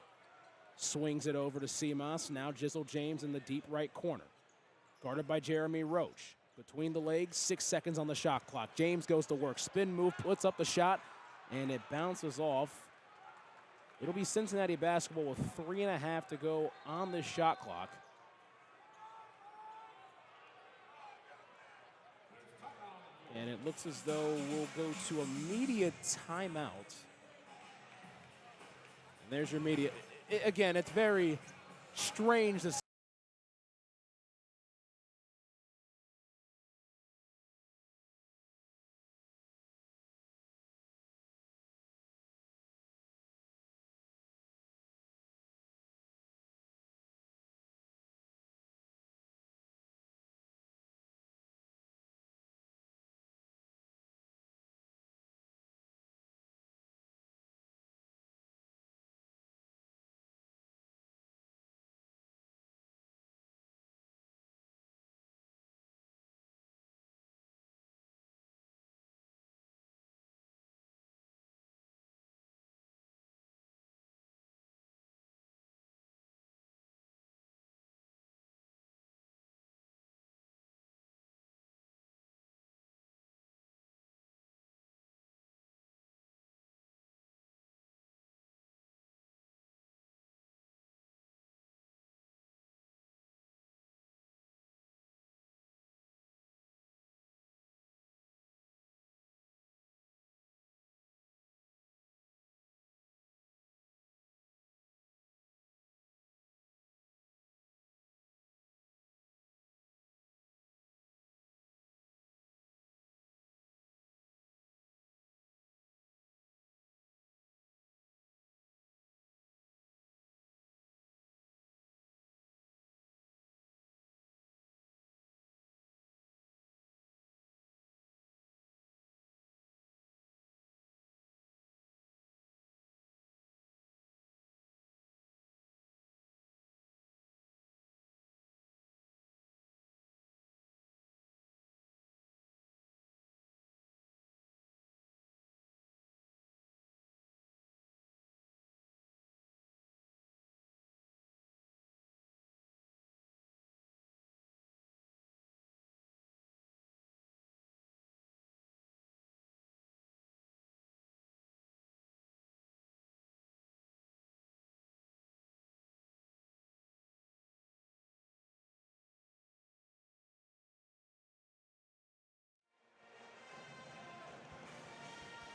Swings it over to Seamoss. Now Jizzle James in the deep right corner. Guarded by Jeremy Roach. Between the legs, 6 seconds on the shot clock. James goes to work. Spin move, puts up the shot, and it bounces off. It'll be Cincinnati basketball with 3.5 to go on the shot clock. And it looks as though we'll go to a media timeout. And there's your media. Again, it's very strange to see.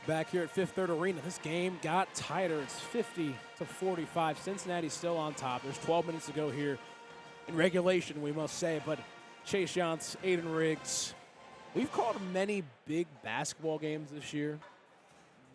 Back here at Fifth Third Arena, this game got tighter. It's 50-45. Cincinnati's still on top. There's 12 minutes to go here in regulation, we must say. But Chase Yance, Aiden Riggs, we've called many big basketball games this year.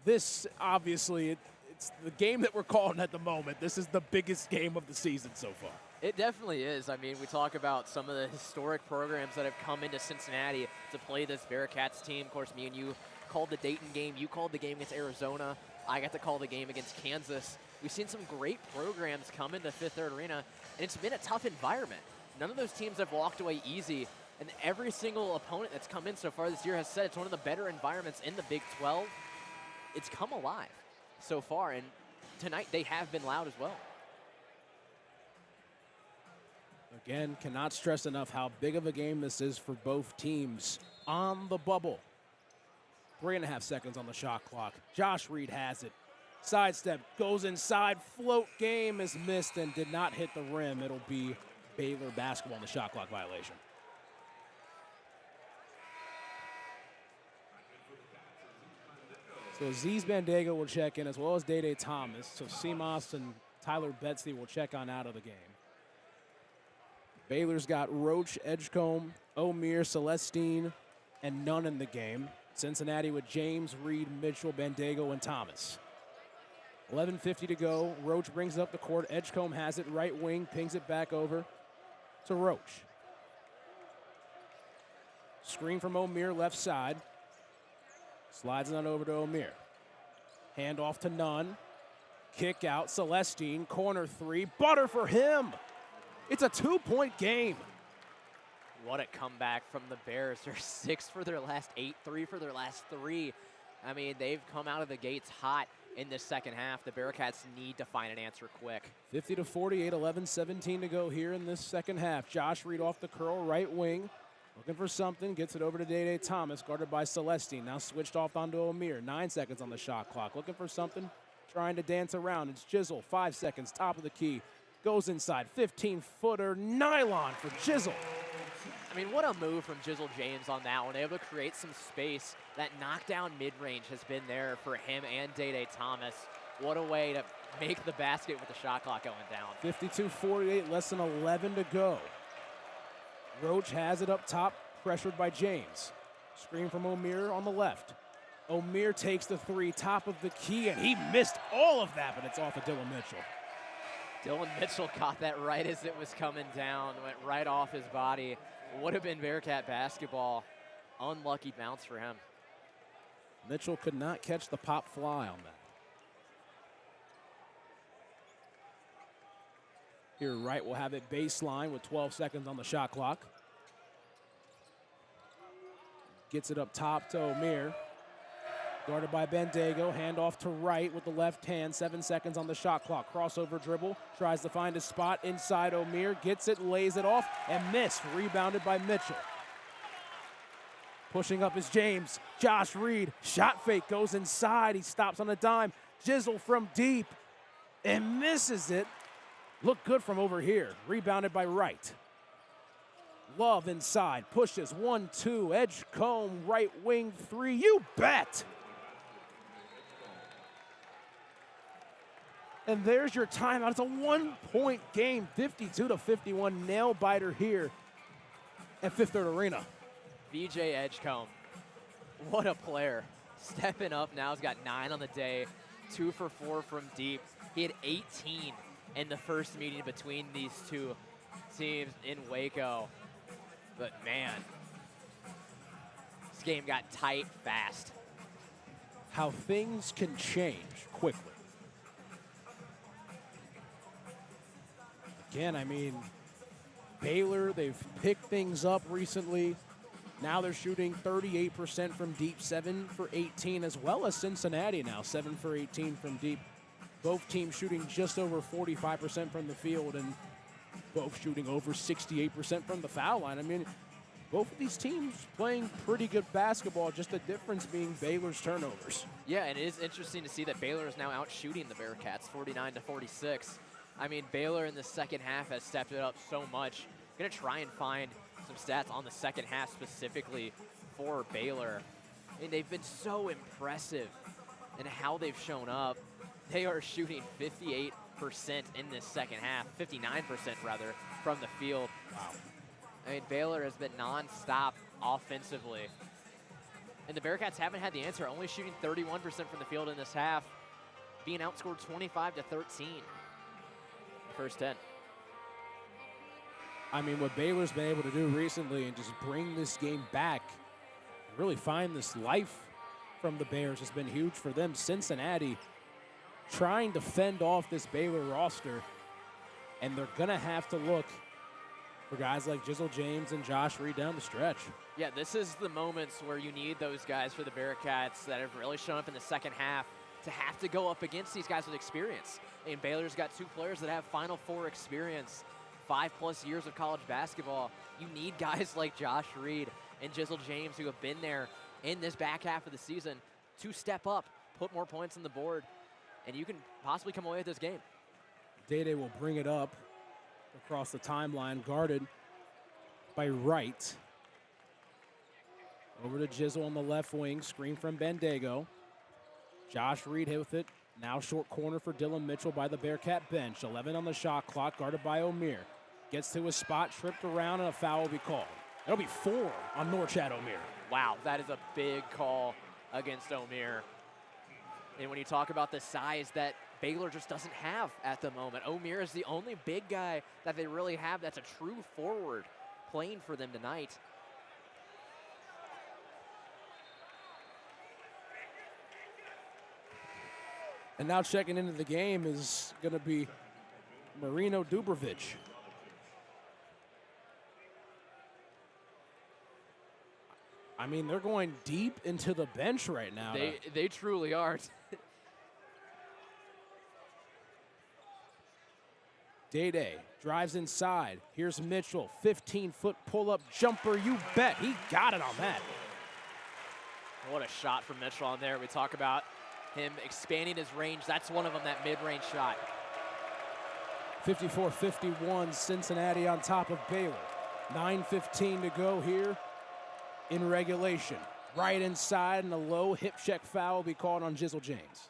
This, obviously, it's the game that we're calling at the moment. This is the biggest game of the season so far. It definitely is. I mean, we talk about some of the historic programs that have come into Cincinnati to play this Bearcats team. Of course, me and you called the Dayton game. You called the game against Arizona. I got to call the game against Kansas. We've seen some great programs come into Fifth Third Arena, and it's been a tough environment. None of those teams have walked away easy, and every single opponent that's come in so far this year has said it's one of the better environments in the Big 12. It's come alive so far, and tonight they have been loud as well. Again, cannot stress enough how big of a game this is for both teams on the bubble. 3.5 seconds on the shot clock. Josh Reed has it. Sidestep, goes inside, float game is missed and did not hit the rim. It'll be Baylor basketball on the shot clock violation. So Aziz Bandaogo will check in, as well as Day Thomas. So Seamoss and Tyler Betsley will check on out of the game. Baylor's got Roach, Edgecombe, O'Meara, Celestine, and Nunn in the game. Cincinnati with James, Reed, Mitchell, Bandaogo, and Thomas. 11:50 to go. Roach brings it up the court. Edgecombe has it right wing, pings it back over to Roach. Screen from O'Meara left side. Slides it on over to O'Meara. Hand off to Nunn. Kick out. Celestine. Corner three. Butter for him. It's a 2-point game. What a comeback from the Bears. They're 6 for their last 8, 3 for their last 3. I mean, they've come out of the gates hot in this second half. The Bearcats need to find an answer quick. 50-48, 11-17 to go here in this second half. Josh Reed off the curl, right wing. Looking for something, gets it over to Day Thomas, guarded by Celestine. Now switched off onto O'Meara. 9 seconds on the shot clock. Looking for something, trying to dance around. It's Jizzle, 5 seconds, top of the key. Goes inside, 15-footer, nylon for Jizzle. I mean, what a move from Jizzle James on that one. Able to create some space. That knockdown mid-range has been there for him and Day Thomas. What a way to make the basket with the shot clock going down. 52-48, less than 11 to go. Roach has it up top, pressured by James. Screen from O'Meara on the left. O'Meara takes the three, top of the key, and he missed all of that, but it's off of Dylan Mitchell. Dylan Mitchell caught that right as it was coming down, went right off his body. Would have been Bearcat basketball. Unlucky bounce for him. Mitchell could not catch the pop fly on that. Here Wright will have it baseline with 12 seconds on the shot clock. Gets it up top to O'Meara. Guarded by Bandaogo, hand off to Wright with the left hand, 7 seconds on the shot clock. Crossover dribble, tries to find a spot inside O'Meara, gets it, lays it off, and missed. Rebounded by Mitchell. Pushing up is James. Josh Reed, shot fake, goes inside. He stops on a dime. Jizzle from deep and misses it. Looked good from over here. Rebounded by Wright. Love inside, pushes 1-2, Edgecombe, right wing three. You bet. And there's your timeout. It's a 1-point game, 52-51, nail biter here at Fifth Third Arena. VJ Edgecombe, what a player. Stepping up now, he's got 9 on the day, 2 for 4 from deep. He had 18 in the first meeting between these two teams in Waco. But man, this game got tight fast. How things can change quickly. Again, I mean, Baylor, they've picked things up recently. Now they're shooting 38% from deep, 7 for 18, as well as Cincinnati now, 7 for 18 from deep. Both teams shooting just over 45% from the field and both shooting over 68% from the foul line. I mean, both of these teams playing pretty good basketball, just the difference being Baylor's turnovers. Yeah, and it is interesting to see that Baylor is now out shooting the Bearcats 49-46. I mean, Baylor in the second half has stepped it up so much. Going to try and find some stats on the second half specifically for Baylor. I mean, they've been so impressive in how they've shown up. They are shooting 58% in this second half, 59% rather, from the field. Wow. I mean, Baylor has been nonstop offensively. And the Bearcats haven't had the answer, only shooting 31% from the field in this half, being outscored 25-13. First 10. I mean, what Baylor's been able to do recently and just bring this game back, really find this life from the Bears has been huge for them. Cincinnati trying to fend off this Baylor roster, and they're going to have to look for guys like Jizzle James and Josh Reed down the stretch. Yeah, this is the moments where you need those guys for the Bearcats that have really shown up in the second half to have to go up against these guys with experience. And Baylor's got 2 players that have Final Four experience, 5+ years of college basketball. You need guys like Josh Reed and Jizzle James who have been there in this back half of the season to step up, put more points on the board, and you can possibly come away with this game. Day will bring it up across the timeline, guarded by Wright. Over to Jizzle on the left wing, screen from Bandaogo. Josh Reed hit with it. Now short corner for Dylan Mitchell by the Bearcat bench. 11 on the shot clock, guarded by O'Meara. Gets to his spot, tripped around, and a foul will be called. It'll be 4 on Norchad O'Meara. Wow, that is a big call against O'Meara. And when you talk about the size that Baylor just doesn't have at the moment, O'Meara is the only big guy that they really have that's a true forward playing for them tonight. And now checking into the game is going to be Marino Dubrovic. I mean, they're going deep into the bench right now. They truly are. Day drives inside. Here's Mitchell, 15-foot pull-up jumper. You bet. He got it on that. What a shot from Mitchell on there. We talk about him expanding his range. That's one of them, that mid-range shot. 54-51, Cincinnati on top of Baylor. 9:15 to go here in regulation. Right inside, and a low hip check foul will be called on Jizzle James.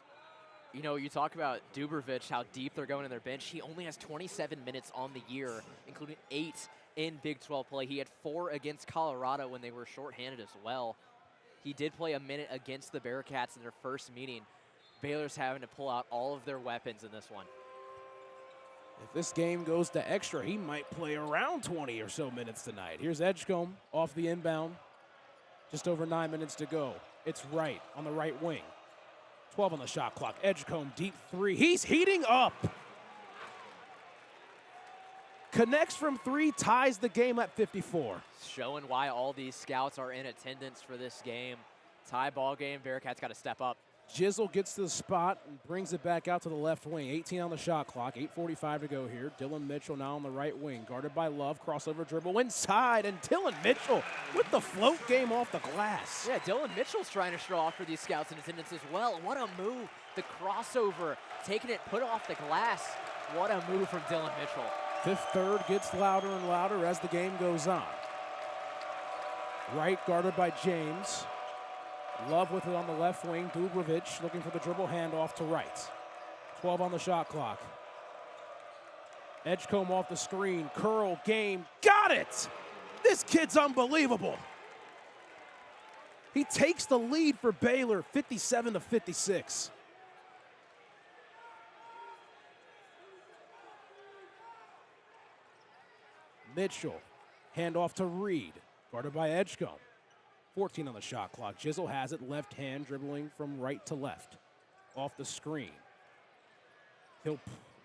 You know, you talk about Dubrovic, how deep they're going in their bench. He only has 27 minutes on the year, including 8 in Big 12 play. He had 4 against Colorado when they were shorthanded as well. He did play a minute against the Bearcats in their first meeting. Baylor's having to pull out all of their weapons in this one. If this game goes to extra, he might play around 20 or so minutes tonight. Here's Edgecombe off the inbound. Just over 9 minutes to go. It's right on the right wing. 12 on the shot clock. Edgecombe, deep 3. He's heating up. Connects from 3, ties the game at 54. Showing why all these scouts are in attendance for this game. Tie ball game. Bearcats got to step up. Jizzle gets to the spot and brings it back out to the left wing. 18 on the shot clock, 8:45 to go here. Dylan Mitchell now on the right wing, guarded by Love, crossover dribble inside, and Dylan Mitchell with the float game off the glass. Yeah, Dylan Mitchell's trying to show off for these scouts in attendance as well. What a move. The crossover, taking it, put off the glass. What a move from Dylan Mitchell. Fifth third gets louder and louder as the game goes on. Right guarded by James. Love with it on the left wing. Dubrovic looking for the dribble handoff to right. 12 on the shot clock. Edgecombe off the screen. Curl game. Got it! This kid's unbelievable. He takes the lead for Baylor, 57-56. Mitchell, handoff to Reed, guarded by Edgecombe. 14 on the shot clock. Jizzle has it, left hand, dribbling from right to left. Off the screen.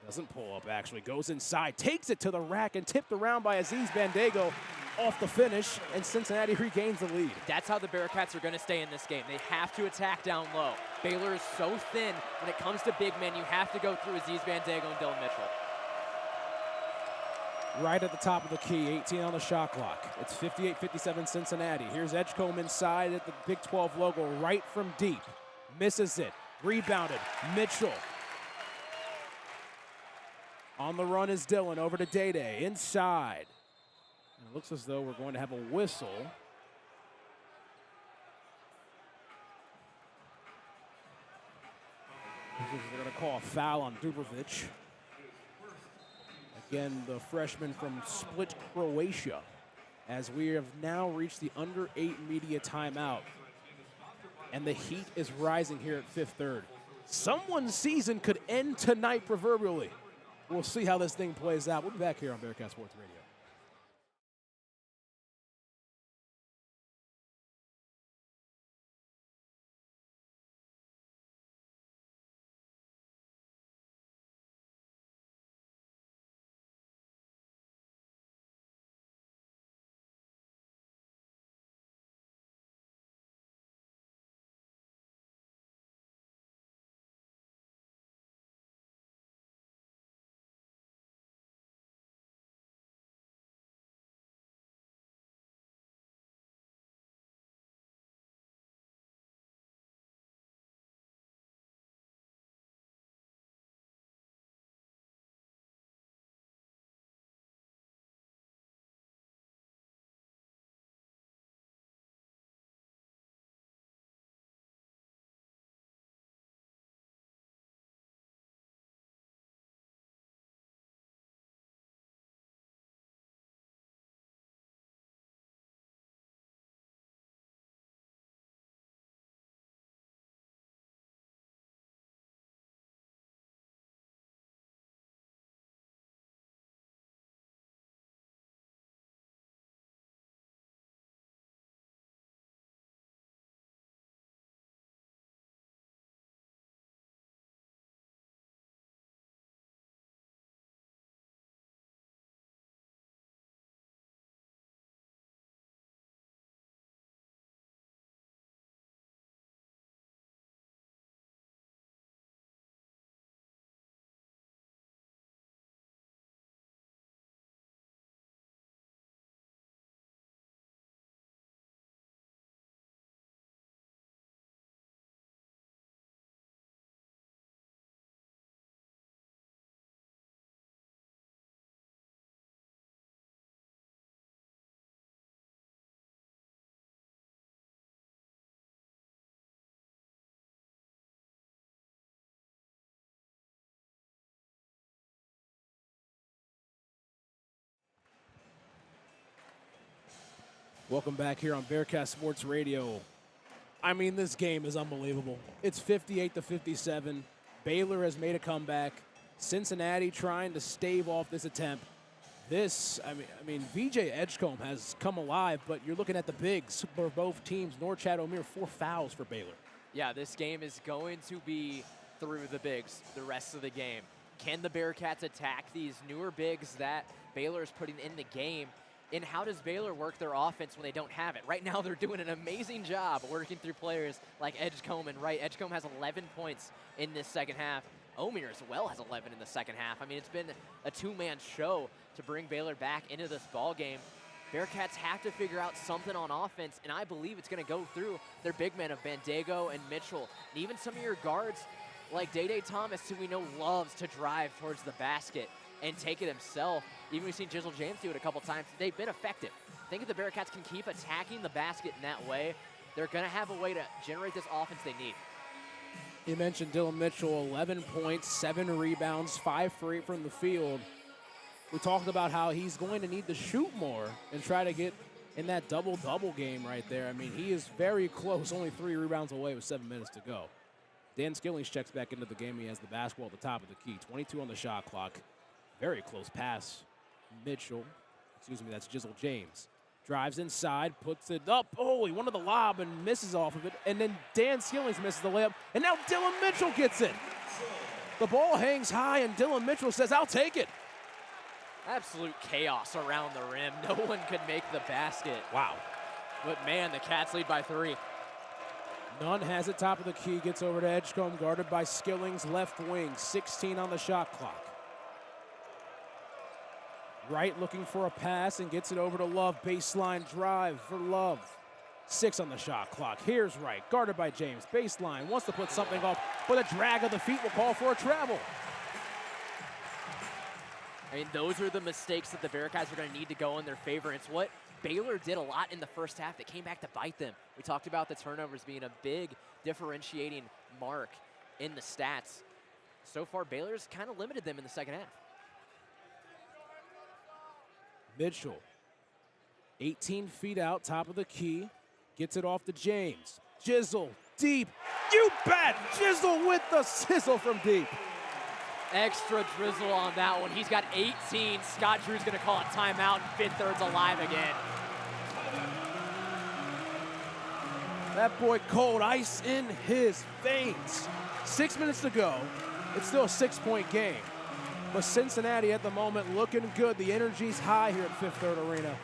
Doesn't pull up, actually. Goes inside, takes it to the rack, and tipped around by Aziz Bandego off the finish, and Cincinnati regains the lead. That's how the Bearcats are going to stay in this game. They have to attack down low. Baylor is so thin. When it comes to big men, you have to go through Aziz Bandego and Dylan Mitchell. Right at the top of the key, 18 on the shot clock. It's 58-57 Cincinnati. Here's Edgecombe inside at the Big 12 logo, right from deep. Misses it. Rebounded. Mitchell. On the run is Dylan. Over to Day inside. And it looks as though we're going to have a whistle. They're going to call a foul on Dubrovic. Again, the freshman from Split, Croatia, as we have now reached the under-8 media timeout. And the heat is rising here at fifth third. Someone's season could end tonight proverbially. We'll see how this thing plays out. We'll be back here on Bearcat Sports Radio. Welcome back here on Bearcat Sports Radio. I mean, this game is unbelievable. It's 58-57. Baylor has made a comeback. Cincinnati trying to stave off this attempt. I mean, VJ Edgecombe has come alive, but you're looking at the bigs for both teams. Norchad O'Meara, 4 fouls for Baylor. Yeah, this game is going to be through the bigs the rest of the game. Can the Bearcats attack these newer bigs that Baylor is putting in the game? And how does Baylor work their offense when they don't have it? Right now, they're doing an amazing job working through players like Edgecombe and Wright. Edgecombe has 11 points in this second half. O'Meara as well has 11 in the second half. I mean, it's been a two-man show to bring Baylor back into this ball game. Bearcats have to figure out something on offense, and I believe it's going to go through their big men of Bandego and Mitchell, and even some of your guards like Day Thomas, who we know loves to drive towards the basket and take it himself. Even we've seen Jizzle James do it a couple times. They've been effective. I think if the Bearcats can keep attacking the basket in that way, they're going to have a way to generate this offense they need. You mentioned Dylan Mitchell, 11 points, 7 rebounds, 5 for 8 from the field. We talked about how he's going to need to shoot more and try to get in that double-double game right there. I mean, he is very close, only 3 rebounds away with 7 minutes to go. Dan Skillings checks back into the game. He has the basketball at the top of the key, 22 on the shot clock. Very close pass. Mitchell, that's Jizzle James. Drives inside, puts it up. Oh, he wanted the lob and misses off of it. And then Dan Skillings misses the layup. And now Dylan Mitchell gets it. The ball hangs high, and Dylan Mitchell says, I'll take it. Absolute chaos around the rim. No one could make the basket. Wow. But, man, the Cats lead by 3. Nunn has it top of the key, gets over to Edgecombe, guarded by Skillings, left wing, 16 on the shot clock. Wright looking for a pass and gets it over to Love. Baseline drive for Love. 6 on the shot clock. Here's Wright, guarded by James. Baseline, wants to put something off, but a drag of the feet will call for a travel. I mean, those are the mistakes that the Bearcats are going to need to go in their favor. It's what Baylor did a lot in the first half that came back to bite them. We talked about the turnovers being a big differentiating mark in the stats. So far, Baylor's kind of limited them in the second half. Mitchell, 18 feet out, top of the key, gets it off to James. Jizzle, deep, you bet! Jizzle with the sizzle from deep. Extra drizzle on that one. He's got 18. Scott Drew's gonna call a timeout, and Fifth Third's alive again. That boy cold, ice in his veins. 6 minutes to go. It's still a 6-point game. But Cincinnati at the moment looking good. The energy's high here at Fifth Third Arena.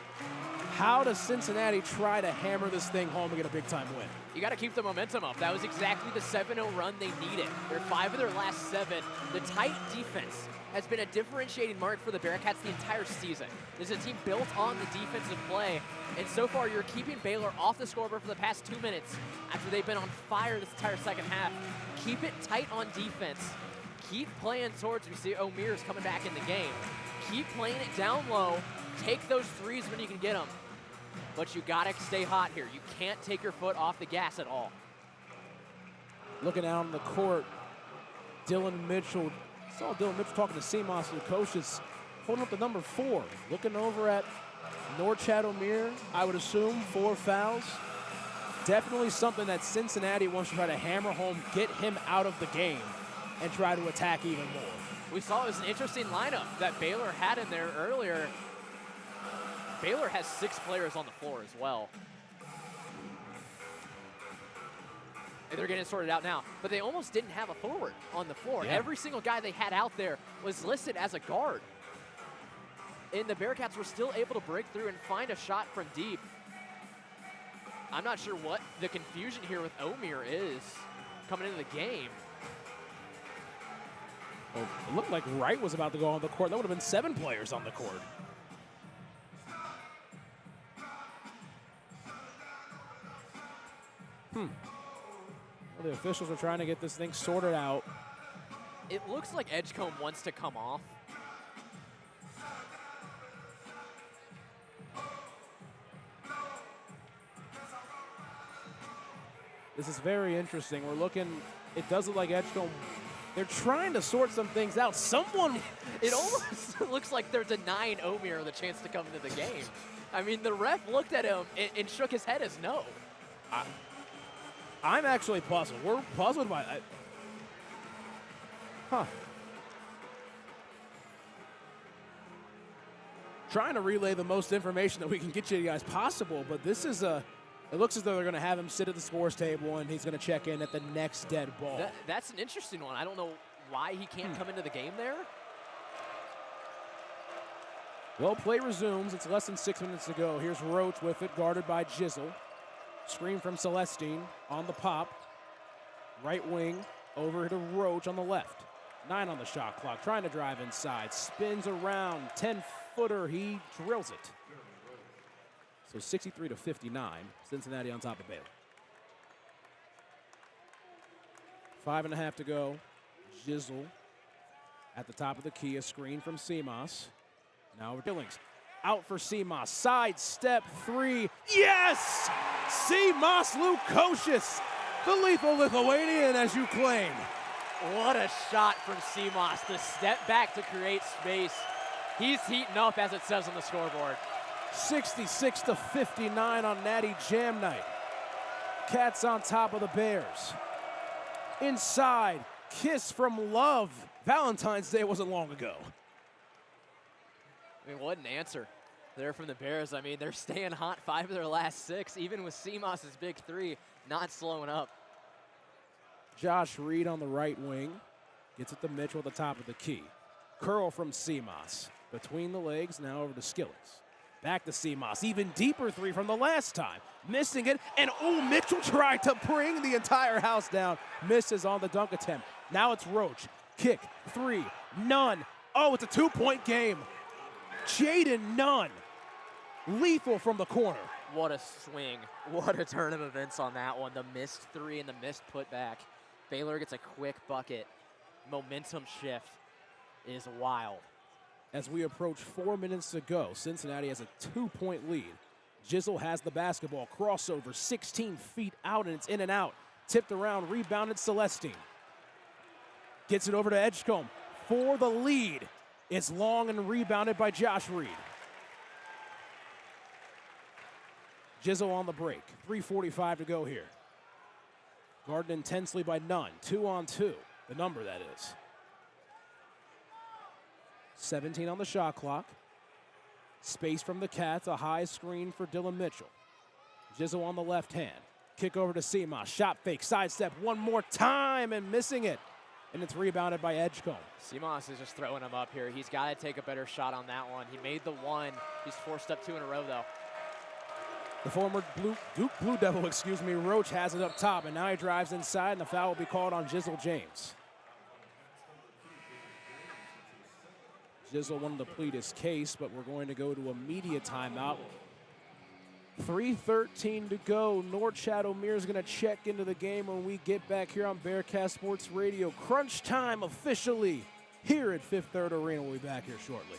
How does Cincinnati try to hammer this thing home and get a big-time win? You got to keep the momentum up. That was exactly the 7-0 run they needed. They're 5 of their last 7. The tight defense has been a differentiating mark for the Bearcats the entire season. This is a team built on the defensive play, and so far you're keeping Baylor off the scoreboard for the past 2 minutes after they've been on fire this entire second half. Keep it tight on defense. Keep playing towards, we see O'Meara's coming back in the game. Keep playing it down low. Take those threes when you can get them. But you gotta stay hot here. You can't take your foot off the gas at all. Looking out on the court, Dylan Mitchell. Saw Dylan Mitchell talking to Seamoss, the coaches, holding up the number 4. Looking over at Norchad O'Meara, I would assume 4 fouls. Definitely something that Cincinnati wants to try to hammer home, get him out of the game, and try to attack even more. We saw it was an interesting lineup that Baylor had in there earlier. Baylor has 6 players on the floor as well. And they're getting it sorted out now. But they almost didn't have a forward on the floor. Yeah. Every single guy they had out there was listed as a guard. And the Bearcats were still able to break through and find a shot from deep. I'm not sure what the confusion here with O'Meara is coming into the game. Well, it looked like Wright was about to go on the court. That would have been 7 players on the court. Well, the officials are trying to get this thing sorted out. It looks like Edgecombe wants to come off. This is very interesting. We're looking, it does look like Edgecombe, they're trying to sort some things out. Someone, It almost looks like they're denying O'Meara the chance to come into the game. I mean, the ref looked at him and shook his head as no. I'm actually puzzled. We're puzzled by that. Huh. Trying to relay the most information that we can get you guys possible, but this is a. It looks as though they're going to have him sit at the scores table, and he's going to check in at the next dead ball. That's an interesting one. I don't know why he can't come into the game there. Well, play resumes. It's less than 6 minutes to go. Here's Roach with it, guarded by Jizzle. Screen from Celestine on the pop. Right wing over to Roach on the left. 9 on the shot clock, trying to drive inside. Spins around, 10-footer, he drills it. So 63-59, Cincinnati on top of Baylor. 5.5 to go. Jizzle at the top of the key, a screen from Seamas. Now Billings out for Seamas. Side step 3. Yes! Seamas Lukosius, the lethal Lithuanian, as you claim. What a shot from Seamas. The step back to create space. He's heating up, as it says on the scoreboard. 66-59 on Natty Jam Night. Cats on top of the Bears. Inside, kiss from love. Valentine's Day wasn't long ago. I mean, what an answer there from the Bears. I mean, they're staying hot 5 of their last 6, even with Seamas' big 3, not slowing up. Josh Reed on the right wing. Gets it to Mitchell at the top of the key. Curl from Seamas. Between the legs, now over to Skillings. Back to Seamas, even deeper 3 from the last time. Missing it, and Mitchell tried to bring the entire house down. Misses on the dunk attempt. Now it's Roach. Kick, 3, none. Oh, it's a 2-point game. Jaden Nunn, lethal from the corner. What a swing. What a turn of events on that one. The missed 3 and the missed putback. Baylor gets a quick bucket. Momentum shift is wild. As we approach 4 minutes to go, Cincinnati has a 2-point lead. Jizzle has the basketball. Crossover, 16 feet out, and it's in and out. Tipped around, rebounded Celestine. Gets it over to Edgecombe for the lead. It's long and rebounded by Josh Reed. Jizzle on the break. 3:45 to go here. Guarded intensely by Nunn. 2-on-2. The number, that is. 17 on the shot clock. Space from the Cats. A high screen for Dylan Mitchell. Jizzle on the left hand. Kick over to Seamas. Shot fake. Sidestep one more time and missing it. And it's rebounded by Edgecombe. Seamas is just throwing him up here. He's got to take a better shot on that one. He made the 1. He's forced up 2 in a row, though. The former Duke Blue Devil, Roach has it up top, and now he drives inside, and the foul will be called on Jizzle James. Jizzle wanted to plead his case, but we're going to go to a media timeout. 3:13 to go. North Shadow Mirror is going to check into the game when we get back here on Bearcat Sports Radio. Crunch time officially here at Fifth Third Arena. We'll be back here shortly.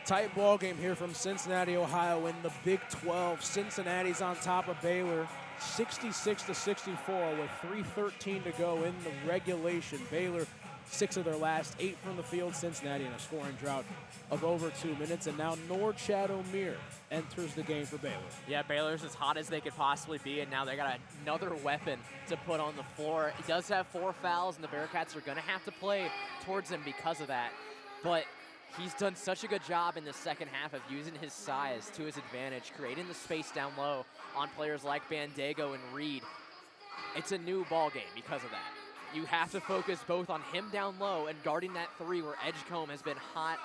Tight ball game here from Cincinnati, Ohio in the Big 12. Cincinnati's on top of Baylor, 66-64 with 3:13 to go in the regulation. Baylor, 6 of their last 8 from the field. Cincinnati in a scoring drought of over 2 minutes. And now Norchad Omier enters the game for Baylor. Yeah, Baylor's as hot as they could possibly be, and now they got another weapon to put on the floor. He does have 4 fouls, and the Bearcats are going to have to play towards him because of that. But he's done such a good job in the second half of using his size to his advantage, creating the space down low on players like Bandego and Reed. It's a new ball game because of that. You have to focus both on him down low and guarding that 3 where Edgecombe has been hot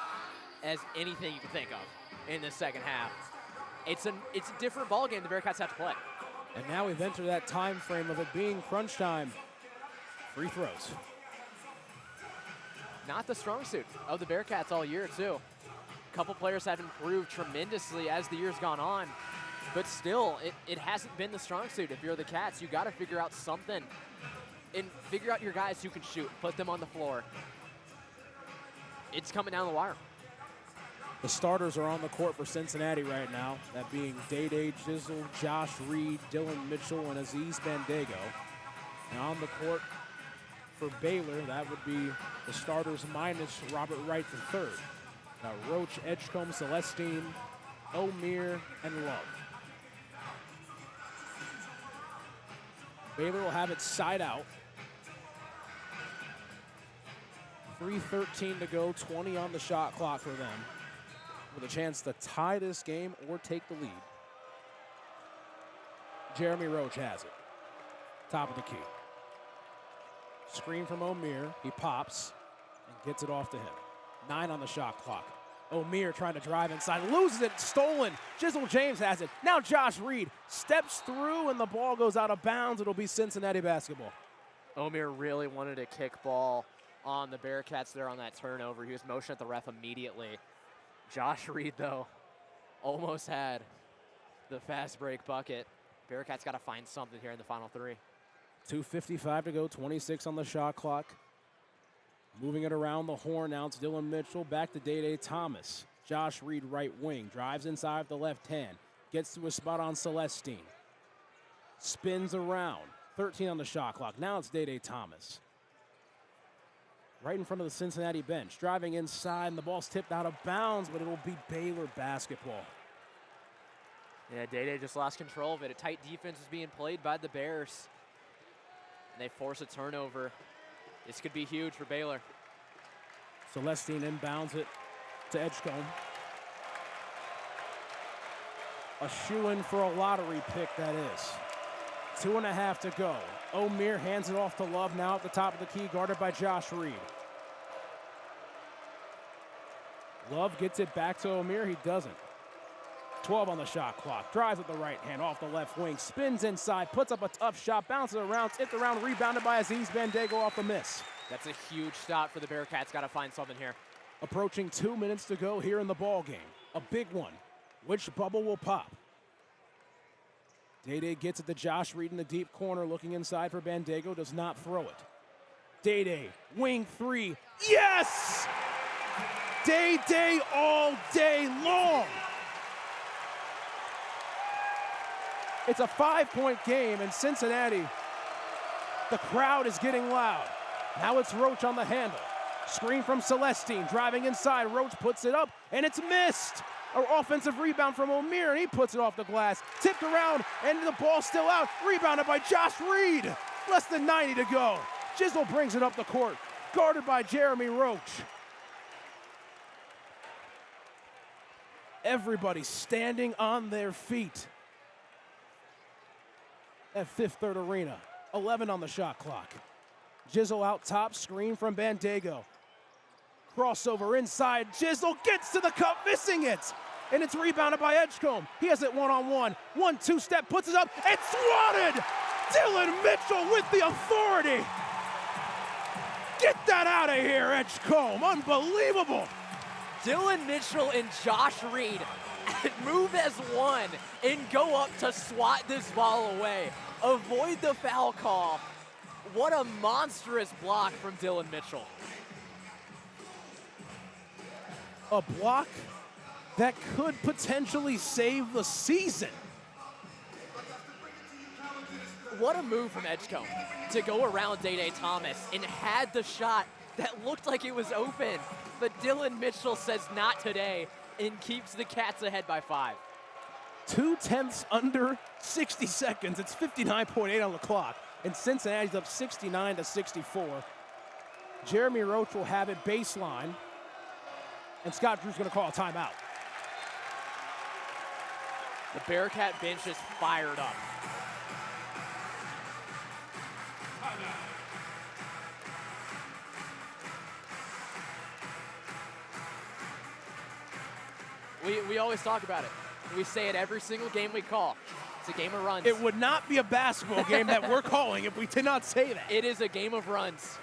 as anything you can think of in the second half. It's a different ball game the Bearcats have to play. And now we've entered that time frame of it being crunch time. Free throws. Not the strong suit of the Bearcats all year, too. A couple players have improved tremendously as the year's gone on, but still, it hasn't been the strong suit. If you're the Cats, you got to figure out something and figure out your guys who can shoot, put them on the floor. It's coming down the wire. The starters are on the court for Cincinnati right now, that being Day-Day Jizzle, Josh Reed, Dylan Mitchell, and Aziz Bandego. And on the court for Baylor, that would be the starters minus Robert Wright III. Got Roach, Edgecombe, Celestine, Omier, and Love. Baylor will have it side out. 3:13 to go, 20 on the shot clock for them, with a chance to tie this game or take the lead. Jeremy Roach has it. Top of the key. Screen from Omier. He pops and gets it off to him. 9 on the shot clock. Omier trying to drive inside, loses it, stolen. Jizzle James has it. Now Josh Reed steps through and the ball goes out of bounds. It'll be Cincinnati basketball. Omier really wanted a kick ball on the Bearcats there on that turnover. He was motioning at the ref immediately. Josh Reed, though, almost had the fast break bucket. Bearcats got to find something here in the final 3. 2:55 to go, 26 on the shot clock. Moving it around the horn now, it's Dylan Mitchell, back to Day-Day Thomas. Josh Reed, right wing, drives inside the left hand, gets to a spot on Celestine. Spins around, 13 on the shot clock. Now it's Day-Day Thomas. Right in front of the Cincinnati bench, driving inside, and the ball's tipped out of bounds, but it'll be Baylor basketball. Yeah, Day-Day just lost control of it. A tight defense is being played by the Bears, and they force a turnover. This could be huge for Baylor. Celestine inbounds it to Edgecombe. A shoe-in for a lottery pick, that is. 2.5 to go. Omier hands it off to Love now at the top of the key, guarded by Josh Reed. Love gets it back to Omier. He doesn't. 12 on the shot clock. Drives with the right hand off the left wing. Spins inside. Puts up a tough shot. Bounces around. Tipped around. Rebounded by Aziz Bandego off the miss. That's a huge stop for the Bearcats. Got to find something here. Approaching 2 minutes to go here in the ball game. A big one. Which bubble will pop? Day-Day gets it to Josh Reed in the deep corner. Looking inside for Bandego. Does not throw it. Day-Day. Wing 3. Yes! Day-Day all day long. It's a 5-point game in Cincinnati. The crowd is getting loud. Now it's Roach on the handle. Screen from Celestine, driving inside. Roach puts it up, and it's missed. An offensive rebound from Omier, and he puts it off the glass. Tipped around, and the ball's still out. Rebounded by Josh Reed. Less than 90 to go. Jizzle brings it up the court, guarded by Jeremy Roach. Everybody standing on their feet at Fifth Third Arena. 11 on the shot clock. Jizzle out top, screen from Bandego. Crossover inside, Jizzle gets to the cup, missing it. And it's rebounded by Edgecombe. He has it one-on-one. 1-2 step, puts it up, and swatted! Dylan Mitchell with the authority. Get that out of here, Edgecombe, unbelievable. Dylan Mitchell and Josh Reed move as one and go up to swat this ball away. Avoid the foul call. What a monstrous block from Dylan Mitchell. A block that could potentially save the season. What a move from Edgecombe to go around Day Thomas and had the shot that looked like it was open. But Dylan Mitchell says not today and keeps the Cats ahead by 5. 2/10 under 60 seconds. It's 59.8 on the clock. And Cincinnati's up 69-64. Jeremy Roach will have it baseline. And Scott Drew's going to call a timeout. The Bearcat bench is fired up. We always talk about it. We say it every single game we call. It's a game of runs. It would not be a basketball game that we're calling if we did not say that. It is a game of runs.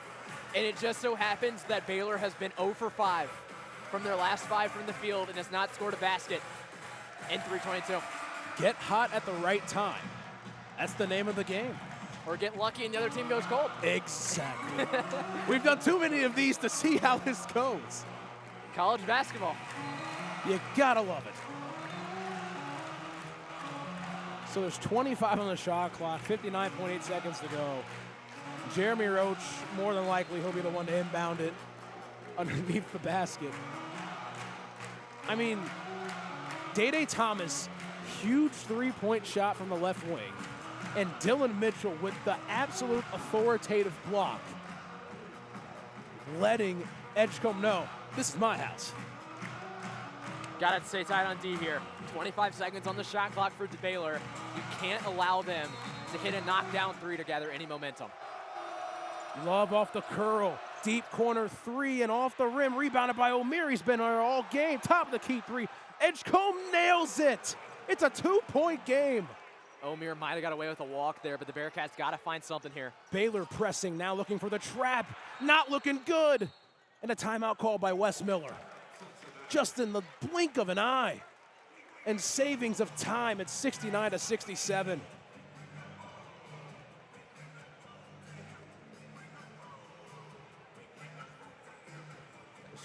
And it just so happens that Baylor has been 0 for 5 from their last 5 from the field and has not scored a basket in 3:22. Get hot at the right time. That's the name of the game. Or get lucky and the other team goes cold. Exactly. We've done too many of these to see how this goes. College basketball. You gotta love it. So there's 25 on the shot clock, 59.8 seconds to go. Jeremy Roach, more than likely, he'll be the one to inbound it underneath the basket. I mean, Day Thomas, huge three-point shot from the left wing. And Dylan Mitchell with the absolute authoritative block, letting Edgecombe know, this is my house. Got to stay tight on D here. 25 seconds on the shot clock for Baylor. You can't allow them to hit a knockdown 3 to gather any momentum. Love off the curl. Deep corner 3 and off the rim. Rebounded by O'Meara. He's been there all game. Top of the key 3. Edgecombe nails it. It's a 2-point game. O'Meara might have got away with a walk there, but the Bearcats got to find something here. Baylor pressing, now looking for the trap. Not looking good. And a timeout call by Wes Miller. Just in the blink of an eye. And savings of time at 69-67.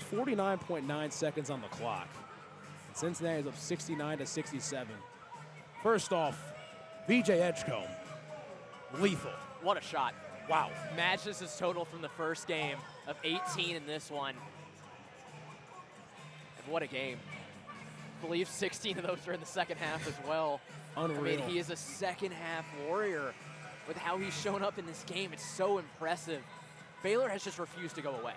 There's 49.9 seconds on the clock. Cincinnati is up 69-67. First off, VJ Edgecombe, lethal. What a shot. Wow. Matches his total from the first game of 18 in this one. And what a game. I believe 16 of those are in the second half as well. Unreal. I mean, he is a second half warrior with how he's shown up in this game. It's so impressive. Baylor has just refused to go away.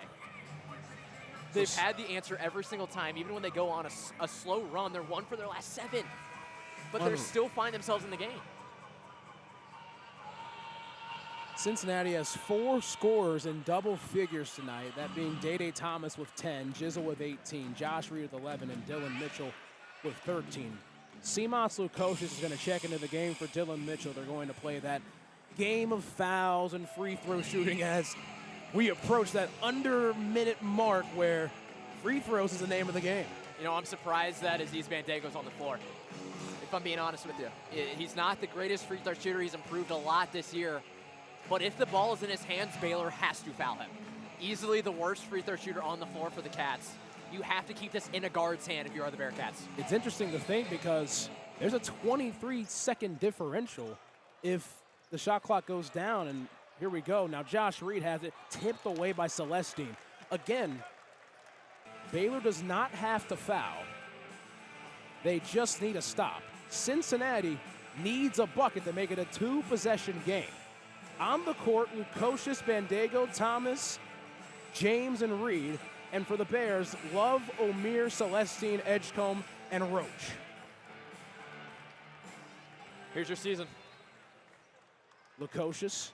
They've had the answer every single time, even when they go on a slow run. They're 1 for their last 7, but they still find themselves in the game. Cincinnati has 4 scorers in double figures tonight, that being Day Thomas with 10, Jizzle with 18, Josh Reed with 11, and Dylan Mitchell with 13. Simas Lukosius is going to check into the game for Dylan Mitchell. They're going to play that game of fouls and free throw shooting as we approach that under-minute mark where free throws is the name of the game. You know, I'm surprised that Aziz Bandego's on the floor, if I'm being honest with you. He's not the greatest free throw shooter. He's improved a lot this year. But if the ball is in his hands, Baylor has to foul him. Easily the worst free throw shooter on the floor for the Cats. You have to keep this in a guard's hand if you are the Bearcats. It's interesting to think because there's a 23-second differential if the shot clock goes down, and here we go. Now Josh Reed has it tipped away by Celestine. Again, Baylor does not have to foul. They just need a stop. Cincinnati needs a bucket to make it a 2-possession game. On the court, Lukosius, Bandego, Thomas, James, and Reed. And for the Bears, Love, O'Meara, Celestine, Edgecombe, and Roach. Here's your season. Lukosius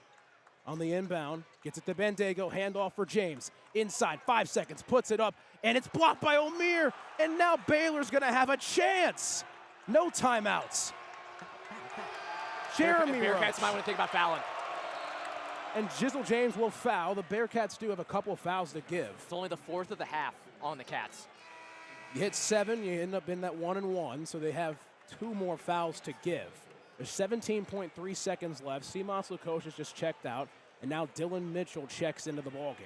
on the inbound, gets it to Bandego, handoff for James. Inside, 5 seconds, puts it up, and it's blocked by O'Meara. And now Baylor's gonna have a chance. No timeouts. Jeremy Roach. Bearcats might want to think about fouling. And Jizzle James will foul. The Bearcats do have a couple of fouls to give. It's only the 4th of the half on the Cats. You hit 7, you end up in that 1-and-1, so they have 2 more fouls to give. There's 17.3 seconds left. Simas Lukosius just checked out, and now Dylan Mitchell checks into the ballgame.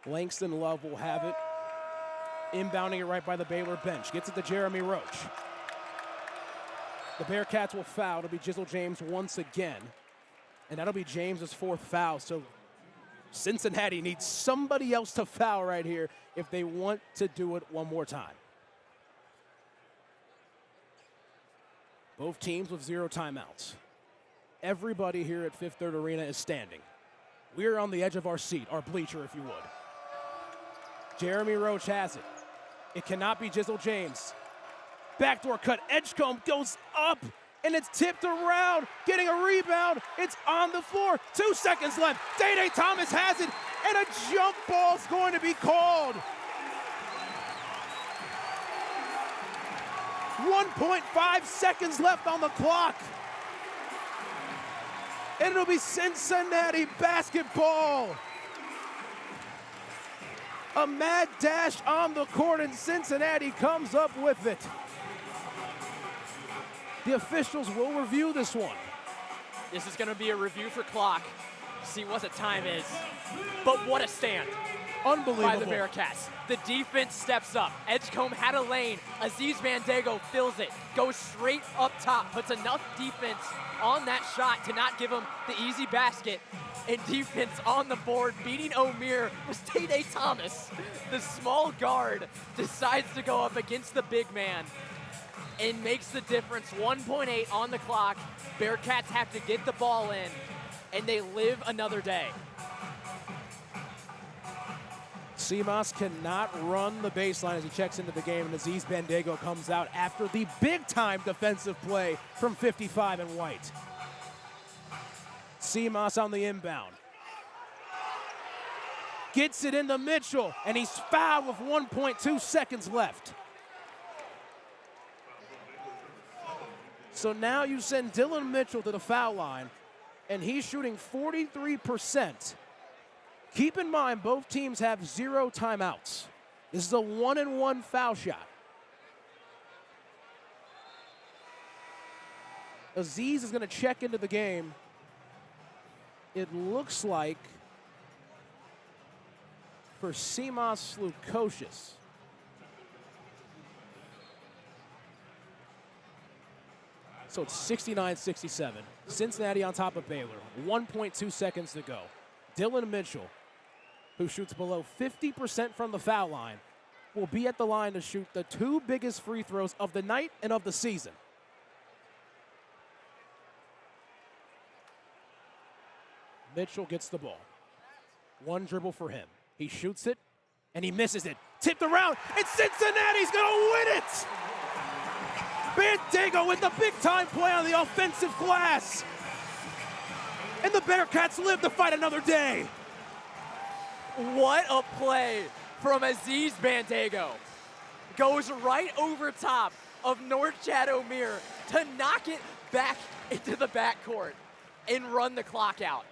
Langston Love will have it. Inbounding it right by the Baylor bench. Gets it to Jeremy Roach. The Bearcats will foul. It'll be Jizzle James once again. And that'll be James's 4th foul. So Cincinnati needs somebody else to foul right here if they want to do it one more time. Both teams with 0 timeouts. Everybody here at Fifth Third Arena is standing. We're on the edge of our seat, our bleacher, if you would. Jeremy Roach has it. It cannot be Jizzle James. Backdoor cut. Edgecombe goes up, and it's tipped around. Getting a rebound. It's on the floor. 2 seconds left. Day Thomas has it, and a jump ball's going to be called. 1.5 seconds left on the clock. And it'll be Cincinnati basketball. A mad dash on the court, and Cincinnati comes up with it. The officials will review this one. This is going to be a review for clock, see what the time is. But what a stand. Unbelievable. By the Bearcats. The defense steps up. Edgecombe had a lane. Aziz Bandago fills it, goes straight up top, puts enough defense on that shot to not give him the easy basket. And defense on the board, beating O'Meara was Tay Thomas. The small guard decides to go up against the big man and makes the difference. 1.8 on the clock. Bearcats have to get the ball in, and they live another day. Seamas cannot run the baseline as he checks into the game, and Aziz Bandago comes out after the big-time defensive play from 55 and White. Seamas on the inbound. Gets it into Mitchell, and he's fouled with 1.2 seconds left. So now you send Dylan Mitchell to the foul line, and he's shooting 43%. Keep in mind, both teams have 0 timeouts. This is a 1-and-1 foul shot. Aziz is going to check into the game. It looks like for Seamas Lukosius. So it's 69-67. Cincinnati on top of Baylor. 1.2 seconds to go. Dylan Mitchell, who shoots below 50% from the foul line, will be at the line to shoot the 2 biggest free throws of the night and of the season. Mitchell gets the ball. 1 dribble for him. He shoots it, and he misses it. Tipped around, and Cincinnati's gonna win it! Bandago with the big-time play on the offensive glass. And the Bearcats live to fight another day. What a play from Aziz Bandago. Goes right over top of North Chad O'Meara to knock it back into the backcourt and run the clock out.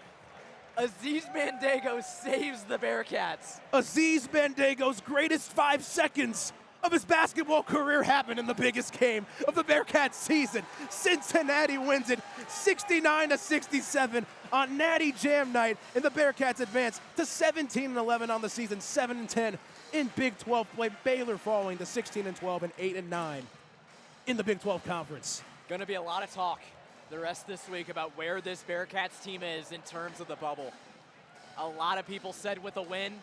Aziz Bandago saves the Bearcats. Aziz Bandago's greatest 5 seconds of his basketball career happened in the biggest game of the Bearcats season. Cincinnati wins it 69-67 on Natty Jam Night, and the Bearcats advance to 17-11 on the season, 7-10 in Big 12 play. Baylor falling to 16-12 and 8-9 in the Big 12 Conference. Going to be a lot of talk the rest of this week about where this Bearcats team is in terms of the bubble. A lot of people said with a win,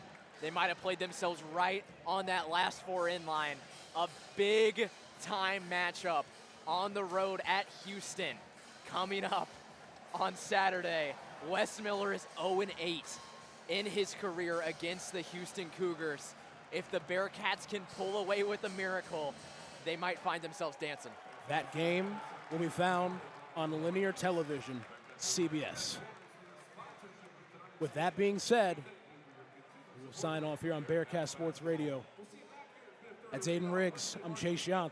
they might have played themselves right on that last 4-in line. A big-time matchup on the road at Houston coming up on Saturday. Wes Miller is 0-8 in his career against the Houston Cougars. If the Bearcats can pull away with a miracle, they might find themselves dancing. That game will be found on linear television, CBS. With that being said, we'll sign off here on Bearcat Sports Radio. That's Aiden Riggs. I'm Chase Yount.